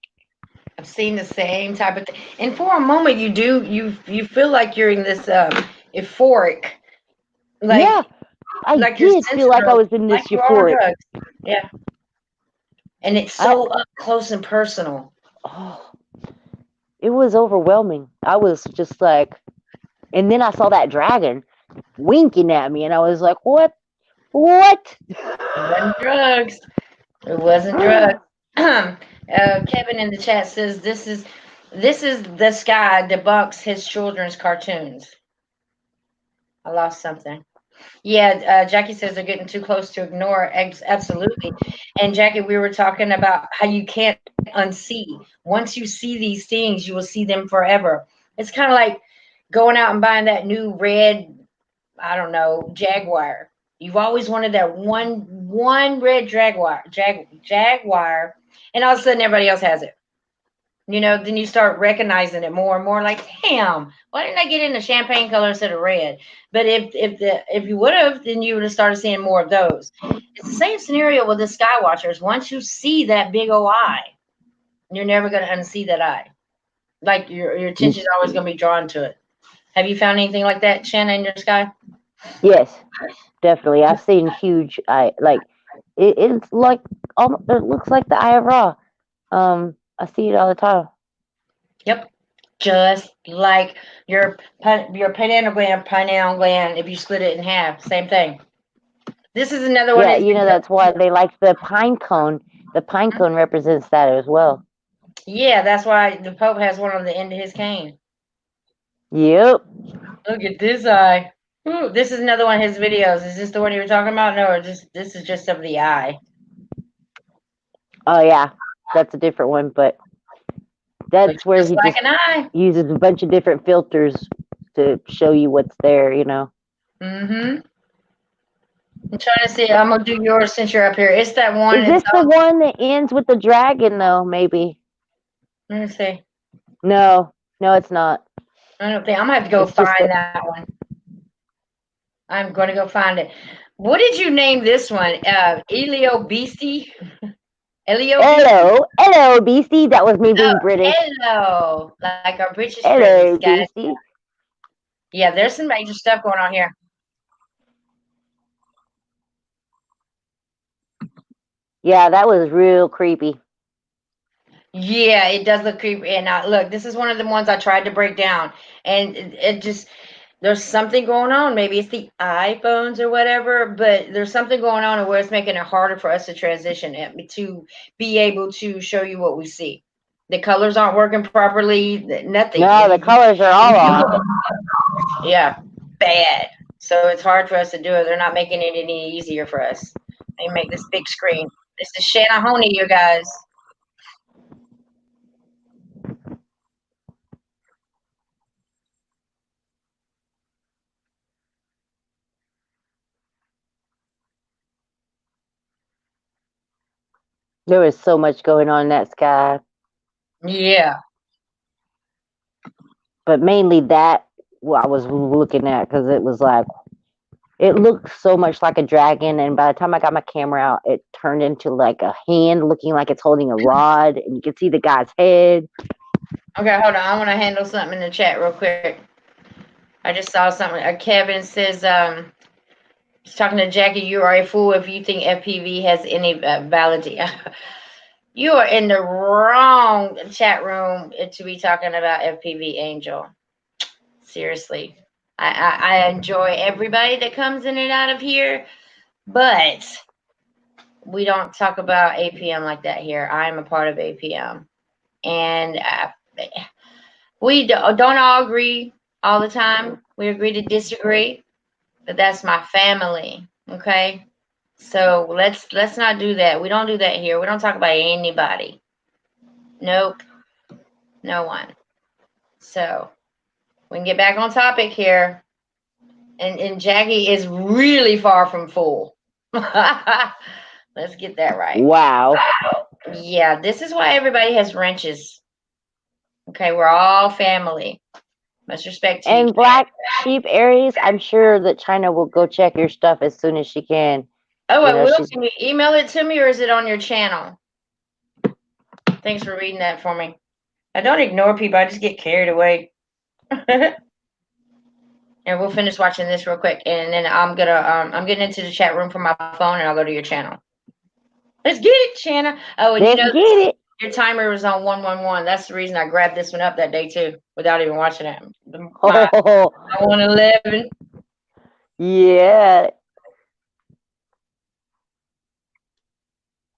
I've seen the same type of thing, and for a moment, you feel like you're in this euphoric, Yeah, like I like you're did feel like I sensitive, was in like this you are on euphoric. drugs. Yeah, and it's I so up close and personal. oh, it was overwhelming. I was just like, and then I saw that dragon winking at me, and I was like, what? What? It wasn't drugs. It wasn't drugs. Kevin in the chat says this is the sky debunks his children's cartoons. I lost something. Yeah, Jackie says they're getting too close to ignore. Absolutely. And Jackie, we were talking about how you can't unsee. Once you see these things, you will see them forever. It's kind of like going out and buying that new red, I don't know, Jaguar. You've always wanted that one red Jaguar, and all of a sudden everybody else has it. Then you start recognizing it more and more. Like, damn, why didn't I get in the champagne color instead of red? But if you would have, then you would have started seeing more of those. It's the same scenario with the Skywatchers. Once you see that big old eye, you're never going to unsee that eye. Like your attention is always going to be drawn to it. Have you found anything like that, Shanna, in your sky? Yes, definitely. I've seen huge. It's like it looks like the Eye of Ra. I see it all the time. Yep. Just like your pineal gland, if you split it in half, same thing. This is another one. Yeah, that's why they like the pine cone. The pine cone represents that as well. Yeah, that's why the Pope has one on the end of his cane. Yep. Look at this eye. Ooh, this is another one of his videos. Is this the one you were talking about? No, or this is just of the eye. Oh yeah, that's a different one, but that's Looks where just he like just an eye. uses a bunch of different filters to show you what's there. Mm-hmm. I'm trying to see. I'm gonna do yours since you're up here. It's that one. Is this the one that ends with the dragon though? Maybe. Let me see. No, it's not. I don't think I'm gonna have to go It's just find that one. I'm gonna go find it. What did you name this one? Elio Beastie? Elio Beastie? Hello, Beastie. That was me being Oh, British. hello. Like our British Hello, friends, guys. Beastie. Yeah, there's some major stuff going on here. Yeah, that was real creepy. Yeah, it does look creepy. And look, this is one of the ones I tried to break down, and it just there's something going on. Maybe it's the iPhones or whatever, but there's something going on where it's making it harder for us to transition it, to be able to show you what we see. The colors aren't working properly. Nothing. No, the colors are all off. Yeah, bad. So it's hard for us to do it. They're not making it any easier for us. They make this big screen. This is Shanna Honey, you guys. There was so much going on in that sky. Yeah. But mainly that I was looking at because it was like, It looked so much like a dragon, and by the time I got my camera out, it turned into like a hand looking like it's holding a rod, and you could see the guy's head. Okay, hold on. I want to handle something in the chat real quick. I just saw something. Kevin says, he's talking to Jackie, you are a fool if you think FPV has any validity. You are in the wrong chat room to be talking about FPV, Angel. Seriously. I enjoy everybody that comes in and out of here, but we don't talk about APM like that here. I am a part of APM. And we don't all agree all the time. We agree to disagree, but that's my family. Okay. So let's not do that. We don't do that here. We don't talk about anybody. Nope. No one. So we can get back on topic here. And Jackie is really far from full. Let's get that right. Wow. Yeah, this is why everybody has wrenches. Okay, we're all family. Much respect to you. And Black Sheep Aries, I'm sure that China will go check your stuff as soon as she can. Oh, You know, I will. she's- Can you email it to me, or is it on your channel? Thanks for reading that for me. I don't ignore people. I just get carried away. And we'll finish watching this real quick, and then I'm getting into the chat room from my phone, and I'll go to your channel. Let's get it, Shanna. Oh, and Let's you know, get it. your timer was on 111. That's the reason I grabbed this one up that day too, without even watching it. Oh, 111. yeah.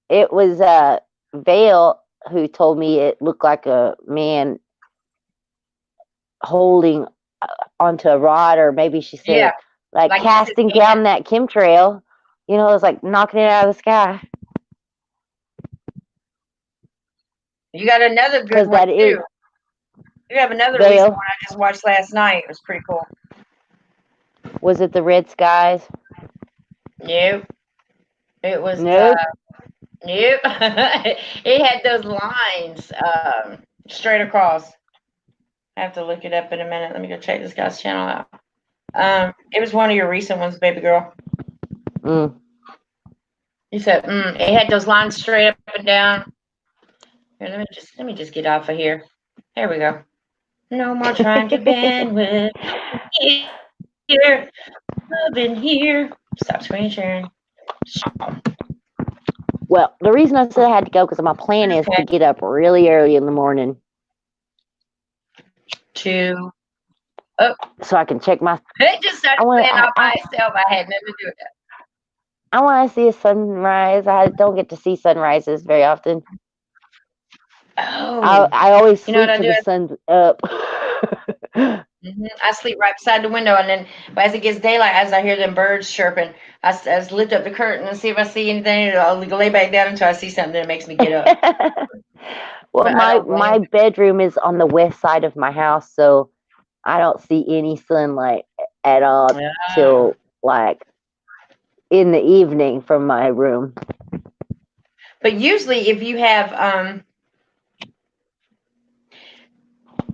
It was Vale who told me it looked like a man holding onto a rod, or maybe she said Yeah, like like casting his down that chemtrail. You know, it was like knocking it out of the sky. You got another good 'Cause one that too. is You have another Vale. recent one I just watched last night. It was pretty cool. Was it the Red Skies? Nope. It was Nope. nope. It had those lines straight across. I have to look it up in a minute. Let me go check this guy's channel out. It was one of your recent ones, baby girl. Mm. You said it had those lines straight up and down. Here, let me just get off of here. There we go. No more trying to bend with here. I've been here. Stop screen sharing. Well, the reason I said I had to go because my plan is to get up really early in the morning Two. so I can check my. It just started playing off by itself. I had nothing to do with that. I want to see a sunrise. I don't get to see sunrises very often. Oh. I always sleep what I till do? the sun's up. I sleep right beside the window, and then as it gets daylight, as I hear them birds chirping, I just lift up the curtain and see if I see anything. And I'll lay back down until I see something that makes me get up. Well, But my bedroom is on the west side of my house, so I don't see any sunlight at all till like in the evening from my room. But usually, if you have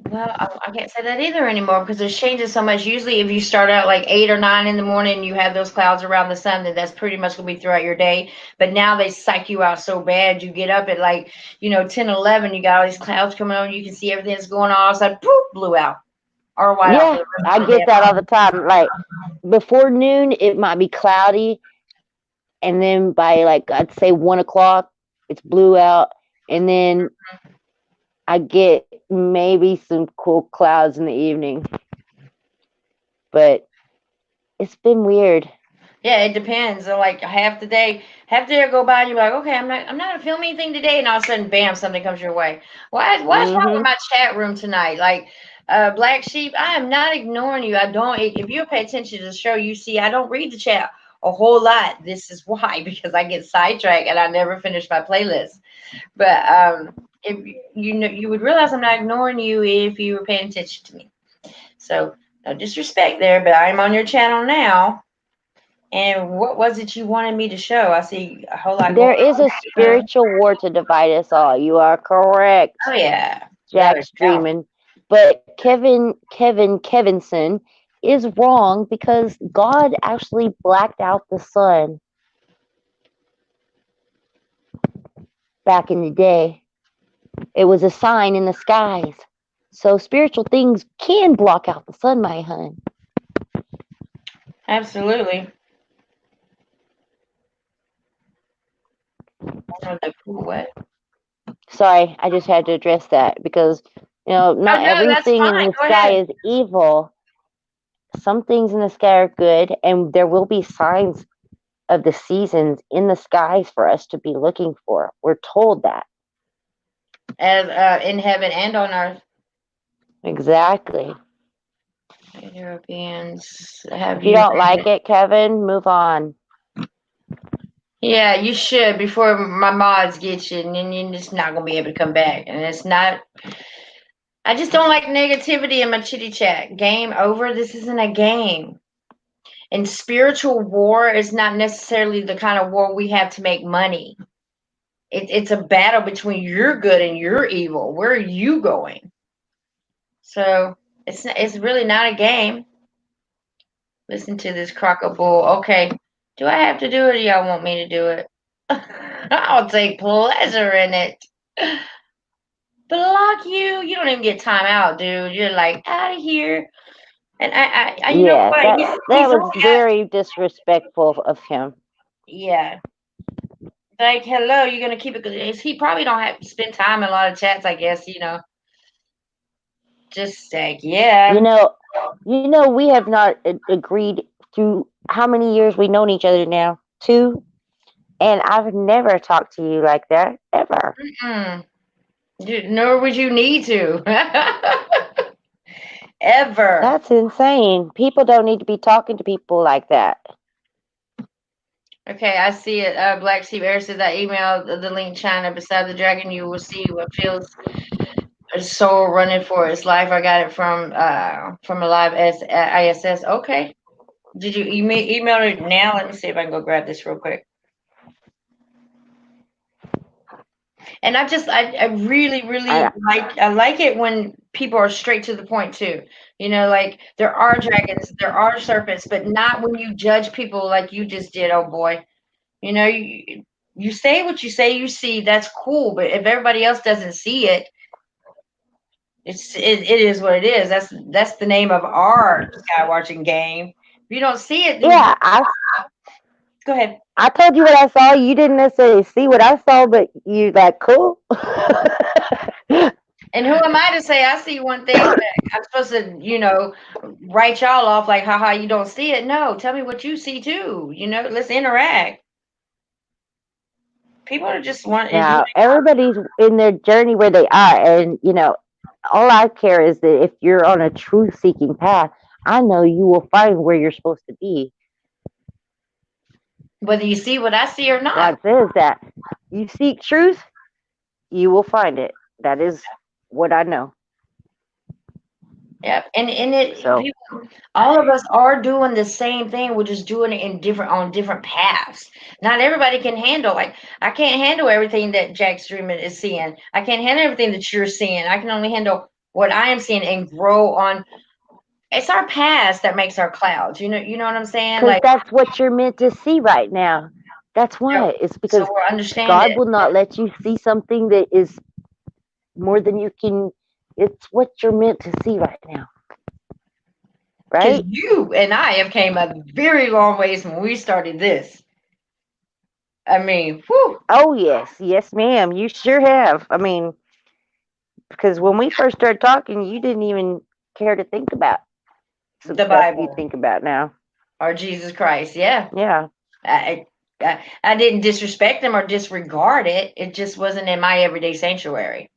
well, I can't say that either anymore because there's changes so much. Usually, if you start out like 8 or 9 in the morning, and you have those clouds around the sun, then that's pretty much going to be throughout your day. But now they psych you out so bad. You get up at like, 10, 11, you got all these clouds coming on. You can see everything that's going on. All of a sudden, poof, blew out. Or white out. Yeah, I get that all the time. Like before noon, it might be cloudy, and then by like I'd say 1 o'clock, it's blue out, and then I get maybe some cool clouds in the evening. But it's been weird. Yeah, it depends. So like half the day will go by and you're like, okay, I'm not gonna film anything today, and all of a sudden, bam, something comes your way. What's wrong with my chat room tonight? Like, Black Sheep, I am not ignoring you. I don't. If you pay attention to the show, you see I don't read the chat a whole lot. This is why, because I get sidetracked and I never finish my playlist. But if you would realize I'm not ignoring you if you were paying attention to me. So no disrespect there, but I'm on your channel now. And what was it you wanted me to show? I see a whole lot. There is a spiritual war to divide us all. You are correct. Oh yeah, Jack's dreaming. But Kevinson is wrong because God actually blacked out the sun back in the day. It was a sign in the skies. So spiritual things can block out the sun, my hun. Absolutely. What? Sorry, I just had to address that because, not Oh, no, that's everything in fine. the Go sky ahead. is evil. Some things in the sky are good, and there will be signs of the seasons in the skies for us to be looking for. We're told that. As in heaven and on earth. Exactly. Europeans have If you you don't read like it, Kevin, move on. Yeah, you should before my mods get you, and then you're just not gonna be able to come back. And it's not. I just don't like negativity in my chitty chat. Game over. This isn't a game. And spiritual war is not necessarily the kind of war we have to make money. It's a battle between your good and your evil. Where are you going? So it's really not a game. Listen to this crocodile. Okay, do I have to do it, or y'all want me to do it? I'll take pleasure in it. Block you. You don't even get time out, dude. You're like out of here. And I you know Yeah, what? that He's was only got, very disrespectful of him. yeah. Like, hello, you're gonna keep it because he probably don't have to spend time in a lot of chats, I guess, Just like, yeah. We have not agreed through how many years we've known each other now? 2. And I've never talked to you like that, ever. Mm-mm. Nor would you need to. Ever. That's insane. People don't need to be talking to people like that. Okay, I see it. Black Sheep Air says I emailed the link China beside the dragon. You will see what feels a soul running for its life. I got it from a live ISS. Okay. Did you email it now? Let me see if I can go grab this real quick. And I really, really I like it when people are straight to the point too. Like there are dragons, there are serpents, but not when you judge people like you just did, oh boy. You say what you say you see, that's cool, but if everybody else doesn't see it, it is what it is. That's the name of our sky watching game. If you don't see it, then Yeah, go ahead. I told you what I saw. You didn't necessarily see what I saw, but you like cool. And who am I to say I see one thing that I'm supposed to, write y'all off like, haha, you don't see it? No, tell me what you see too. Let's interact. People are just Now, everybody's in their journey where they are. And, all I care is that if you're on a truth seeking path, I know you will find where you're supposed to be. whether you see what I see or not. God says that you seek truth, you will find it. That is what I know. Yep. And So, all of us are doing the same thing. We're just doing it on different paths. Not everybody can handle. Like I can't handle everything that Jack Streamer is seeing. I can't handle everything that you're seeing. I can only handle what I am seeing and grow on. It's our past that makes our clouds. You know what I'm saying? because Like, that's what you're meant to see right now. That's why. It's so because we're understanding. God will not let you see something that is more than you can. It's what you're meant to see right now. Right? Because you and I have came a very long ways when we started this. I mean, whew. Oh, yes, ma'am. You sure have. I mean, because when we first started talking, you didn't even care to think about some The stuff you Bible think about now. or Jesus Christ. Yeah. Yeah. I didn't disrespect him or disregard it. It just wasn't in my everyday sanctuary.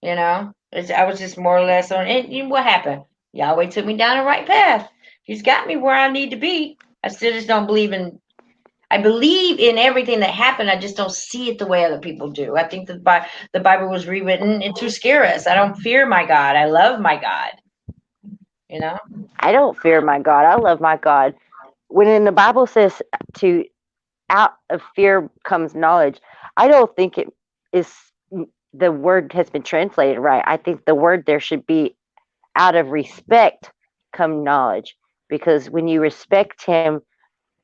I was just more or less on it. What happened? Yahweh took me down the right path. He's got me where I need to be. I still just don't believe in. I believe in everything that happened. I just don't see it the way other people do. I think that the Bible was rewritten to scare us. I don't fear my God. I love my God. I don't fear my God. I love my God. When in the Bible says to out of fear comes knowledge, I don't think it is the word has been translated right. I think the word there should be out of respect come knowledge. because when you respect him,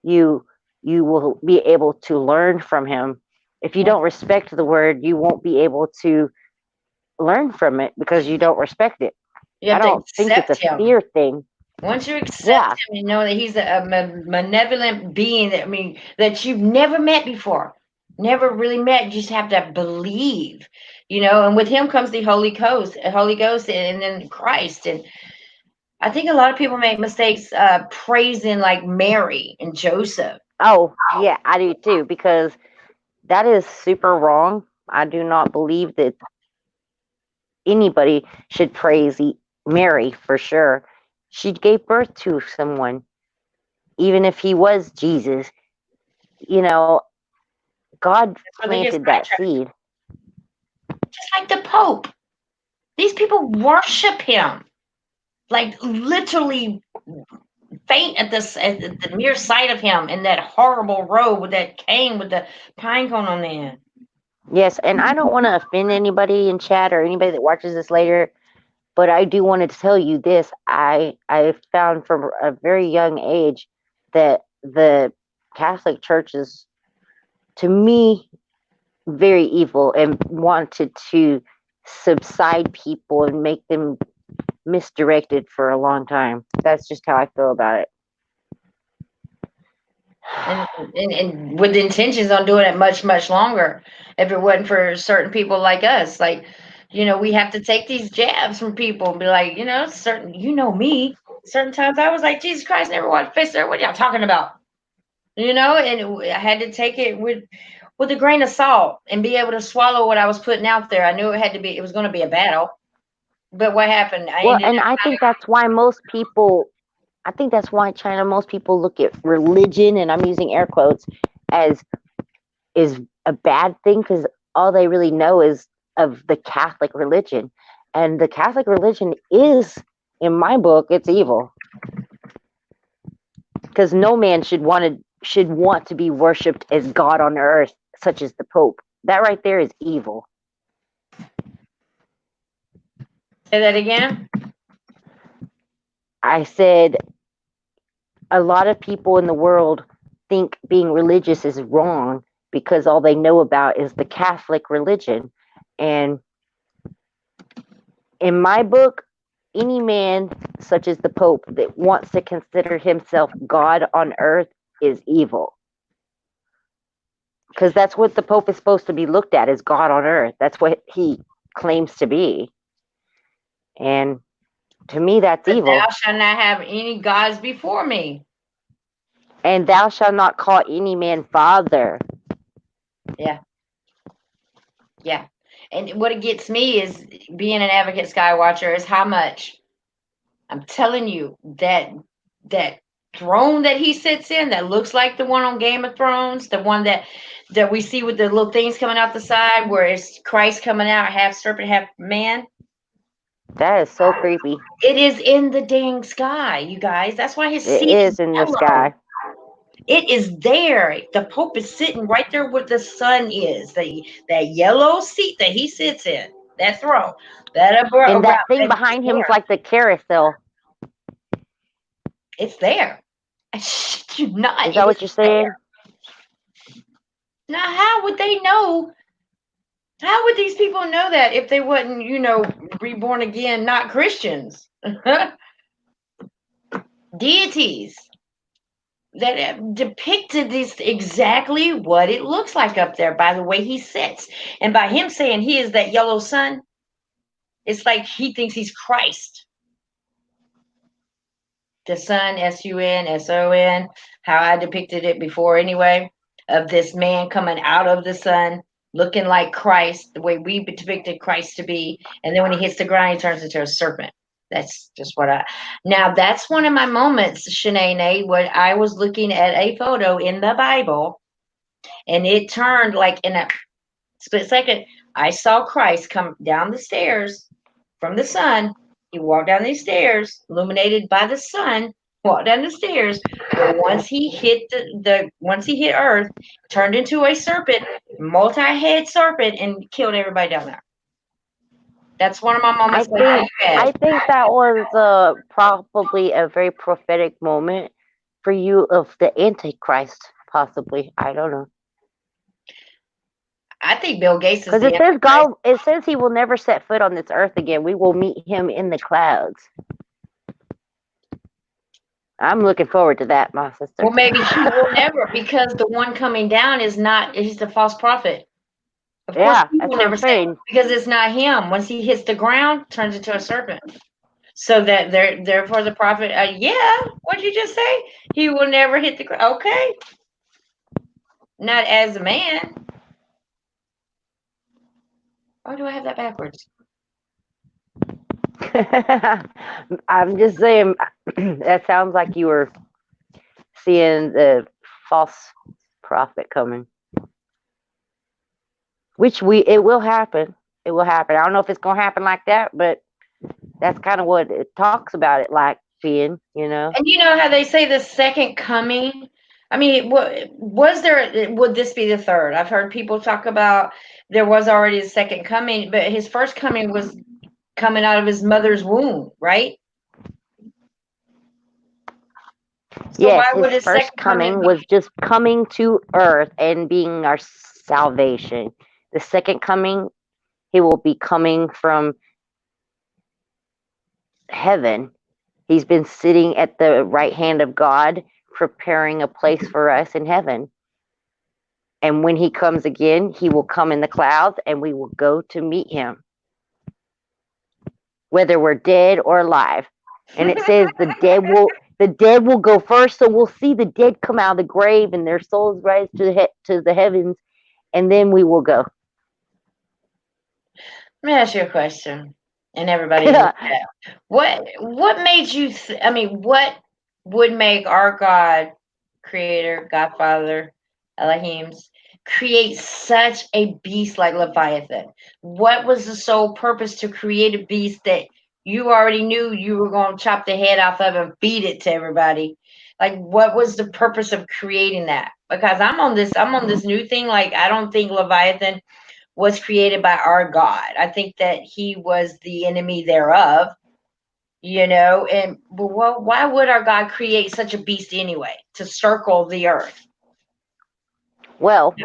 you will be able to learn from him. If you don't respect the word, you won't be able to learn from it because you don't respect it. You I have to don't think it's accept a him. fear thing. Once you accept Yeah. him, you know that he's a malevolent being that that you've never met before, never really met. You just have to believe, and with him comes the Holy Ghost, and then Christ. And I think a lot of people make mistakes praising like Mary and Joseph. Oh, yeah, I do too, because that is super wrong. I do not believe that anybody should praise Mary for sure. She gave birth to someone, even if he was Jesus. God That's where they get planted that sidetracked. seed. Just like the Pope. These people worship him, like literally faint at the mere sight of him in that horrible robe with that cane with the pine cone on the end. Yes, and I don't want to offend anybody in chat or anybody that watches this later, but I do want to tell you this. I found from a very young age that the Catholic Church is, to me, very evil and wanted to subside people and make them misdirected for a long time. That's just how I feel about it. And with intentions on doing it much, much longer. If it wasn't for certain people like us, like, we have to take these jabs from people and be like, certain, me, certain times I was like, Jesus Christ, never want to face there. What are y'all talking about? And I had to take it with a grain of salt and be able to swallow what I was putting out there. I knew it was going to be a battle. But what happened? Well, and I think that's why China, most people look at religion, and I'm using air quotes, as is a bad thing, because all they really know is of the Catholic religion. And the Catholic religion is, in my book, it's evil. Because no man should want to be worshipped as God on earth, such as the Pope. That right there is evil. Say that again? I said a lot of people in the world think being religious is wrong because all they know about is the Catholic religion. And in my book, any man such as the Pope that wants to consider himself God on earth is evil. Because that's what the Pope is supposed to be looked at, as God on earth. That's what he claims to be. And to me, that's evil. Thou shalt not have any gods before me. And thou shalt not call any man father. Yeah. Yeah. And what it gets me is being an advocate Skywatcher is how much I'm telling you that throne that he sits in that looks like the one on Game of Thrones, the one that we see with the little things coming out the side where it's Christ coming out, half serpent, half man. That is so creepy. It is in the dang sky, you guys. That's why his seat is in the sky. It is there. The Pope is sitting right there where the sun is. That yellow seat that he sits in, that throne, and that thing behind him is like the carousel. It's there. I shit you not. Is that what you're saying? Now, how would they know? How would these people know that if they wasn't, reborn again, not Christians? Deities that have depicted this exactly what it looks like up there by the way he sits. And by him saying he is that yellow sun, it's like he thinks he's Christ. The sun, S-U-N, how I depicted it before anyway, of this man coming out of the sun, looking like Christ, the way we depicted Christ to be. And then when he hits the ground, he turns into a serpent. That's just now that's one of my moments, Shanae, when I was looking at a photo in the Bible, and it turned like in a split second, I saw Christ come down the stairs from the sun. He walked down these stairs, illuminated by the sun, walked down the stairs. But once he hit once he hit earth, turned into a serpent, multi-head serpent, and killed everybody down there. That's one of my I moments like think you had. I think that was probably a very prophetic moment for you of the Antichrist, possibly. I don't know. I think Bill Gates is Because the it says Antichrist. it says he will never set foot on this earth again. We will meet him in the clouds. I'm looking forward to that, my sister. Well, maybe he will never, because the one coming down is not, he's the false prophet. Of course, Yeah, he that's will what never I'm say, saying. because it's not him. Once he hits the ground, turns into a serpent. So that therefore the prophet, yeah, what'd you just say? He will never hit the ground. Okay, not as a man. Why do I have that backwards? I'm just saying that sounds like you were seeing the false prophet coming. Which it will happen. It will happen. I don't know if it's gonna happen like that, but that's kind of what it talks about it like being, you know. And you know how they say the second coming? I mean, was there, would this be the third? I've heard people talk about there was already a second coming, but his first coming was coming out of his mother's womb, right? So Yes, why his would his first second coming coming be? was just coming to earth and being our salvation. The second coming, he will be coming from heaven. He's been sitting at the right hand of God, preparing a place for us in heaven. And when he comes again, he will come in the clouds and we will go to meet him, whether we're dead or alive. And it says the dead will go first, so we'll see the dead come out of the grave and their souls rise to the heavens, and then we will go. Let me ask you a question, and everybody in the chat. What made you? I mean, what would make our God, Creator, Godfather, Elohim's, create such a beast like Leviathan? What was the sole purpose to create a beast that you already knew you were going to chop the head off of and feed it to everybody? Like, what was the purpose of creating that? Because I'm on this new thing. Like, I don't think Leviathan was created by our God. I think that he was the enemy thereof, and well, why would our God create such a beast anyway to circle the earth? Well,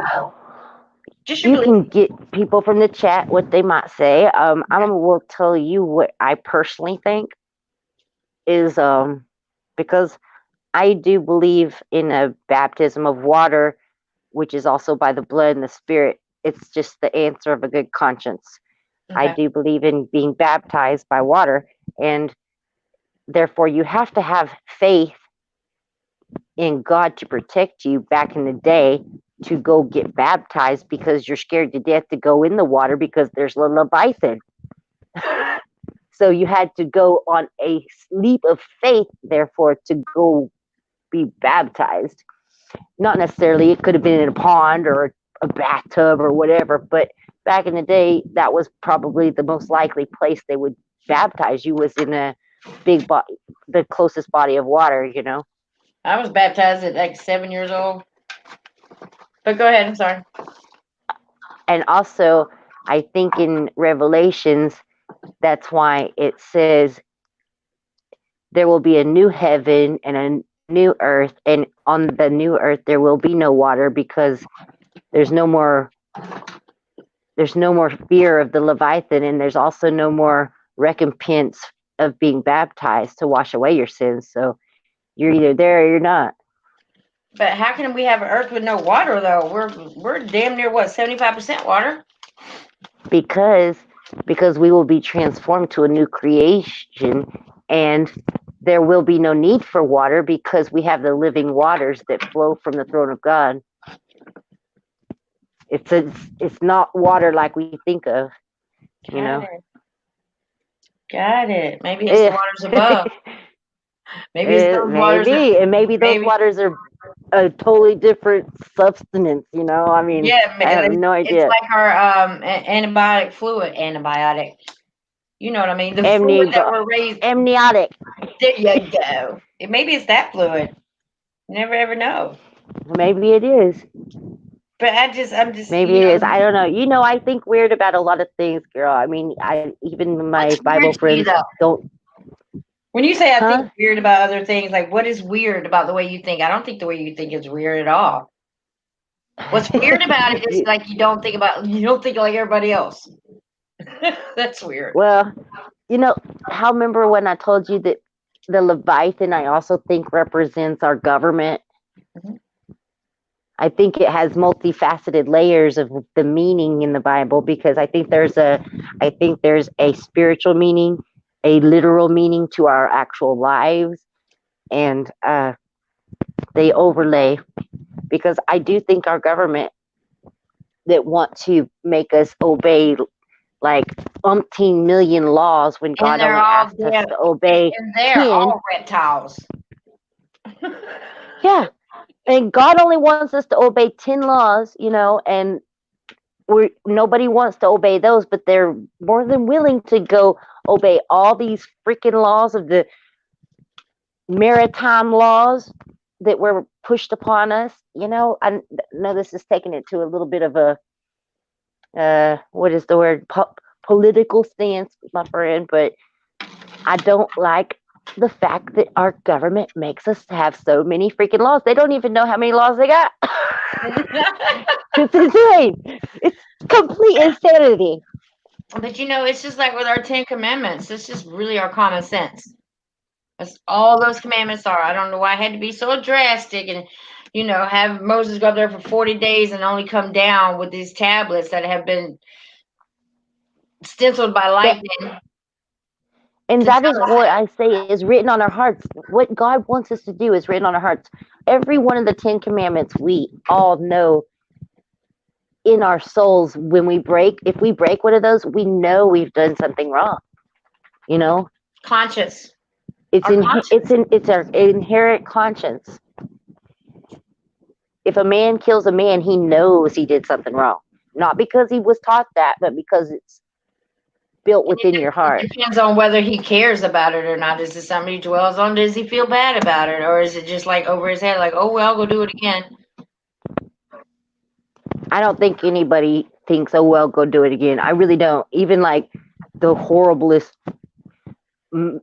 Just you believe. can get people from the chat what they might say. I will tell you what I personally think is because I do believe in a baptism of water, which is also by the blood and the spirit. It's just the answer of a good conscience. I Okay. do believe in being baptized by water, and therefore you have to have faith in God to protect you back in the day to go get baptized because you're scared to death to go in the water because there's a Leviathan. So you had to go on a leap of faith, therefore, to go be baptized. Not necessarily, it could have been in a pond or a bathtub or whatever, but back in the day, that was probably the most likely place they would baptize you was in a big body, the closest body of water, you know. I was baptized at like 7 years old. But go ahead. I'm sorry. And also, I think in Revelations, that's why it says there will be a new heaven and a new earth, and on the new earth there will be no water because there's no more fear of the Leviathan, and there's also no more recompense of being baptized to wash away your sins. So you're either there or you're not. But how can we have an earth with no water though? We're damn near what, 75% water? Because we will be transformed to a new creation, and there will be no need for water because we have the living waters that flow from the throne of God. It's not water like we think of, you know. Got it. Maybe it's the waters above. Maybe it's those waters. And maybe those waters are a totally different substance, you know. I mean, yeah, I have no idea. It's like our antibiotic fluid. Antibiotic. You know what I mean? The fluid that we're raised. Amniotic. There you go. Maybe it's that fluid. You never ever know. Maybe it is. But I'm just, Maybe it is. I don't know. You know, I think weird about a lot of things, girl. I mean, even my What's Bible weird to you, friends though? don't. When you say I Huh? think weird about other things, like what is weird about the way you think? I don't think the way you think is weird at all. What's weird about it is like you don't think like everybody else. That's weird. Well, you know, how remember when I told you that the Leviathan I also think represents our government? Mhm. I think it has multifaceted layers of the meaning in the Bible because I think there's a spiritual meaning, a literal meaning to our actual lives, and they overlay because I do think our government that want to make us obey like umpteen million laws when And God they're only all asked us dead. to obey And they're 10. all reptiles. Yeah. And God only wants us to obey 10 laws, you know, and nobody wants to obey those, but they're more than willing to go obey all these freaking laws of the maritime laws that were pushed upon us. You know, I know this is taking it to a little bit of a what is the word? Political stance, my friend, but I don't like the fact that our government makes us have so many freaking laws. They don't even know how many laws they got. It's insane. It's complete insanity. But it's just like with our 10 Commandments. It's just really our common sense. That's all those commandments are. I don't know why it had to be so drastic and, have Moses go up there for 40 days and only come down with these tablets that have been stenciled by lightning. And To that is tell us. what I say is written on our hearts. What God wants us to do is written on our hearts. Every one of the 10 Commandments, we all know in our souls when if we break one of those, we know we've done something wrong. You know, Conscious. it's our inherent conscience. If a man kills a man, he knows he did something wrong. Not because he was taught that, but because it's built within your heart. It depends on whether he cares about it or not. Is it something he dwells on? Does he feel bad about it? Or is it just like over his head, like, oh, well, I'll go do it again? I don't think anybody thinks, oh, well, go do it again. I really don't. Even like the horriblest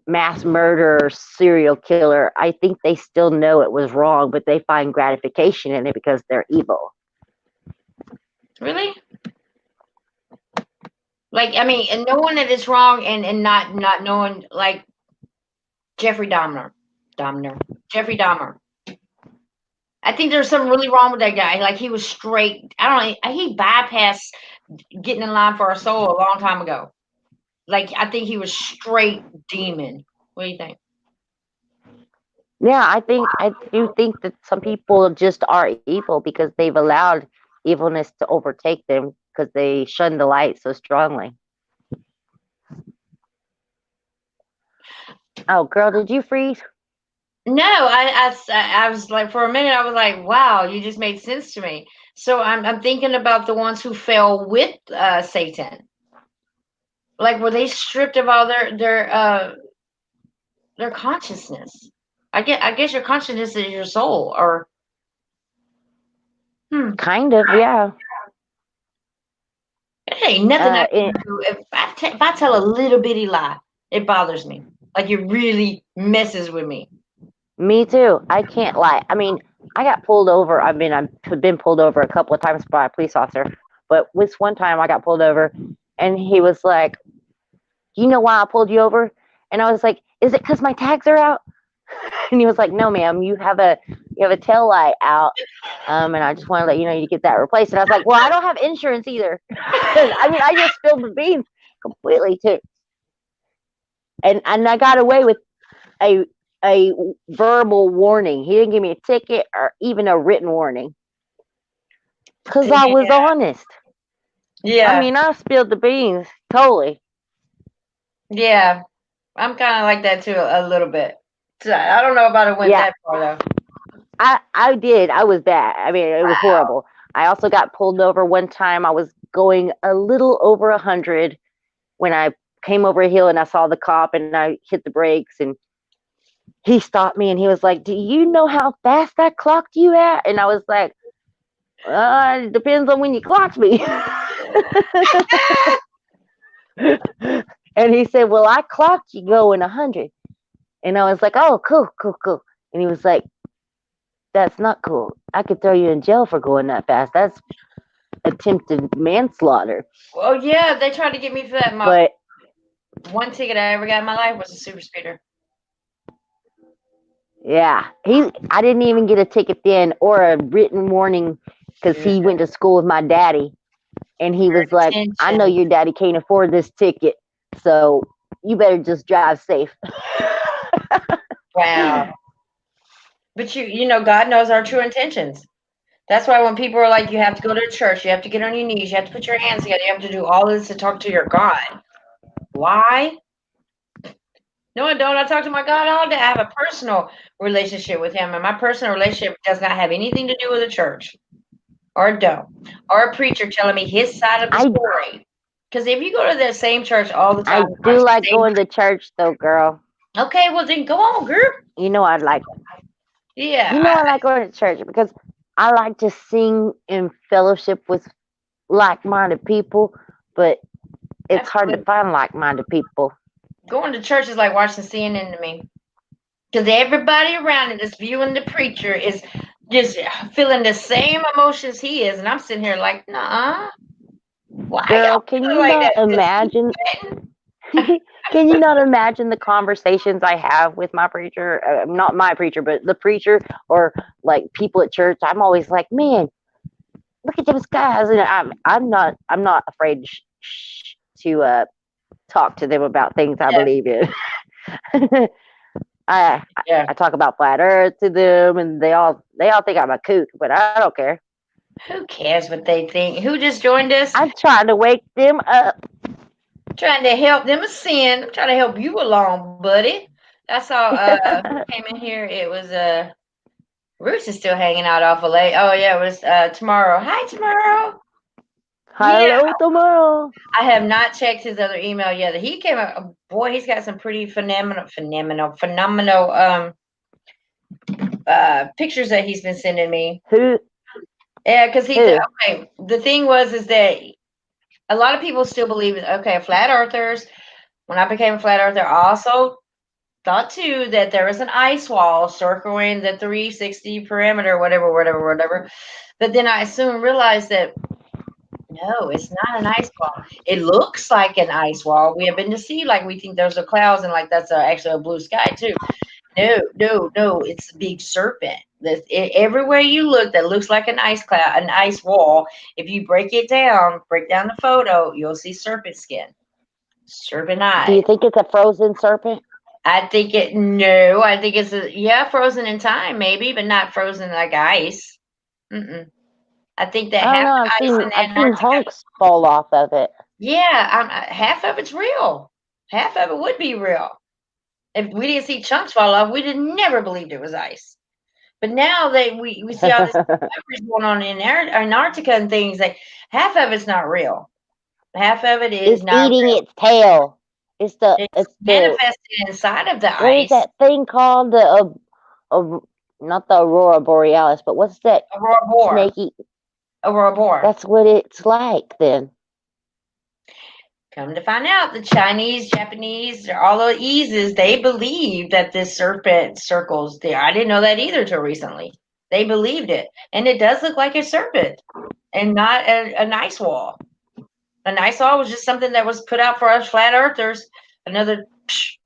mass murderer, serial killer, I think they still know it was wrong, but they find gratification in it because they're evil. Really? Like, I mean, and knowing that it's wrong and not knowing, like Jeffrey Dahmer. Jeffrey Dahmer. I think there's something really wrong with that guy. Like, he was straight. I don't know. He bypassed getting in line for a soul a long time ago. Like, I think he was straight demon. What do you think? Yeah, I do think that some people just are evil because they've allowed evilness to overtake them because they shun the light so strongly. Oh, girl, did you freeze? No, I was like, for a minute, I was like, wow, you just made sense to me. So I'm thinking about the ones who fell with Satan. Like, were they stripped of all their consciousness? I guess your consciousness is your soul, or Kind of, yeah. it ain't nothing I It, can do. If I tell a little bitty lie, it bothers me. Like, it really messes with me. Me too. I can't lie. I mean, I got pulled over. I've been pulled over a couple of times by a police officer, but this one time I got pulled over, and he was like, "You know why I pulled you over?" And I was like, "Is it because my tags are out?" And he was like, "No, ma'am. You have a tail light out, and I just want to let you know you get that replaced." And I was like, "Well, I don't have insurance either." I mean, I just spilled the beans completely too, and I got away with a verbal warning. He didn't give me a ticket or even a written warning because I was honest. Yeah. I mean, I spilled the beans totally. Yeah. I'm kind of like that too, a little bit. So I don't know about it went that far though. I did. I was bad. I mean, it was horrible. I also got pulled over one time. I was going a little over 100 when I came over a hill and I saw the cop and I hit the brakes and he stopped me and he was like, "Do you know how fast I clocked you at?" And I was like, It depends on when you clocked me. And he said, well, I clocked you going 100. And I was like, oh, cool, cool, cool. And he was like, that's not cool. I could throw you in jail for going that fast. That's attempted manslaughter. Well, yeah, they tried to get me for that. But One ticket I ever got in my life was a super speeder. yeah, I didn't even get a ticket then or a written warning because he went to school with my daddy. And he was like, I know your daddy can't afford this ticket, so you better just drive safe. Wow. But you know, God knows our true intentions. That's why when people are like, you have to go to church, you have to get on your knees, you have to put your hands together, you have to do all this to talk to your God. Why? No, I don't. I talk to my God all day. I have a personal relationship with Him, and my personal relationship does not have anything to do with a church or a dome or a preacher telling me his side of the story. Because if you go to the same church all the time, I do like going to church, though, girl. Okay, well then go on, girl. You know I like. Yeah. You know I like going to church because I like to sing in fellowship with like-minded people, but it's hard to find like-minded people. Going to church is like watching CNN to me. Because everybody around it is viewing the preacher is just feeling the same emotions he is. And I'm sitting here like, nah. Why Girl, can you not imagine? Can you not imagine the conversations I have with my preacher? Not my preacher, but the preacher or like people at church. I'm always like, man, look at those guys, and I'm not afraid to talk to them about things I believe in. I talk about flat Earth to them, and they all think I'm a kook, but I don't care. Who cares what they think? Who just joined us? I'm trying to wake them up. Trying to help them ascend. I'm trying to help you along, buddy. That's all. Who came in here? It was Bruce is still hanging out awful late. Oh yeah, it was Tomorrow. Hi, Tomorrow. Hello, Tomorrow. I have not checked his other email yet. He came up. Boy, he's got some pretty phenomenal pictures that he's been sending me. Who? Yeah, because okay. The thing is that a lot of people still believe flat earthers. When I became a flat earther, I also thought too that there was an ice wall circling the 360 perimeter, whatever. But then I soon realized that no, it's not an ice wall. It looks like an ice wall. We have been to see, like we think there's a clouds and like that's actually a blue sky too. No, it's a big serpent. Everywhere you look, that looks like an ice cloud, an ice wall. If you break down the photo, you'll see serpent skin, serpent eye. Do you think it's a frozen serpent? I think it's frozen in time, maybe, but not frozen like ice. I think that I've seen hunks fall off of it. Yeah, half of it's real. Half of it would be real. If we didn't see chunks fall off, we'd have never believed it was ice. But now that we see all this going on in Antarctica and things, like half of it's not real. Half of it is not eating real. Its tail. It's manifested inside of the ice. What is that thing called? Not the Aurora Borealis, but what's that? Aurora Boreal. Snaky. Aurora Boreal. That's what it's like then. Come to find out, the Chinese, Japanese, all the Eases, they believe that this serpent circles there. I didn't know that either till recently. They believed it. And it does look like a serpent and not an ice wall. An ice wall was just something that was put out for us flat earthers. Another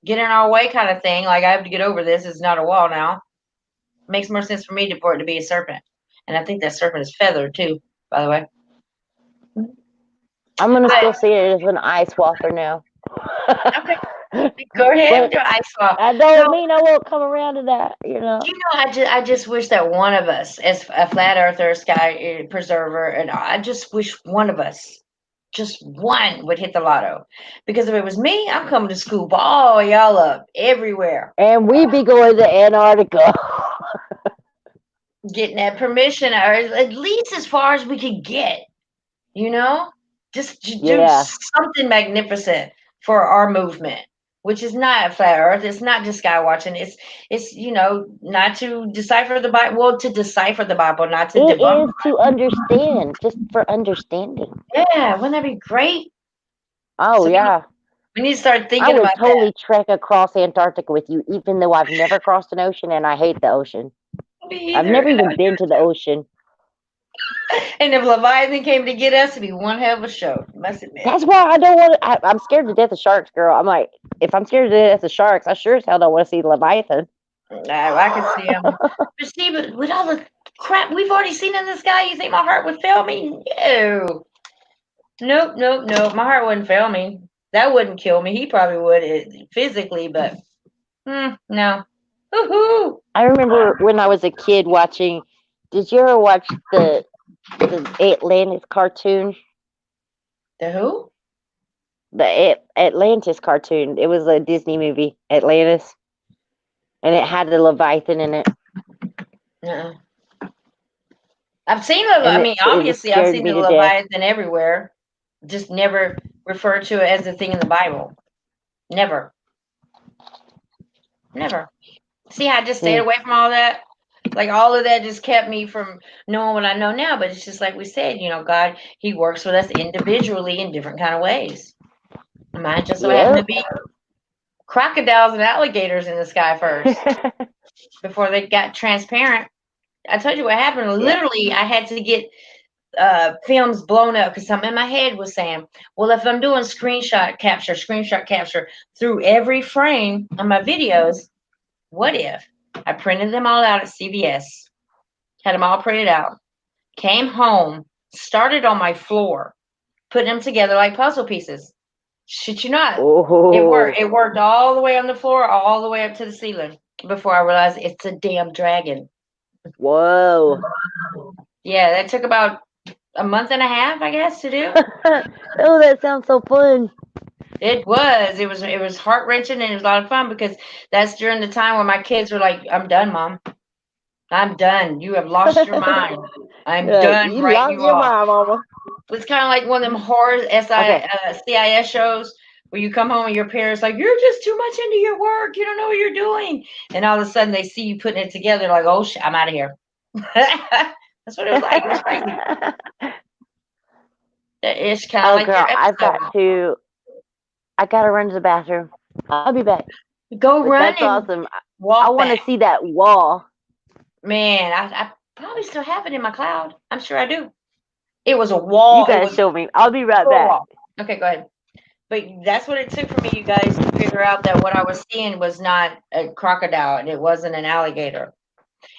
get in our way kind of thing. Like, I have to get over this. It's not a wall now. It makes more sense for me for it to be a serpent. And I think that serpent is feathered too, by the way. I'm going to still see it as an ice wall for now. Okay. Go ahead with your ice wall. I don't mean I won't come around to that, you know. I just wish that one of us, as a flat earther, sky preserver, and I just wish one of us, just one, would hit the lotto. Because if it was me, I'm coming to scoop all y'all up everywhere. And we be going to Antarctica. Getting that permission, or at least as far as we could get, you know? Just do something magnificent for our movement. which is not flat Earth. It's not just sky watching. It's not to decipher the Bible. Well, to decipher the Bible, not to It debunk. is to understand, just for understanding. Yeah, wouldn't that be great? Oh So yeah. we need to start I thinking would about totally trek across Antarctica with you, even though I've never crossed an ocean and I hate the ocean. that. Me I've either. never even been to the ocean. And if Leviathan came to get us, it'd be one hell of a show. Must admit. That's why I don't want to. I'm scared to death of sharks, girl. I'm like, if I'm scared to death of sharks, I sure as hell don't want to see Leviathan. No, I can see him. But with all the crap we've already seen in the sky, you think my heart would fail me? No. Nope. My heart wouldn't fail me. That wouldn't kill me. He probably would physically, but no. Woohoo! I remember when I was a kid watching. Did you ever watch the Atlantis cartoon? The who? The Atlantis cartoon. It was a Disney movie, Atlantis, and it had the Leviathan in it. Uh-uh. I've seen And it. Obviously, I've scared seen me the to death. Leviathan everywhere. Just never referred to it as a thing in the Bible. Never. See, I just stayed away from all that. Like all of that just kept me from knowing what I know now. But it's just like we said, God, He works with us individually in different kind of ways. Mine just so happened to be crocodiles and alligators in the sky first before they got transparent. I told you what happened. Literally, I had to get films blown up because something in my head was saying, well, if I'm doing screenshot capture through every frame of my videos, what if I printed them all out at CVS, had them all printed out, came home, started on my floor, putting them together like puzzle pieces. Shit you not. It worked. It worked all the way on the floor, all the way up to the ceiling before I realized it's a damn dragon. Whoa. Yeah, that took about a month and a half, I guess, to do. Oh, that sounds so fun. It was heart wrenching and it was a lot of fun because that's during the time when my kids were like, I'm done, Mom. I'm done. You have lost your mind. I'm done. You Right, lost you your are. mind, Mama. It's kind of like one of them horror CIS shows where you come home and your parents like, you're just too much into your work. You don't know what you're doing. And all of a sudden they see you putting it together like, oh, shit, I'm out of here. That's what it was like. It was crazy. It's kind of like girl, your episode. I gotta run to the bathroom. I'll be back. Go run That's and awesome. walk I want to back. see that wall. Man, I probably still have it in my cloud. I'm sure I do. It was a wall. You gotta show me. I'll be right back. Wall. Okay, go ahead. But that's what it took for me, you guys, to figure out that what I was seeing was not a crocodile and it wasn't an alligator.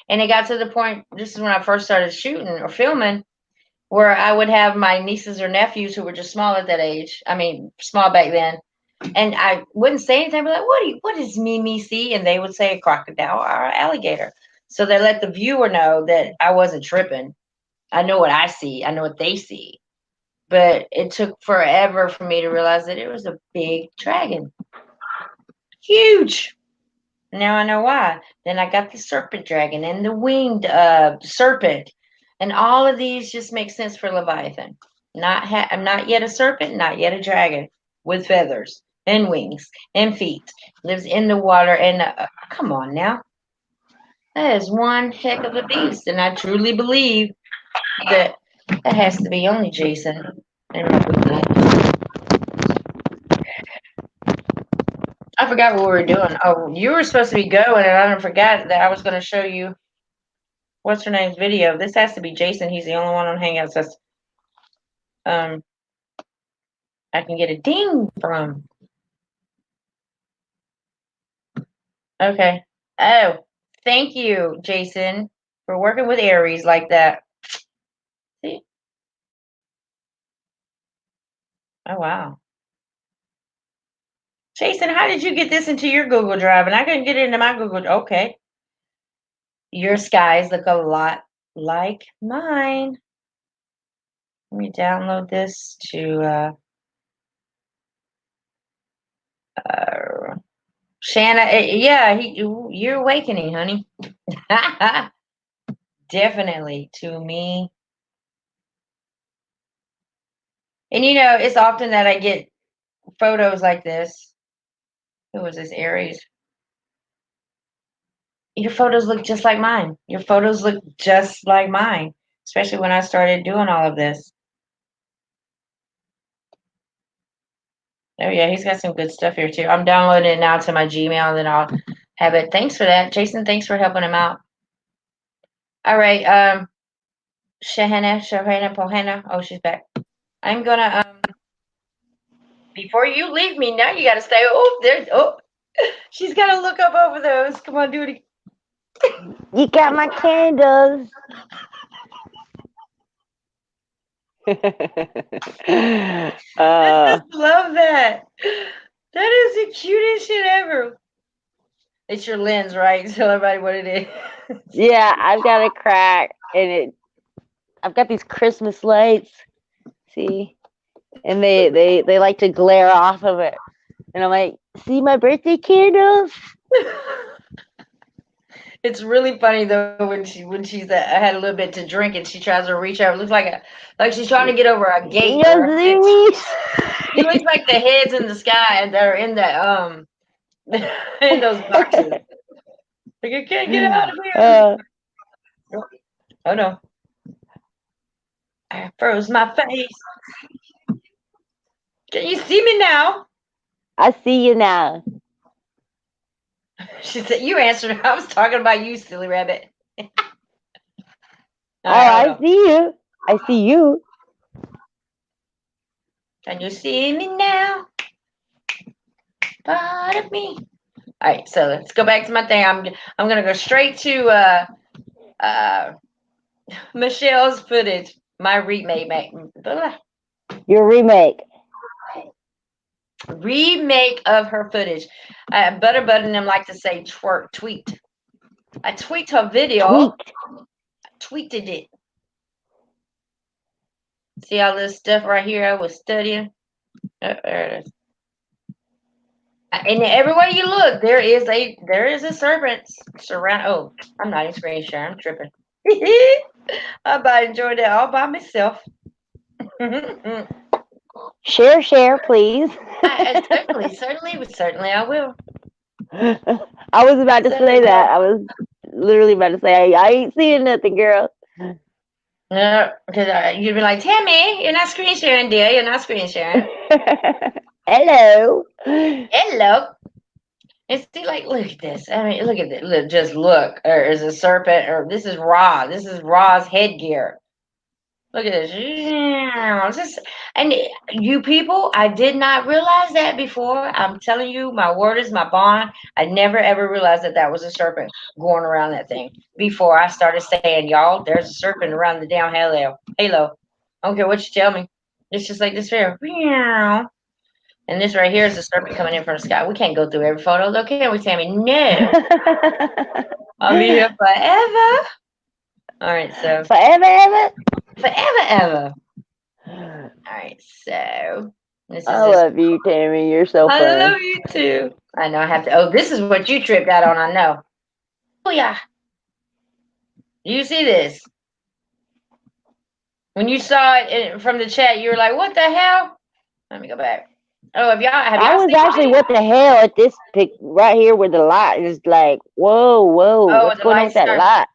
And it got to the point, this is when I first started shooting or filming, where I would have my nieces or nephews who were just small at that age. I mean, small back then. And I wouldn't say anything, but like, what does Mimi see? And they would say a crocodile or an alligator. So they let the viewer know that I wasn't tripping. I know what I see. I know what they see. But it took forever for me to realize that it was a big dragon. Huge. Now I know why. Then I got the serpent dragon and the winged serpent. And all of these just make sense for Leviathan. I'm not yet a serpent, not yet a dragon with feathers and wings and feet. Lives in the water. And come on now. That is one heck of a beast. And I truly believe that has to be only Jason. I forgot what we were doing. Oh, you were supposed to be going, and I forgot that I was going to show you what's her name's video. This has to be Jason. He's the only one on Hangouts that's I can get a ding from. Okay. Oh, thank you, Jason, for working with Aries like that. See? Oh wow. Jason, how did you get this into your Google Drive? And I couldn't get it into my Google. Okay. Your skies look a lot like mine. Let me download this to Shanna. Yeah, you're awakening, honey. Definitely to me. And it's often that I get photos like this Who was this? Aries. Your photos look just like mine. Your photos look just like mine, especially when I started doing all of this. Oh yeah, he's got some good stuff here too. I'm downloading it now to my Gmail, and then I'll have it. Thanks for that, Jason. Thanks for helping him out. All right, Shahana, Pohana. Oh, she's back. I'm gonna before you leave me now, you gotta stay. Oh, there's she's gotta look up over those. Come on, do it. You got my candles. I just love that. That is the cutest shit ever. It's your lens, right? Tell everybody what it is. Yeah, I've got a crack, and I've got these Christmas lights. See, and they like to glare off of it, and I'm like, see my birthday candles. It's really funny though when she's had a little bit to drink and she tries to reach over. It looks like she's trying to get over a gate. She looks like the heads in the sky that are in the in those boxes. Like I can't get out of here. Oh no! I froze my face. Can you see me now? I see you now. She said, "You answered. I was talking about you, silly rabbit." I see you. I see you. Can you see me now? Part of me. All right, so let's go back to my thing. I'm gonna go straight to Michelle's footage. My remake, Your remake. Remake of her footage. Butterbud and them like to say tweaked. I tweaked her video. Tweaked it. See all this stuff right here I was studying? Oh, there it is. And everywhere you look, there is a serpent surround. Oh, I'm not in screen share. I'm tripping. I about enjoyed that all by myself. Share, please. Certainly, I will. I was about to say that. I was literally about to say, I ain't seeing nothing, girl. No, because you'd be like, Tammy, you're not screen sharing, dear. You're not screen sharing. Hello. And see, like, look at this. I mean, look at this. Look, just look. There's a serpent, or this is Ra. This is Ra's headgear. Look at this. And you people, I did not realize that before. I'm telling you, my word is my bond. I never ever realized that was a serpent going around that thing before I started saying, y'all, there's a serpent around the damn halo. I don't care what you tell me. It's just like this here. And this right here is the serpent coming in from the sky. We can't go through every photo, though, can we, Tammy? No. I'll be here forever. All right, so. Forever. All right, so I love you, Tammy. You're so fun. I love you too. I know I have to. Oh, this is what you tripped out on. I know. Oh yeah. You see this? When you saw it from the chat, you were like, "What the hell?" Let me go back. Oh, have y'all I was actually, what the hell, at this pic right here where the light is like, whoa, what's going on with that light?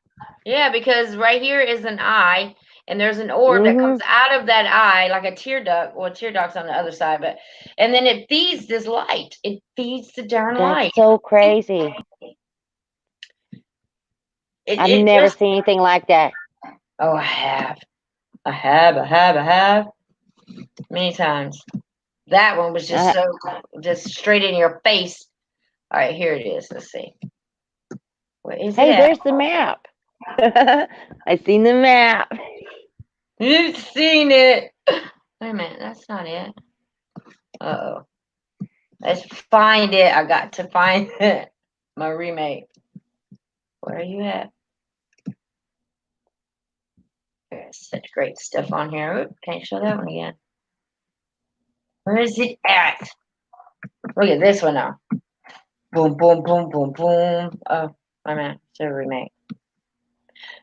Yeah, because right here is an eye, and there's an orb that comes out of that eye like a tear duct. Well, tear duct's on the other side, and then it feeds this light. It feeds the darn light. That's so crazy. I've never seen anything like that. Oh, I have. Many times. That one was just just straight in your face. All right, here it is. Let's see. Where is it? Hey, there's the map. I seen the map. You've seen it. Wait a minute, that's not it. Uh-oh. Let's find it. I got to find it. My remake. Where are you at? There's such great stuff on here. Oop, can't show that one again. Where is it at? Look at this one now. Boom, boom, boom, boom, boom. Oh, my man, it's a remake.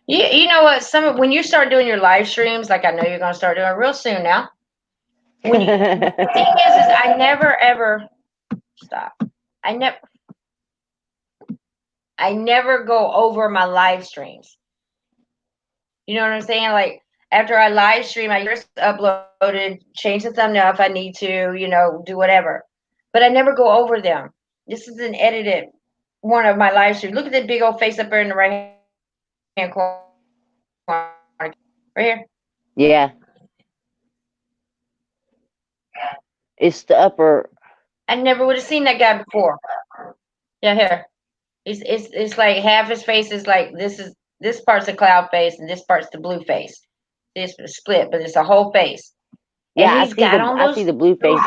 You know what? When you start doing your live streams, like I know you're gonna start doing real soon now. The thing is I never ever stop. I never go over my live streams. You know what I'm saying? Like after I live stream, I just uploaded, change the thumbnail if I need to, do whatever. But I never go over them. This is an edited one of my live streams. Look at that big old face up there in the right hand corner. Right here. Yeah. It's the upper. I never would have seen that guy before. Yeah, here. It's like half his face is like this part's a cloud face and this part's the blue face. It's split, but it's a whole face. Yeah, And I see the blue face.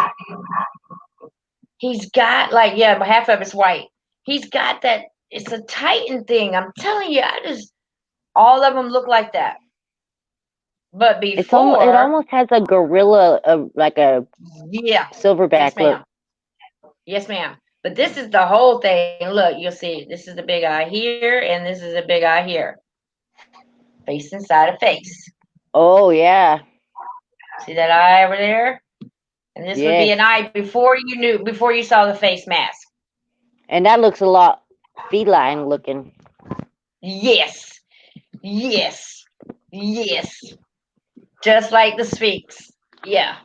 He's got like, yeah, but half of it's white. He's got that. It's a Titan thing. I'm telling you, all of them look like that. But before, it almost has a gorilla, like a silverback look. Yes, ma'am. But this is the whole thing. Look, you'll see. This is the big eye here, and this is a big eye here. Face inside a face. Oh yeah. See that eye over there? And this would be an eye before you saw the face mask. And that looks a lot feline looking. Yes. Yes. Yes. Just like the Sphinx. Yeah.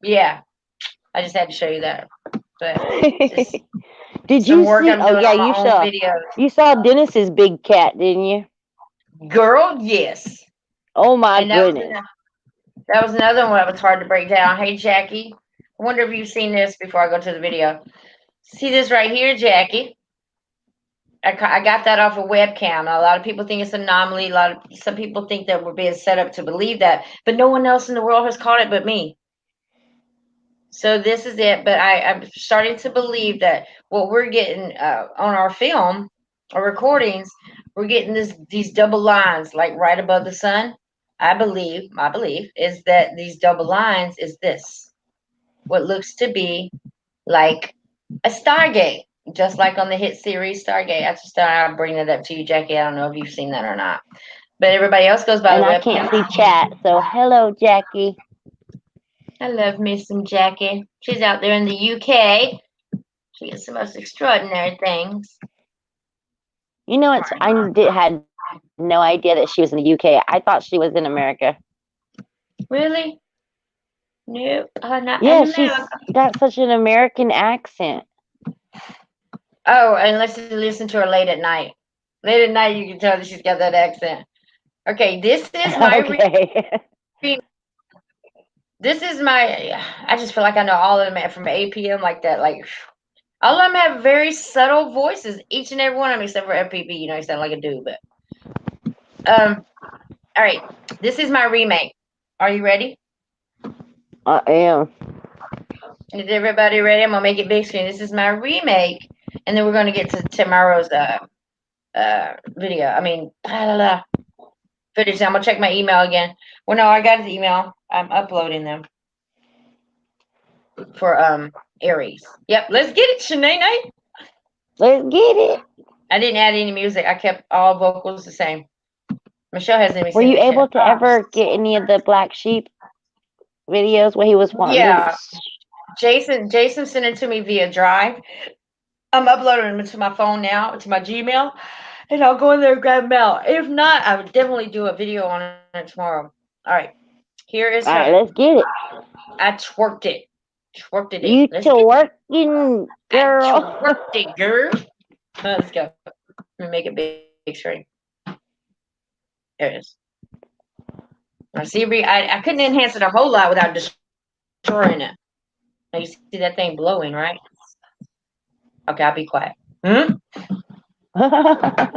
Yeah. I just had to show you that. But did you see? Oh yeah, you saw Dennis's big cat, didn't you? Girl, yes. Oh my goodness. That was another one that was hard to break down. Hey, Jackie. I wonder if you've seen this before I go to the video. See this right here, Jackie? I got that off a webcam. A lot of people think it's an anomaly. Some people think that we're being set up to believe that. But no one else in the world has caught it but me. So this is it. But I'm starting to believe that what we're getting on our film or recordings, we're getting these double lines like right above the sun. My belief is that these double lines is this. What looks to be like a Stargate, just like on the hit series Stargate. I just thought I'd bring that up to you, Jackie. I don't know if you've seen that or not. But everybody else goes by the webcam. I can't see chat, so hello, Jackie. I love me some Jackie. She's out there in the UK. She gets the most extraordinary things. You know what? Had no idea that she was in the UK. I thought she was in America. Really? Nope. Not yeah, in America. She's got such an American accent. Oh, unless you listen to her late at night. Late at night, you can tell that she's got that accent. Okay, this is my... This is my... I just feel like I know all of them from 8 p.m. like that. Like, all of them have very subtle voices. Each and every one of them, except for FPP. You know, he sounds like a dude, but... All right. This is my remake. Are you ready? I am. Is everybody ready? I'm going to make it big screen. This is my remake. And then we're going to get to tomorrow's video. I mean, footage. I'm going to check my email again. Well, no, I got his email. I'm uploading them for Aries. Yep, let's get it, Shanae. Let's get it. I didn't add any music. I kept all vocals the same. Michelle hasn't even Were you able to ever get any of the Black Sheep videos where he was wanting? Yeah. Jason sent it to me via Drive. I'm uploading them to my phone now, to my Gmail, and I'll go in there and grab them out. If not, I would definitely do a video on it tomorrow. All right. Here is All right, let's get it. I twerked it. You twerking, girl. I twerked it, girl. Let's go. Let me make it big screen. There it is. Now, see, I couldn't enhance it a whole lot without destroying it. Now, you see that thing blowing, right? Okay, I'll be quiet. I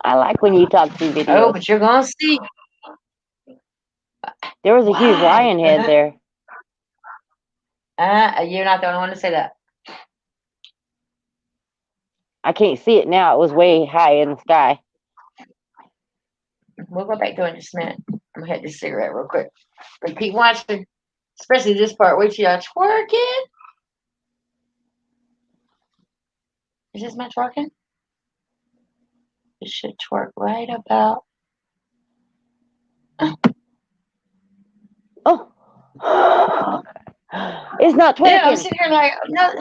like when you talk through videos. Oh, but you're going to see. There was a huge lion head there. You're not the only one to say that. I can't see it now. It was way high in the sky. We'll go back to it in just a minute. I'm going to hit this cigarette real quick. But keep watching, especially this part. Wait till y'all twerking. Is this my twerking? It should twerk right about. Oh. It's not twerking. Yeah, I'm sitting here like, no.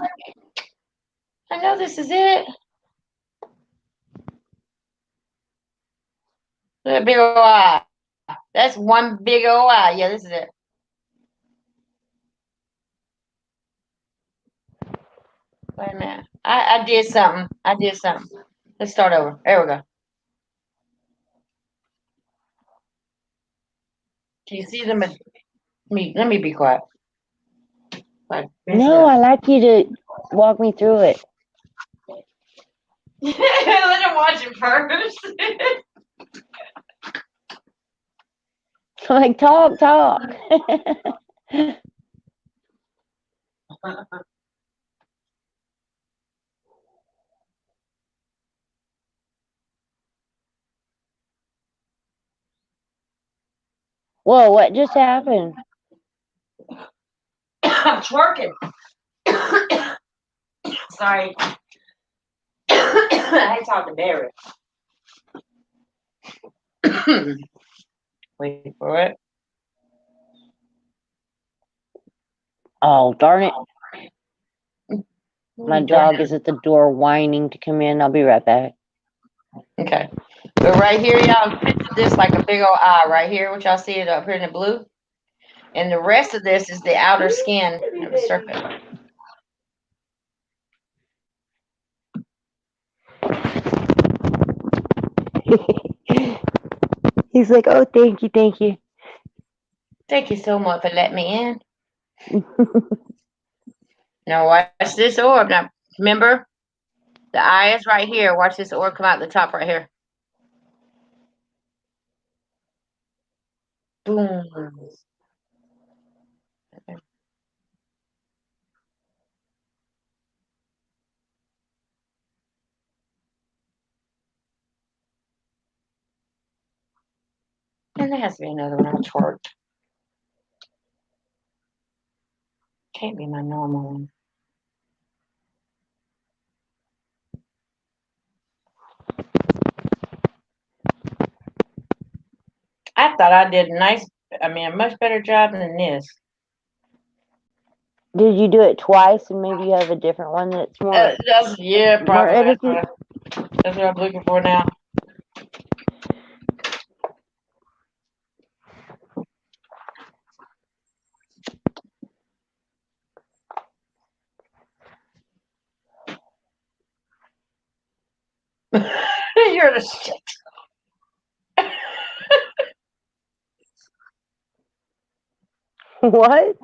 I know this is it. Look at big old eye. That's one big old eye. Yeah, this is it. Wait a minute. I did something. I did something. Let's start over. There we go. Can you see them? Let me be quiet. No, I like you to walk me through it. Let him watch it first. Like, talk. Whoa, what just happened? I'm twerking. Sorry. I talked to Barry. Wait for it. Oh, darn it. My Darn dog it. is at the door whining to come in. I'll be right back. Okay. But right here, y'all, picture this like a big old eye right here, which y'all see it up here in the blue. And the rest of this is the outer skin of the serpent. He's like, oh, thank you. Thank you so much for letting me in. Now watch this orb. Now remember, the eye is right here. Watch this orb come out the top right here. Boom. And there has to be another one I twerked. Can't be my normal one. I thought I did a much better job than this. Did you do it twice and maybe you have a different one that's more Yeah, more probably. edited? That's what I'm looking for now. You're the shit. What?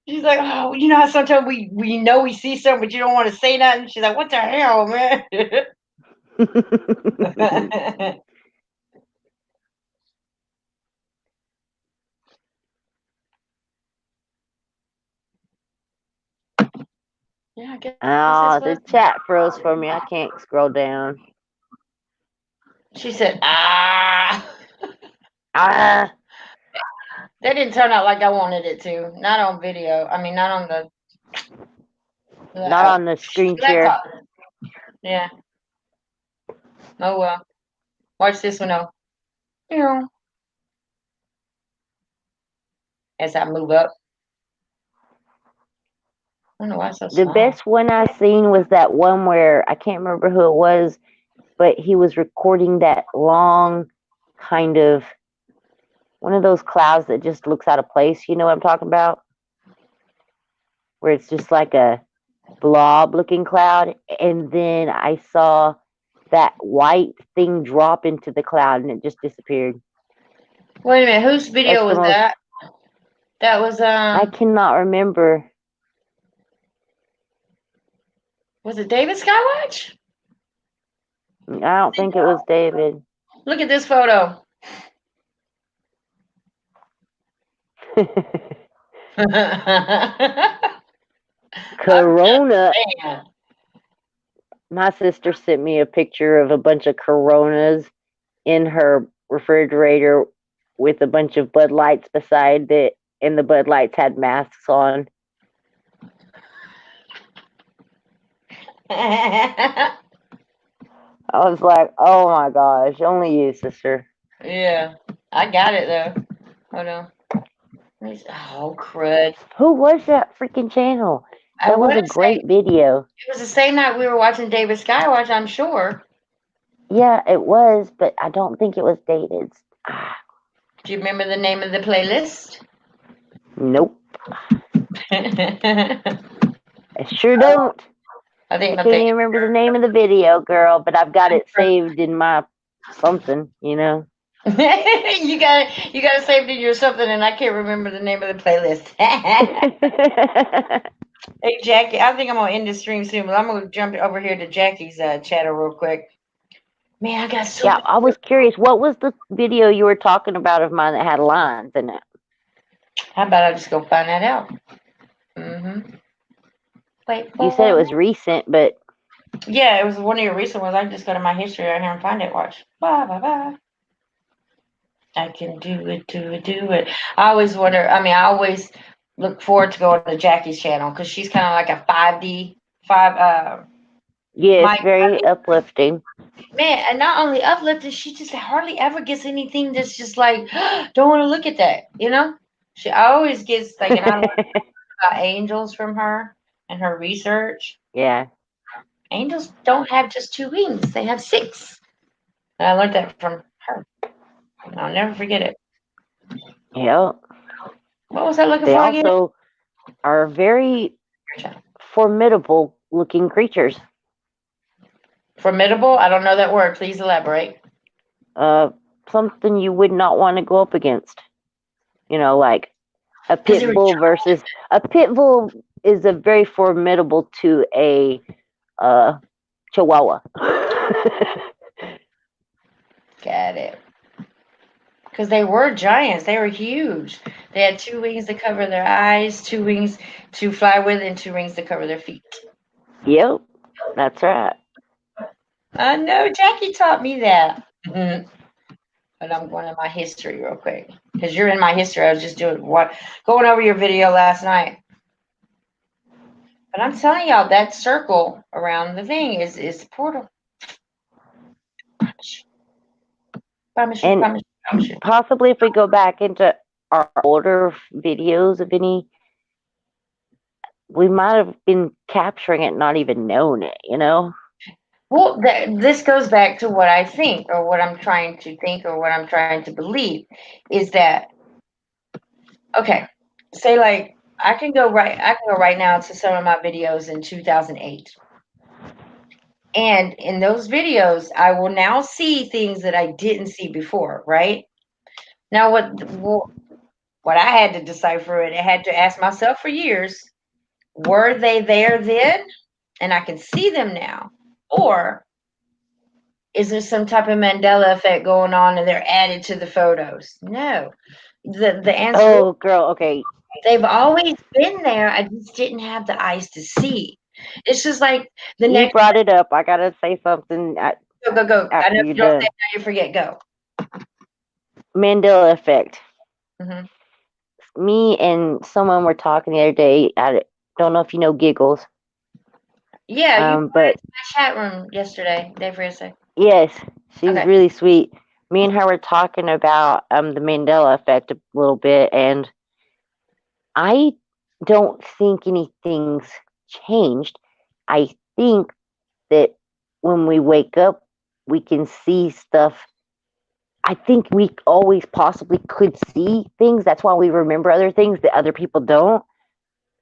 She's like, oh, you know how sometimes we know we see something, but you don't want to say nothing. She's like, what the hell, man? Yeah, I guess Oh, that's the what chat froze for me. I can't scroll down. she said. Ah, Ah, that didn't turn out like I wanted it to. Not on video. I mean, not on the not on the screen share. laptop. Yeah. Oh well. Watch this one though. Yeah. As I move up. I don't know why it's so The small. best one I seen was that one where I can't remember who it was, but he was recording that long kind of one of those clouds that just looks out of place. You know what I'm talking about? Where it's just like a blob looking cloud. And then I saw that white thing drop into the cloud and it just disappeared. Wait a minute, whose video was that? That was I cannot remember. Was it David Skywatch? I don't think it was David. Look at this photo. Corona. Man. My sister sent me a picture of a bunch of Coronas in her refrigerator with a bunch of Bud Lights beside it, and the Bud Lights had masks on. I was like, oh my gosh, only you, sister. Yeah, I got it though. Hold on. Oh, crud. Who was that freaking channel? I That was a want to say great video. it was the same night we were watching David Skywatch, I'm sure. Yeah, it was, but I don't think it was dated. Ah, Do you remember the name of the playlist? nope. I I sure don't. I think can't even remember the name of the video, girl, but I've got it saved in my something, you know. you got it saved in your something, and I can't remember the name of the playlist. Hey Jackie, I think I'm gonna end the stream soon, but I'm gonna jump over here to Jackie's chatter real quick. Man, I got so Yeah, much. I was curious. What was the video you were talking about of mine that had lines in it? How about I just go find that out? Wait You said it for was recent, but Yeah, it was one of your recent ones. I can just go to my history right here and find it. Watch. Bye, bye, bye. I can do it, do it, do it. I always wonder. I mean, I always look forward to going to Jackie's channel because she's kind of like a 5D, yeah, my it's very uplifting. man, and not only uplifting, she just hardly ever gets anything that's just like, don't want to look at that, you know? She always gets like, and I learned about angels from her and her research. Yeah. Angels don't have just 2 wings; they have 6. And I learned that from her. I'll never forget it. Yeah. What was I looking They for again? also are very formidable looking creatures. Formidable? I don't know that word. Please elaborate. Something you would not want to go up against. You know, like a 'Cause they were pit bull versus a pit bull is a very formidable to a chihuahua. Got it. Because they were giants. They were huge. They had 2 wings to cover their eyes, 2 wings to fly with, and 2 wings to cover their feet. Yep, that's right. I know Jackie taught me that. But I'm going to my history real quick. Because you're in my history. I was just going over your video last night. But I'm telling y'all, that circle around the thing is the portal. Promise you, And promise you, promise you. possibly if we go back into our older videos of any, we might have been capturing it, not even known it, you know? Well, this goes back to what I think, or what I'm trying to think, or what I'm trying to believe, is that okay? Say like I can go right now to some of my videos in 2008, and in those videos, I will now see things that I didn't see before. Right now, what I had to decipher and I had to ask myself for years: were they there then, and I can see them now, or is there some type of Mandela effect going on and they're added to the photos? No. The answer is Oh, girl, okay. they've always been there. I just didn't have the eyes to see. It's just like the You next brought it up. I gotta say something go. I after know if you're you don't say done. it now, you forget. Go. Mandela effect. Hmm. Me and someone were talking the other day. I don't know if you know Giggles. Yeah, you But in my chat room yesterday, day for yesterday. yes, she's Okay. really sweet. Me and her were talking about the Mandela effect a little bit, and I don't think anything's changed. I think that when we wake up, we can see stuff. I think we always possibly could see things. That's why we remember other things that other people don't.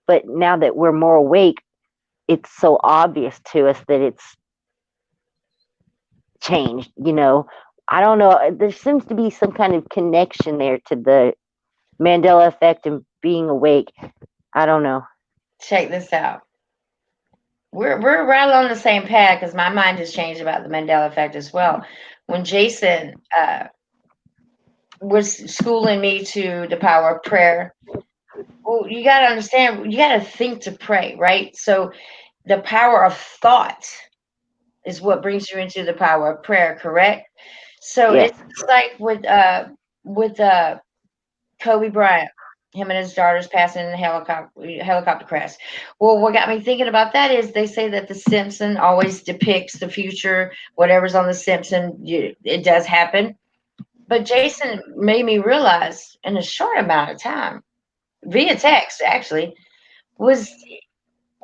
But now that we're more awake, it's so obvious to us that it's changed, you know. I don't know. There seems to be some kind of connection there to the Mandela effect and being awake. I don't know. Check this out. We're right on the same path because my mind has changed about the Mandela effect as well. When Jason was schooling me to the power of prayer, well, you got to understand, you got to think to pray, right? So the power of thought is what brings you into the power of prayer, correct? So Yes. it's like with Kobe Bryant, him and his daughters passing in the helicopter crash. Well, what got me thinking about that is they say that the Simpson always depicts the future. Whatever's on the Simpson, it does happen. But Jason made me realize in a short amount of time via text actually, was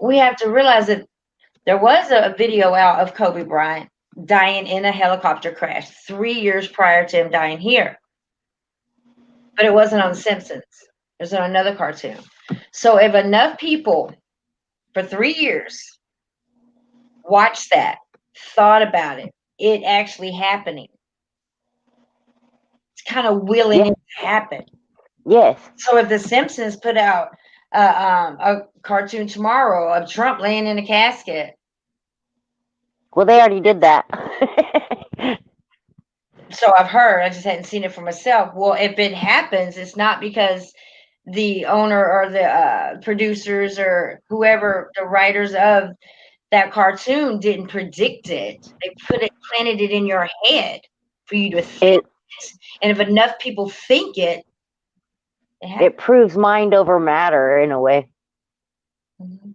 we have to realize that there was a video out of Kobe Bryant dying in a helicopter crash 3 years prior to him dying here. But it wasn't on The Simpsons. It was on another cartoon. So if enough people for 3 years watched that, thought about it actually happening, it's kind of willing it to happen. Yes. So if The Simpsons put out a cartoon tomorrow of Trump laying in a casket, Well, they already did that. so I've heard, I just hadn't seen it for myself. Well, if it happens, it's not because the owner or the producers or whoever, the writers of that cartoon didn't predict it. They planted it in your head for you to think it. And if enough people think it proves mind over matter in a way. Mm-hmm.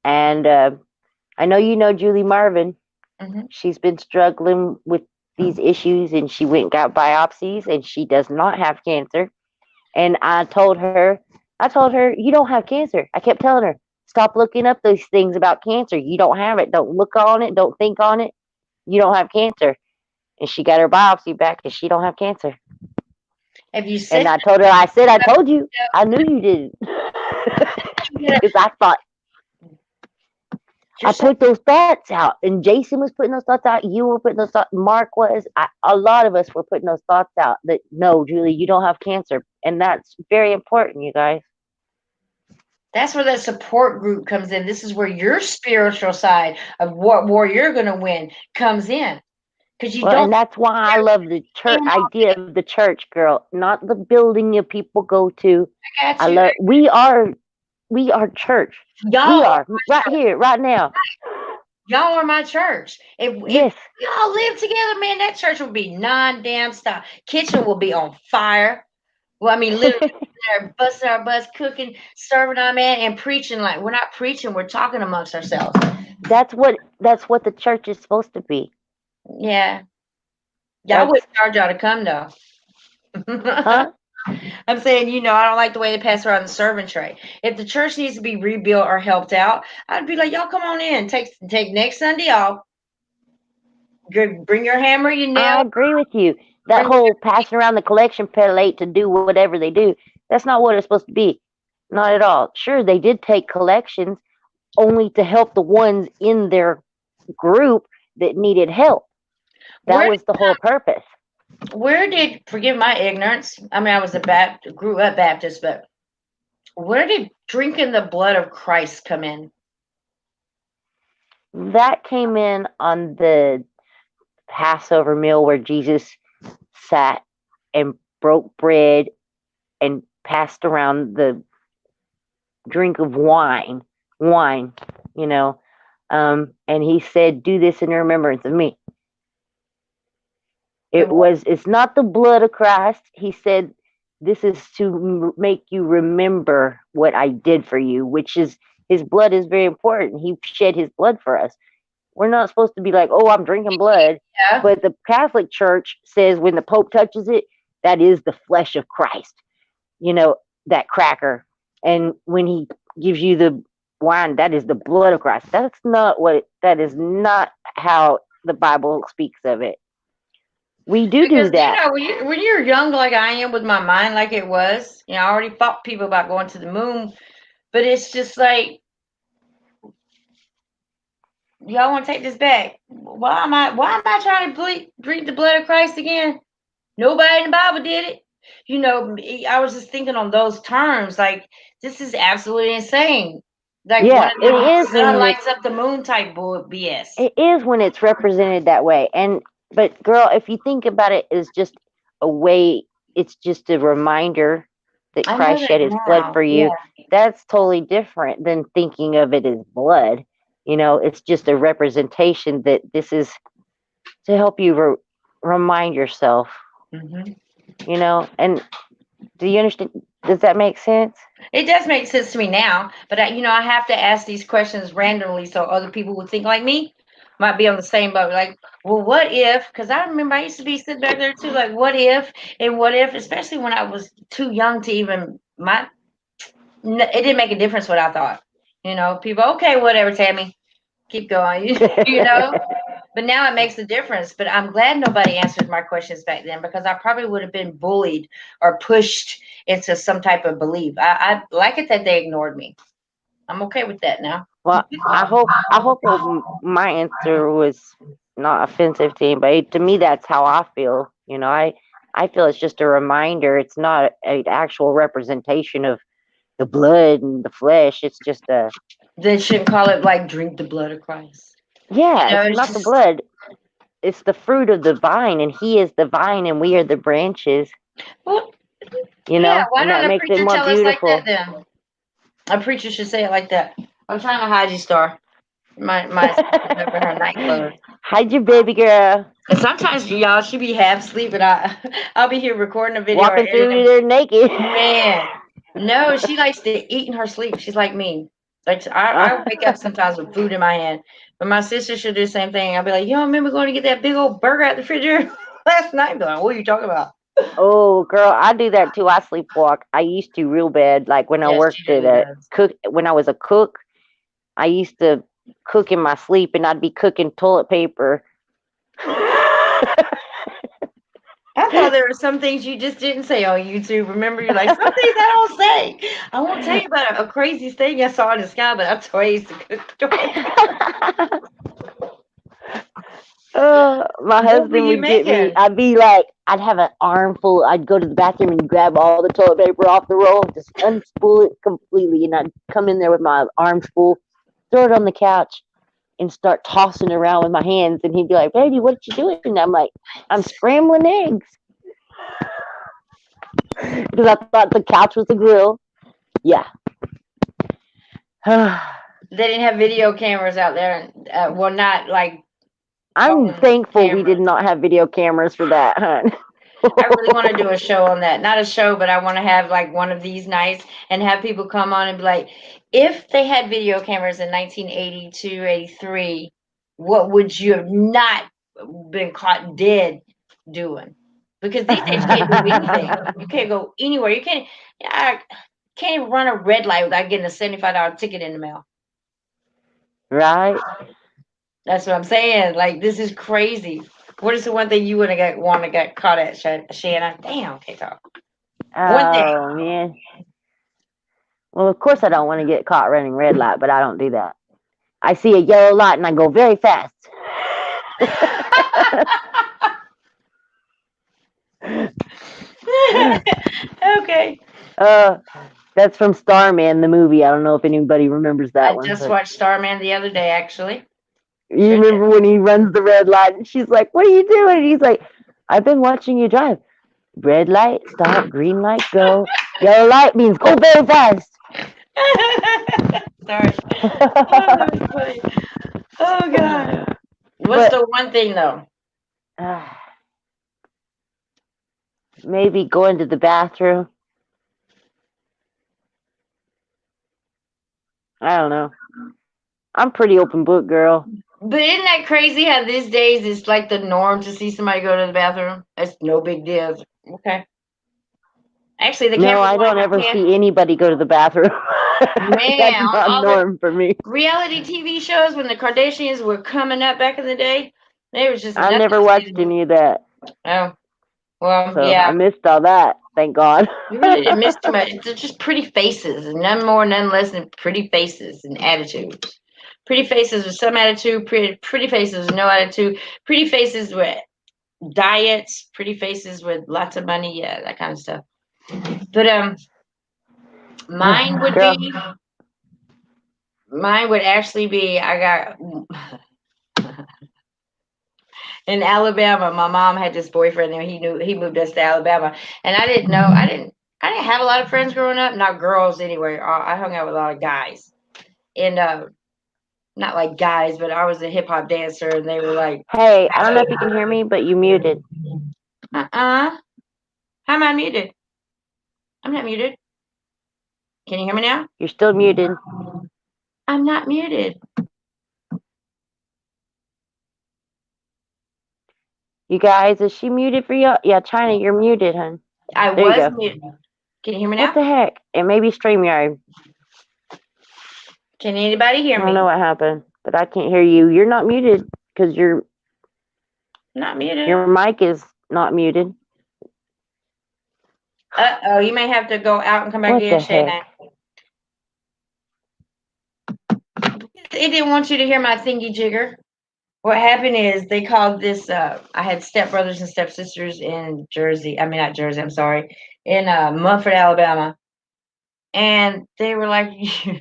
And I know you know Julie Marvin. Mm-hmm. She's been struggling with these issues, and she went and got biopsies, and she does not have cancer. And I told her, you don't have cancer. I kept telling her, stop looking up those things about cancer. You don't have it. Don't look on it. Don't think on it. You don't have cancer. And she got her biopsy back, and she don't have cancer. Have you said? And I told her, I told you. I knew you didn't. Because I thought, I put those thoughts out, and Jason was putting those thoughts out. You were putting those thoughts. Mark was. A lot of us were putting those thoughts out that, no, Julie, you don't have cancer. And that's very important, you guys. That's where that support group comes in. This is where your spiritual side of what war you're going to win comes in. Because you don't. And that's why I love the church idea of the church, girl. Not the building you people go to. I got you. We are church. Y'all we are right here, right now. Y'all are my church. If y'all live together, man, that church will be non-damn stop. Kitchen will be on fire. Well, I mean, literally, they're busting our butts, cooking, serving our man, and preaching. Like, we're not preaching, we're talking amongst ourselves. That's what the church is supposed to be. Yeah. Y'all wouldn't charge y'all to come, though. Huh? I'm saying, I don't like the way they pass around the serving tray. If the church needs to be rebuilt or helped out, I'd be like, y'all come on in. Take next Sunday off. Bring your hammer, your nail. I agree with you. That whole passing around the collection plate to do whatever they do, that's not what it's supposed to be. Not at all. Sure, they did take collections only to help the ones in their group that needed help. That was the whole purpose. Forgive my ignorance, I mean, I was grew up Baptist, but where did drinking the blood of Christ come in? That came in on the Passover meal where Jesus sat and broke bread and passed around the drink of wine, and he said, do this in remembrance of me. It's not the blood of Christ. He said, this is to make you remember what I did for you, which is, his blood is very important. He shed his blood for us. We're not supposed to be like, oh, I'm drinking blood. Yeah. But the Catholic Church says when the Pope touches it, that is the flesh of Christ, that cracker. And when he gives you the wine, that is the blood of Christ. That is not how the Bible speaks of it. We do that. When you're young like I am, with my mind like it was, I already fought people about going to the moon, but it's just like, y'all want to take this back? Why am I trying to drink the blood of Christ again? Nobody in the Bible did it. I was just thinking on those terms, like, this is absolutely insane. Like, it is. Sun lights up the moon type bull BS. It is when it's represented that way. But girl, if you think about it, it's just a way. It's just a reminder that Christ shed his blood for you. Yeah. That's totally different than thinking of it as blood. It's just a representation that this is to help you remind yourself. Mm-hmm. And do you understand? Does that make sense? It does make sense to me now, but I have to ask these questions randomly so other people would think like me. might be on the same boat. Like, well, what if? Because I remember I used to be sitting back there too, like, what if and what if, especially when I was too young to even it didn't make a difference what I thought. People, okay, whatever, Tammy, keep going. you know. But now it makes a difference. But I'm glad nobody answered my questions back then because I probably would have been bullied or pushed into some type of belief. I like it that they ignored me. I'm okay with that now. Well, I hope my answer was not offensive to anybody. To me, that's how I feel. I feel it's just a reminder. It's not an actual representation of the blood and the flesh. It's just They shouldn't call it like drink the blood of Christ. it's It's not the just blood. It's the fruit of the vine, and He is the vine, and we are the branches. well, yeah. Why And that don't a makes it preacher more tell us like that beautiful. then? A preacher should say it like that. I'm trying to hide you, Star. My sister's over her nightclothes. Hide your baby girl. And sometimes y'all she be half asleep and I'll be here recording a video or Walking through editing. there naked. Man, no, she likes to eat in her sleep. She's like me. Like I wake up sometimes with food in my hand, but my sister should do the same thing. I'll be like, you don't remember going to get that big old burger at the refrigerator last night? Be like, what are you talking about? Oh, girl, I do that too. I sleepwalk. I used to real bad. Like when I Yes, worked she at really does. when I was a cook, I used to cook in my sleep, and I'd be cooking toilet paper. I thought there were some things you just didn't say on YouTube. Remember, you're like, some things I don't say. I won't tell you about a crazy thing I saw in the sky, but that's why I used to cook toilet paper. My What were husband you would get me. making? I'd be like, I'd have an armful. I'd go to the bathroom and grab all the toilet paper off the roll, just unspool it completely, and I'd come in there with my arms full, throw it on the couch, and start tossing around with my hands. And he'd be like, "Baby, what you doing?" And I'm like, "I'm scrambling eggs," because I thought the couch was the grill. Yeah. They didn't have video cameras out there. Well, not like I'm phone thankful we did cameras. not have video cameras for that, hon. I really want to do a show on that. Not a show, but I want to have like one of these nights and have people come on and be like, if they had video cameras in 1982, 83, what would you have not been caught dead doing? Because these days you can't do anything. You can't go anywhere. I can't even run a red light without getting a $75 ticket in the mail. Right? That's what I'm saying. Like, this is crazy. What is the one thing you want to get caught at, Shanna? Damn, okay, talk. One thing. Oh, man. Well, of course I don't want to get caught running red light, but I don't do that. I see a yellow light and I go very fast. Okay. That's from Starman, the movie. I don't know if anybody remembers that I one. just But watched Starman the other day, actually. you Sure remember when he runs the red light and she's like, "What are you doing?" And he's like, "I've been watching you drive. Red light, stop. Green light, go. Yellow light means go very fast." Sorry. Oh, that was funny. Oh, God. What's the one thing, though? Maybe going to the bathroom. I don't know. I'm pretty open book, girl. But isn't that crazy how these days it's like the norm to see somebody go to the bathroom? That's no big deal. Okay. Actually, the No, cameras I don't ever can. see anybody go to the bathroom. Man, That's on not all norm for me. reality TV shows when the Kardashians were coming up back in the day, they was just I nothing never to watched see. any of that, Oh, well, so yeah. I missed all that. Thank God. You really didn't miss too much. It's just pretty faces, and none more, none less than pretty faces and attitudes. Pretty faces with some attitude, pretty faces with no attitude, pretty faces with diets, pretty faces with lots of money, yeah, that kind of stuff. But mine would Girl, be, mine would actually be, I got in Alabama. My mom had this boyfriend, and he moved us to Alabama, and I didn't know, I didn't have a lot of friends growing up, not girls anyway. I hung out with a lot of guys, and not like guys, but I was a hip hop dancer, and they were like, hey, I don't know if you can hear me, but you muted. how am I muted? I'm not muted. Can you hear me now? You're still muted. I'm not muted. You guys, is she muted for you? Yeah, China, you're muted, hun. I There you was go. muted. Can you hear me What now? the heck? It may be StreamYard. Can anybody I hear don't me? know what happened, but I can't hear you. You're not muted because your Not muted. mic is not muted. Uh-oh, you may have to go out and come back What in, the Shayna. heck? It didn't want you to hear my thingy jigger. What happened is they called this, I had stepbrothers and stepsisters in Jersey. I mean, not Jersey, I'm sorry. In Munford, Alabama. And they were like, do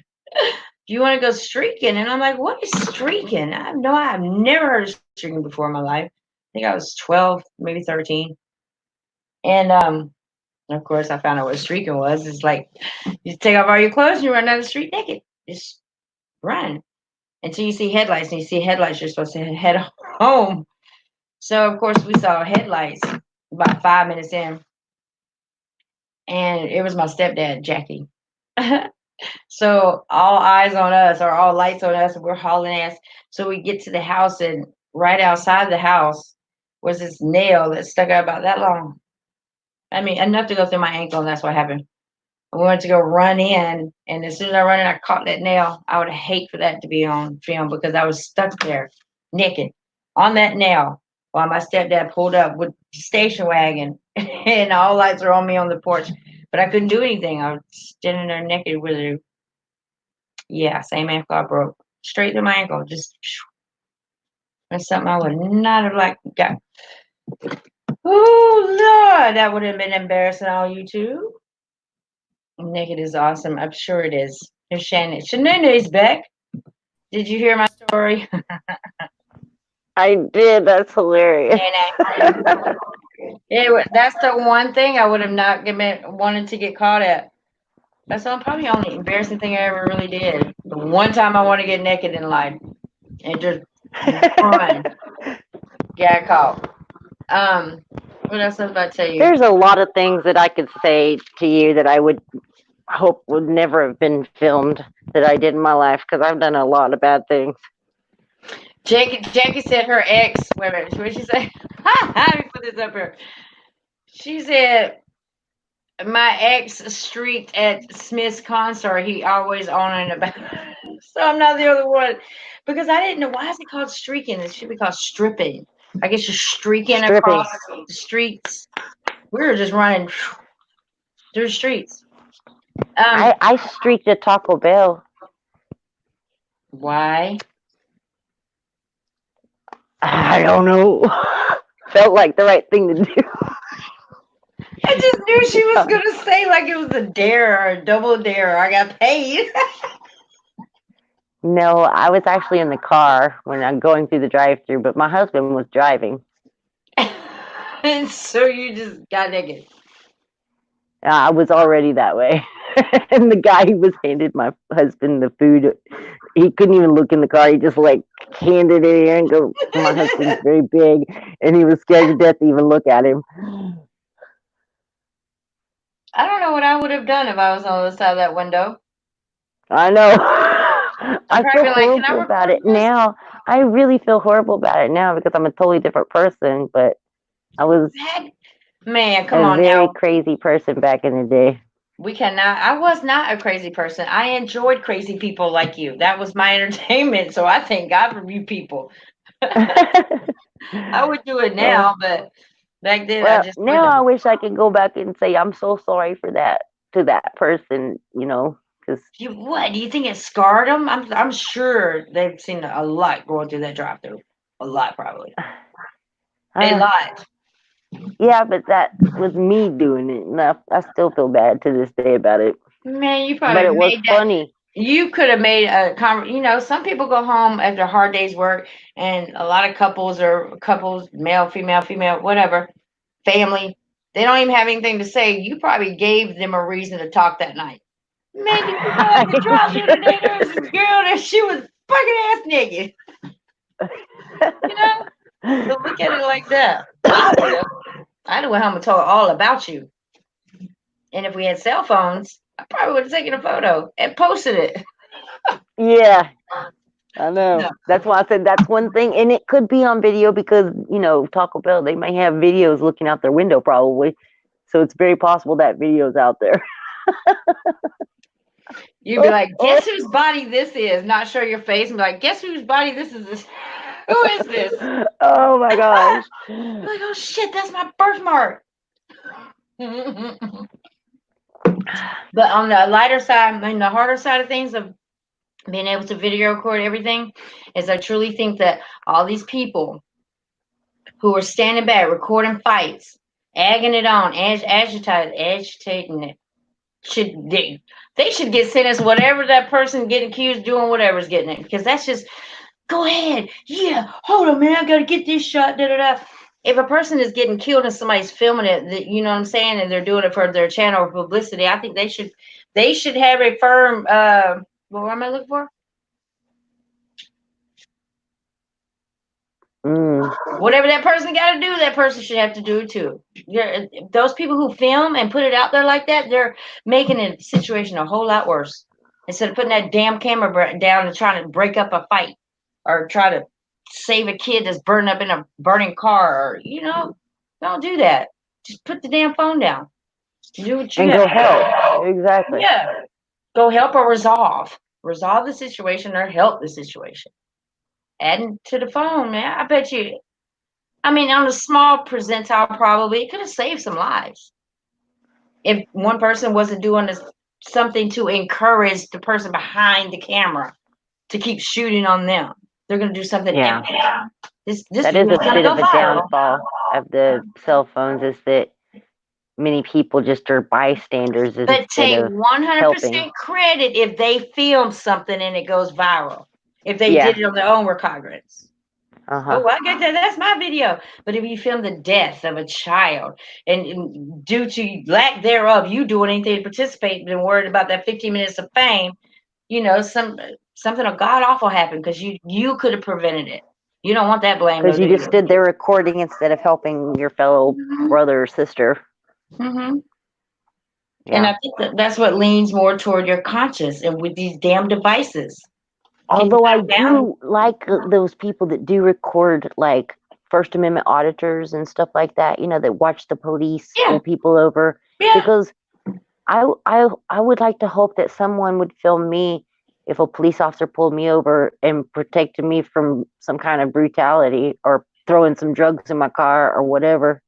you want to go streaking? And I'm like, what is streaking? I've never heard of streaking before in my life. I think I was 12, maybe 13. And of course, I found out what streaking was. It's like you take off all your clothes and you run down the street naked. Just run until you see headlights. And you see headlights, you're supposed to head home. So, of course, we saw headlights about 5 minutes in. And it was my stepdad, Jackie. So all eyes on us, or all lights on us, and we're hauling ass. So we get to the house, and right outside the house was this nail that stuck out about that long. I mean, enough to go through my ankle, and that's what happened. I wanted to go run in, and as soon as I run in, I caught that nail. I would hate for that to be on film because I was stuck there, naked, on that nail, while my stepdad pulled up with the station wagon, and all lights are on me on the porch. But I couldn't do anything. I was standing there naked with it. Yeah, same ankle I broke. Straight through my ankle. Just that's something I would not have got. Oh Lord, that would have been embarrassing on YouTube. Naked is awesome. I'm sure it is. Here's Shannon. Shanana's back. Did you hear my story? I did. That's hilarious. That's the one thing I would have not wanted to get caught at. That's probably the only embarrassing thing I ever really did. The one time I want to get naked in life and just run, get caught. What else was I about to tell you? There's a lot of things that I could say to you that I would hope would never have been filmed that I did in my life because I've done a lot of bad things. Jackie said her ex. Wait a minute. What did she say? Let me put this up here. She said my ex streaked at Smith's concert. He always on and about. So I'm not the only one because I didn't know why is it called streaking. It should be called stripping. I guess you're streaking across the streets. We were just running through the streets. I streaked at Taco Bell. Why? I don't know. Felt like the right thing to do. I just knew she was gonna say like it was a dare or a double dare. I got paid. No, I was actually in the car when I'm going through the drive-thru, but my husband was driving. And so you just got naked. I was already that way. And the guy who was handed my husband the food, he couldn't even look in the car. He just like handed it in and go, my husband's very big. And he was scared to death to even look at him. I don't know what I would have done if I was on the other side of that window. I know. I feel probably like, "Can I horrible about record it this?" now. I really feel horrible about it now because I'm a totally different person, but I was Man, come a on very now. crazy person back in the day. We cannot. I was not a crazy person. I enjoyed crazy people like you. That was my entertainment. So I thank God for you people. I would do it now, but back then Well, I just now wouldn't. I wish I could go back and say I'm so sorry for that to that person, you know, because What do you think it scarred them? I'm sure they've seen a lot going through that drive-through. A lot, probably. A lot. Yeah, but that was me doing it, and I still feel bad to this day about it. Man, you But probably it was made that. funny. You could have made some people go home after a hard day's work, and a lot of couples, male, female, whatever, family, they don't even have anything to say. You probably gave them a reason to talk that night. Man, did you know at the drive through today there was this girl that she was fucking ass naked. So look at it like that. I went home and told her all about you. And if we had cell phones, I probably would have taken a photo and posted it. Yeah. I know. No. That's why I said that's one thing, and it could be on video because Taco Bell, they may have videos looking out their window probably, so it's very possible that video's out there. You'd be like, guess whose body this is? Not show your face and be like, guess whose body this is? Who is this? Oh my gosh. Like, oh shit, that's my birthmark. But on the lighter side and the harder side of things of being able to video record everything, is I truly think that all these people who are standing back, recording fights, egging it on, agitating it, they should get sentenced whatever that person getting accused doing, whatever's getting it, because that's just go ahead, yeah, hold on, man, I gotta get this shot, da da da. If a person is getting killed and somebody's filming it, you know what I'm saying, and they're doing it for their channel or publicity, I think they should have a firm what am I looking for? Whatever that person got to do, that person should have to do it too. Those people who film and put it out there like that, they're making the situation a whole lot worse. Instead of putting that damn camera down and trying to break up a fight or try to save a kid that's burned up in a burning car, or don't do that. Just put the damn phone down. Do what you and have. go help. Exactly. Yeah, go help or resolve the situation or help the situation. Adding to the phone, man. I bet you. I mean, on a small percentile, probably it could have saved some lives if one person wasn't doing something to encourage the person behind the camera to keep shooting on them. They're going to do something. Yeah. This That is a bit of a viral. downfall of the cell phones, is that many people just are bystanders But take instead of 100% credit if they film something and it goes viral. If they did it on their own recognizance. Oh, I get that. That's my video. But if you film the death of a child and due to lack thereof, you doing anything to participate and worried about that 15 minutes of fame, something of god awful happened because you could have prevented it. You don't want that blame. because you just stood there recording instead of helping your fellow brother or sister. Mm-hmm. Yeah. And I think that's what leans more toward your conscience and with these damn devices. Although I do like those people that do record, like First Amendment auditors and stuff like that, that watch the police pull people over. Yeah. Because I would like to hope that someone would film me if a police officer pulled me over and protected me from some kind of brutality or throwing some drugs in my car or whatever,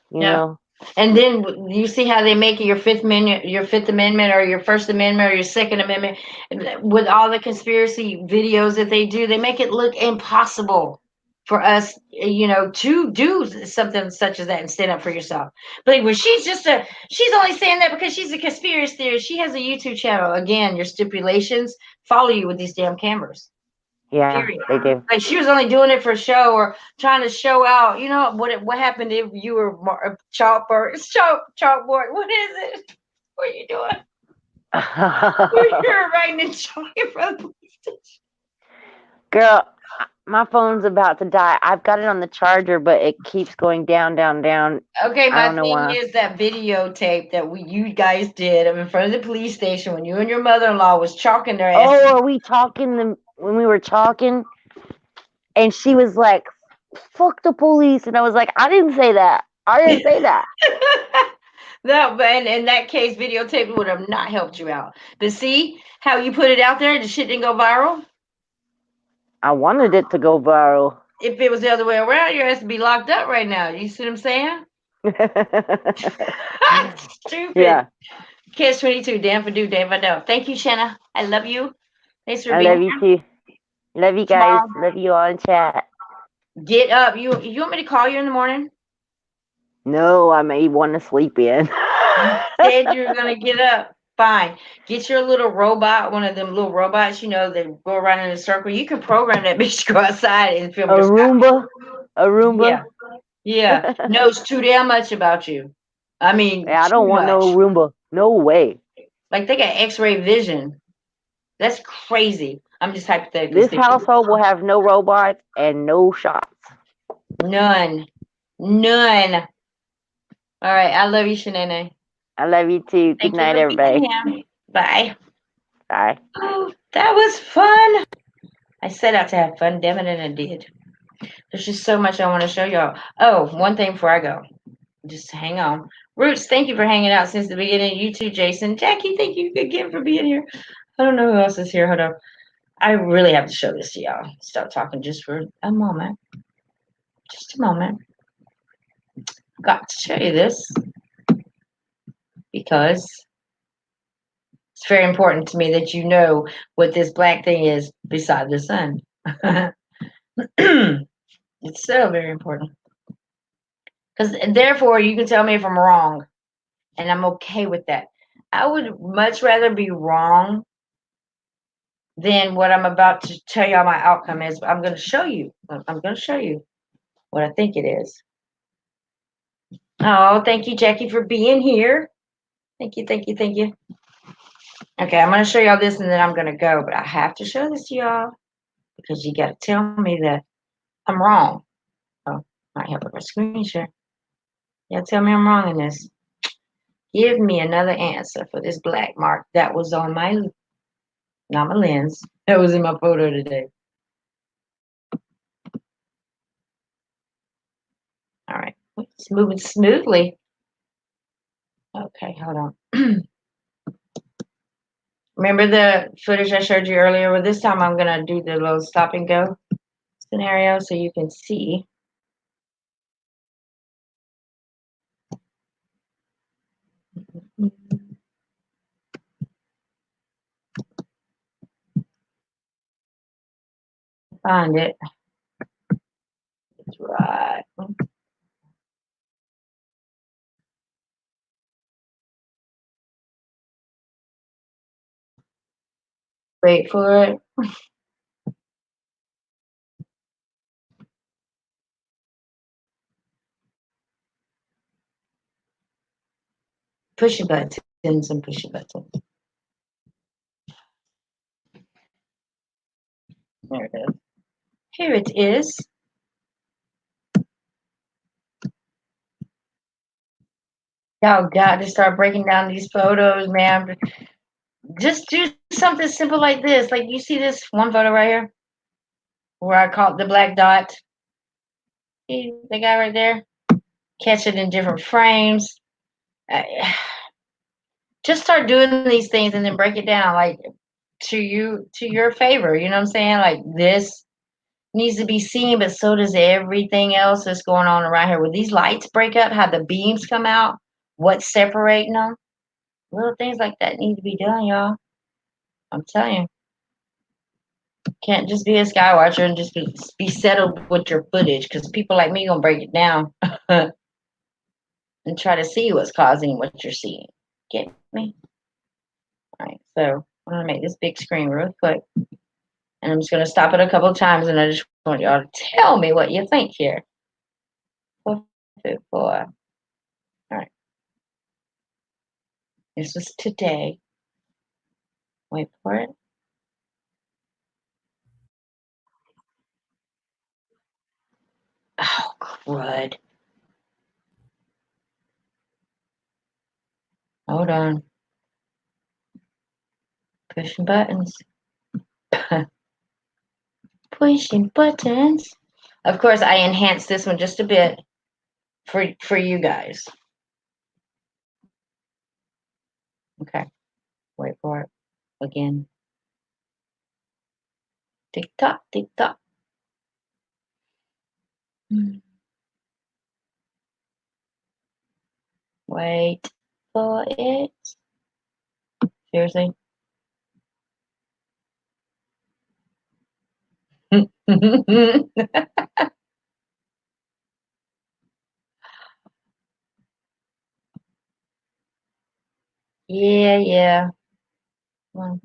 you know. And then you see how they make it your Fifth Amendment, or your First Amendment, or your Second Amendment, with all the conspiracy videos that they do. They make it look impossible for us, to do something such as that and stand up for yourself. But when she's only saying that because she's a conspiracy theorist. She has a YouTube channel. Again, your stipulations follow you with these damn cameras. Yeah, period. They do. Like she was only doing it for show or trying to show out. What happened if you were chalkboard? What is it? What are you doing? You're writing in chalk in front of the police station. Girl, my phone's about to die. I've got it on the charger, but it keeps going down, down, down. Okay, my thing is that videotape that you guys did in front of the police station when you and your mother-in-law was chalking their ass. Oh, are we talking when we were talking? And she was like, "Fuck the police," and I was like, "I didn't say that. I didn't say that." No, but in that case, videotape would have not helped you out. But see how you put it out there, the shit didn't go viral. I wanted it to go viral. If it was the other way around, your ass would be locked up right now. You see what I'm saying? Stupid. Yeah. Catch 22, damn for do, damn for no. Thank you, Shanna. I love you. Thanks for being here. I love you too. Love you guys. Love you all in chat. Get up. You want me to call you in the morning? No, I may want to sleep in. You said you were going to get up. Fine. Get your little robot, one of them little robots, they go around in a circle. You can program that bitch to go outside and film. A Roomba? Yeah. Knows too damn much about you. I mean, I don't want no Roomba. No way. Like they got X-ray vision. That's crazy. I'm just hypothetically. This household will have no robots and no shots. None. All right. I love you, Shanae. I love you too. Good night, everybody. Bye. Bye. Oh, that was fun. I set out to have fun, damn it, and I did. There's just so much I want to show y'all. Oh, one thing before I go. Just hang on. Roots, thank you for hanging out since the beginning. You too, Jason. Jackie, thank you again for being here. I don't know who else is here. Hold on. I really have to show this to y'all. Stop talking just for a moment. Just a moment. Got to show you this because it's very important to me that you know what this black thing is beside the sun. It's so very important. Because therefore, you can tell me if I'm wrong, and I'm okay with that. I would much rather be wrong than what I'm about to tell y'all my outcome is. I'm going to show you. I'm going to show you what I think it is. Oh, thank you, Jackie, for being here. Thank you, thank you, thank you. Okay, I'm going to show y'all this, and then I'm going to go. But I have to show this to y'all because you got to tell me that I'm wrong. Oh, might help with my screen share. Yeah, tell me I'm wrong in this. Give me another answer for this black mark that was on my, not my lens, that was in my photo today. All right, it's moving smoothly. Okay, hold on. Remember the footage I showed you earlier? Well, this time I'm going to do the little stop and go scenario so you can see. Find it. It's right. Wait for it. Push a button and push a button. There it is. Here it is. Y'all got to start breaking down these photos, man. Just do something simple like this. Like you see this one photo right here where I caught the black dot. See the guy right there? Catch it in different frames. Just start doing these things and then break it down like to your favor. You know what I'm saying? Like this needs to be seen, but so does everything else that's going on around here. When these lights break up, how the beams come out, what's separating them, little things like that need to be done, y'all. I'm telling you. Can't just be a sky watcher and just be settled with your footage because people like me gonna break it down and try to see what's causing what you're seeing. Get me? All right, so I'm gonna make this big screen real quick. And I'm just going to stop it a couple of times, and I just want y'all to tell me what you think here. 454. All right. This was today. Wait for it. Oh, crud. Hold on. Pushing buttons. Pushing buttons. Of course, I enhanced this one just a bit for you guys. Okay. Wait for it. Again. Tick tock, tick tock. Wait for it. Seriously? Yeah, yeah. One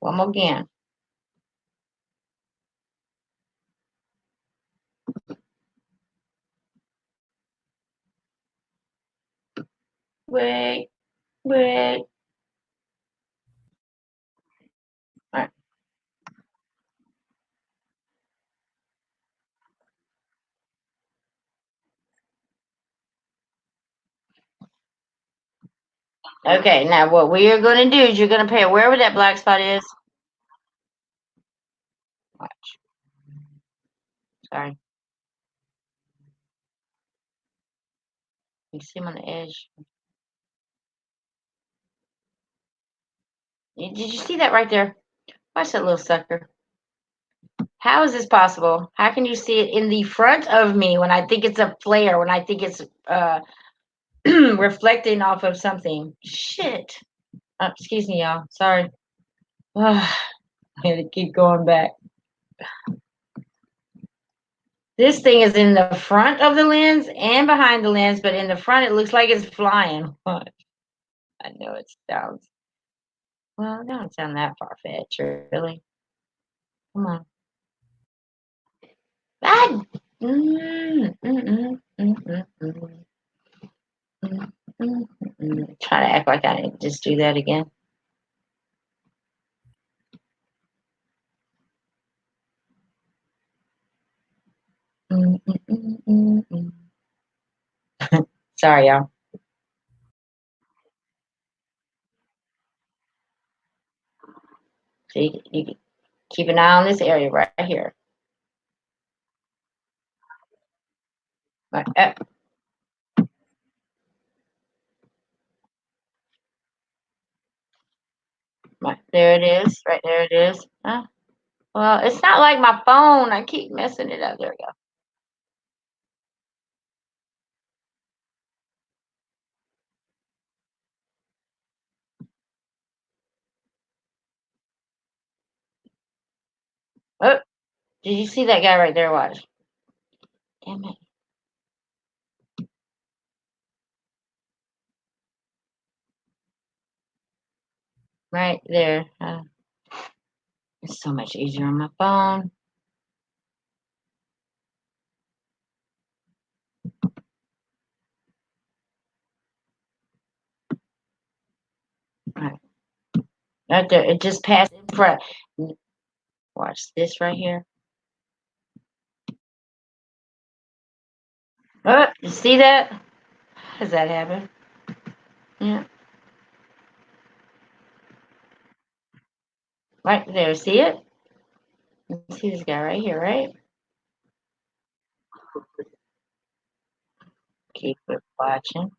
more again. Wait. Wait. All right. Okay, now what we are going to do is you're going to pay wherever that black spot is. Sorry. You see him on the edge. Did you see that right there? Watch that little sucker. How is this possible? How can you see it in the front of me when I think it's a flare, when I think it's reflecting off of something? Shit. Excuse me, y'all. Sorry. I had to keep going back. This thing is in the front of the lens and behind the lens, but in the front it looks like it's flying. I know it sounds, well, it don't sound that far-fetched, really. Come on. Ah! Try to act like I didn't just do that again. Sorry, y'all. See, you can keep an eye on this area right here. Right, right, there it is. Right there it is. Well, it's not like my phone. I keep messing it up. There we go. Oh, did you see that guy right there? Watch. Damn it. Right there. It's so much easier on my phone. Right. Right there. It just passed in front. Watch this right here. Oh, you see that? How does that happen? Yeah. Right there. See it? You see this guy right here, right? Keep it watching.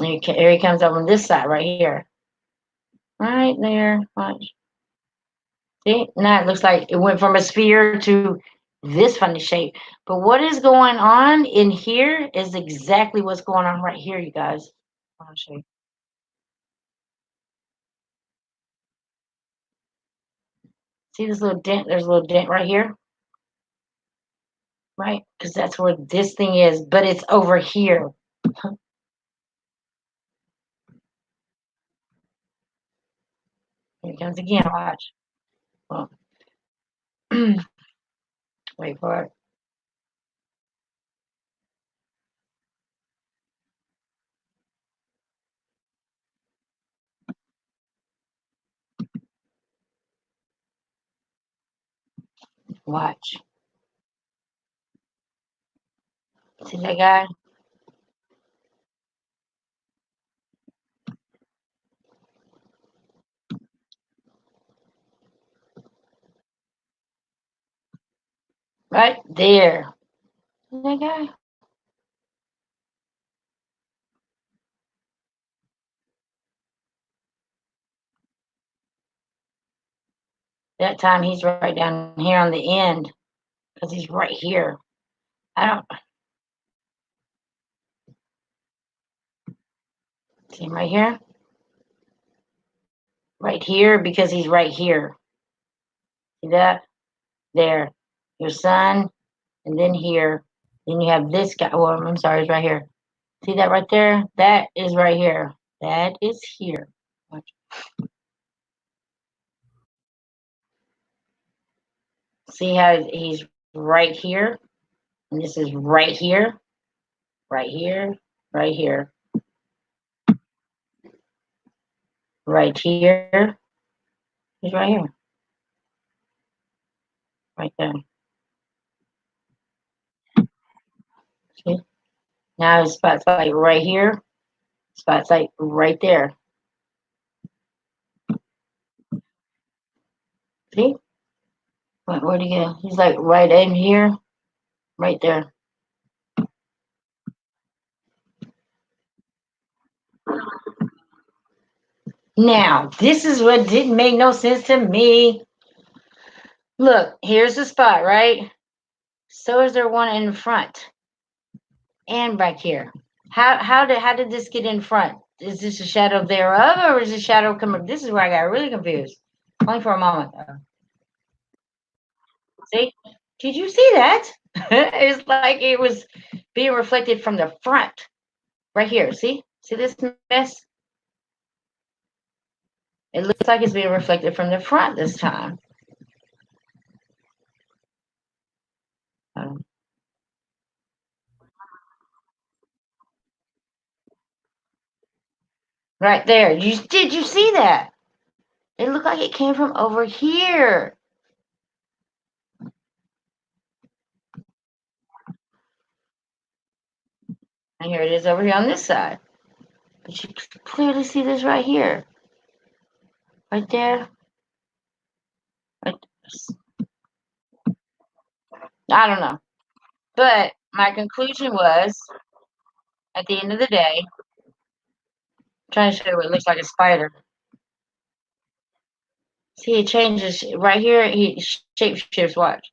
Here he comes up on this side right here. Right there. Watch. See? Now it looks like it went from a sphere to this funny shape. But what is going on in here is exactly what's going on right here, you guys. I'll show you. See this little dent? There's a little dent right here. Right? Because that's where this thing is, but it's over here. Here it comes again. Watch. Well, wait for it. Watch. See that guy? Right there. See that guy? That time he's right down here on the end because he's right here. I don't see him right here. Right here because he's right here. See that? There. Your son, and then here. Then you have this guy. Well, I'm sorry, it's right here. See that right there? That is right here. That is here. Watch. See how he's right here? And this is right here, right here, right here, right here. He's right here, right there. See? Now his spot's like right here, spot's like right there. See? Where'd he go? He's like right in here, right there. Now, this is what didn't make no sense to me. Look, here's the spot, right? So is there one in front and back here? How did this get in front? Is this a shadow thereof, or is the shadow coming? This is where I got really confused. Only for a moment though. See? Did you see that? It's like it was being reflected from the front. Right here. See this mess? It looks like it's being reflected from the front this time. Right there. Did you see that? It looked like it came from over here. And here it is over here on this side. But you can clearly see this right here. Right there. Right. I don't know. But my conclusion was, at the end of the day, I'm trying to show you what it looks like a spider. See, it changes right here. He shape shifts. Watch.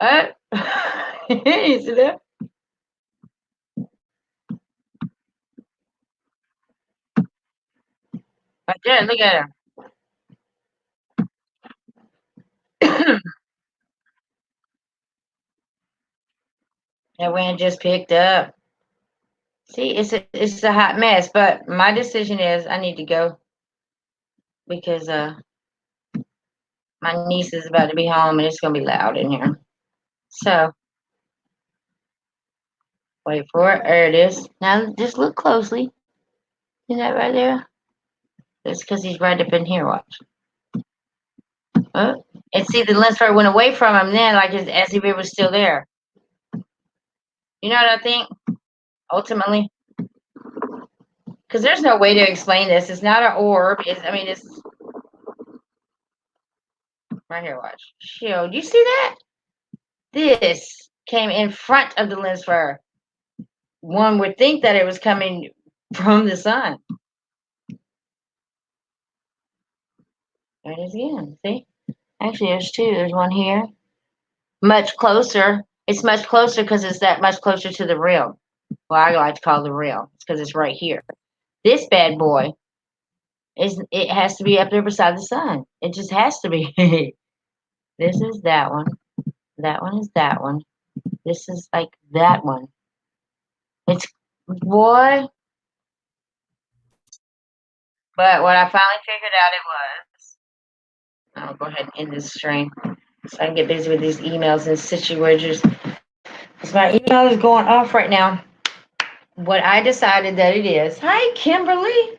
You see that? Right there. Look at him. That wind just picked up. See, it's a hot mess. But my decision is I need to go because my niece is about to be home and it's gonna be loud in here. So wait for it. There it is. Now just look closely. Is that right there? That's because he's right up in here. Watch. Oh. And see, the lens flare went away from him then, like as if it was still there. You know what I think? Ultimately, because there's no way to explain this. It's not an orb. It's right here. Watch. Shield. You see that? This came in front of the lens flare. One would think that it was coming from the sun. There it is again. See? Actually, there's two. There's one here. Much closer. It's much closer because it's that much closer to the rim. Well, I like to call it the rim. It's because it's right here. This bad boy it has to be up there beside the sun. It just has to be. This is that one. That one is that one. This is like that one. It's boy. But what I finally figured out it was. I'll go ahead and end this stream so I can get busy with these emails and situations. Because my email is going off right now. What I decided that it is. Hi, Kimberly.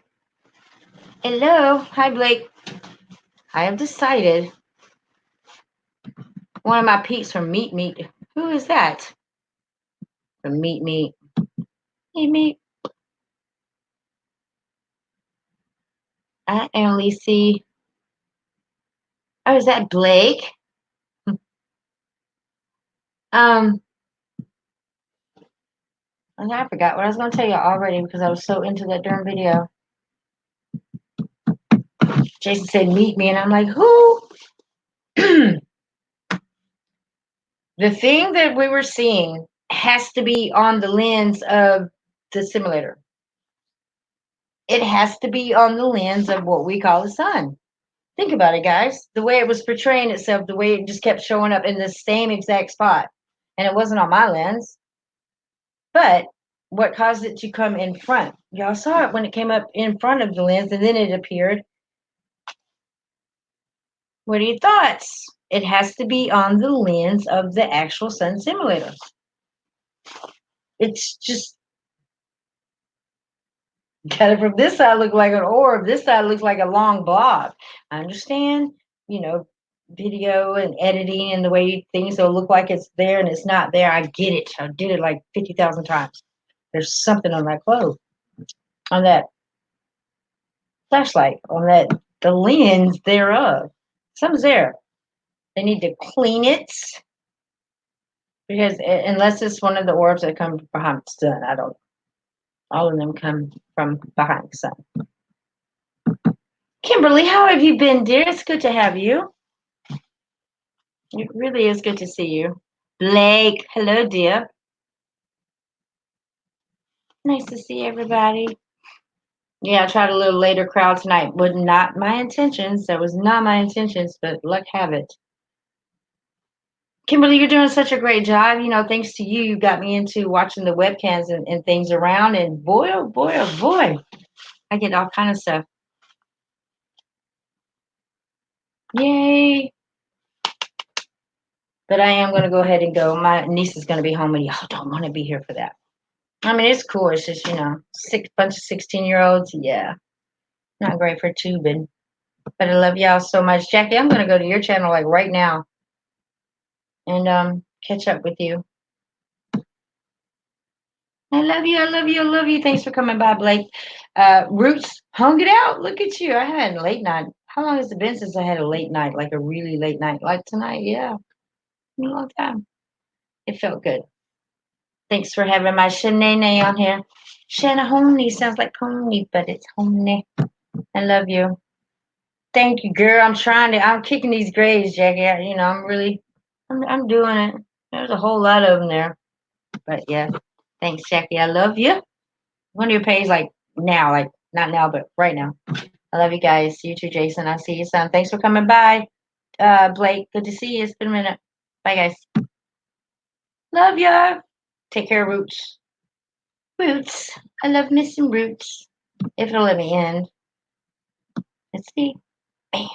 Hello. Hi, Blake. I have decided one of my peeps from Meat Meat. Who is that? From Meat Meat. Hey, Meat. I only see. Oh, is that Blake? I forgot what I was going to tell you already because I was so into that darn video. Jason said, meet me. And I'm like, who? The thing that we were seeing has to be on the lens of the simulator. It has to be on the lens of what we call the sun. Think about it, guys. The way it was portraying itself, the way it just kept showing up in the same exact spot. And it wasn't on my lens. But what caused it to come in front? Y'all saw it when it came up in front of the lens and then it appeared. What are your thoughts? It has to be on the lens of the actual sun simulator. It's just got it from this side look like an orb. This side looks like a long blob. I understand, video and editing and the way things will look like it's there and it's not there. I get it. I did it like 50,000 times. There's something on that globe, on that flashlight, on the lens thereof. Something's there. They need to clean it because unless it's one of the orbs that come behind the sun, I don't. All of them come from behind the sun. Kimberly, how have you been, dear? It's good to have you. It really is good to see you. Blake, hello, dear. Nice to see everybody. Yeah, I tried a little later crowd tonight. Was not my intentions. That was not my intentions, but luck have it. Kimberly, you're doing such a great job. You know, thanks to you, you got me into watching the webcams and things around. And boy, oh boy, oh boy, I get all kind of stuff. Yay. But I am going to go ahead and go. My niece is going to be home, and y'all don't want to be here for that. I mean, it's cool. It's just, bunch of 16-year-olds. Yeah, not great for tubing. But I love y'all so much. Jackie, I'm going to go to your channel like right now and catch up with you. I love you. I love you. I love you. Thanks for coming by, Blake. Roots hung it out. Look at you. I had a late night. How long has it been since I had a late night, like a really late night? Like tonight? Yeah, a long time. It felt good. Thanks for having my Shanae on here. Shanahoney sounds like pony, but it's honey. I love you. Thank you, girl. I'm kicking these grays, Jackie. I'm doing it. There's a whole lot of them there. But yeah, thanks, Jackie. I love you. One of your pages, like now, like not now, but right now. I love you guys. You too, Jason. I'll see you soon. Thanks for coming by, Blake. Good to see you. It's been a minute. Bye, guys. Love ya. Take care, Roots. Roots. I love missing Roots. If it'll let me in. Let's see. Bam.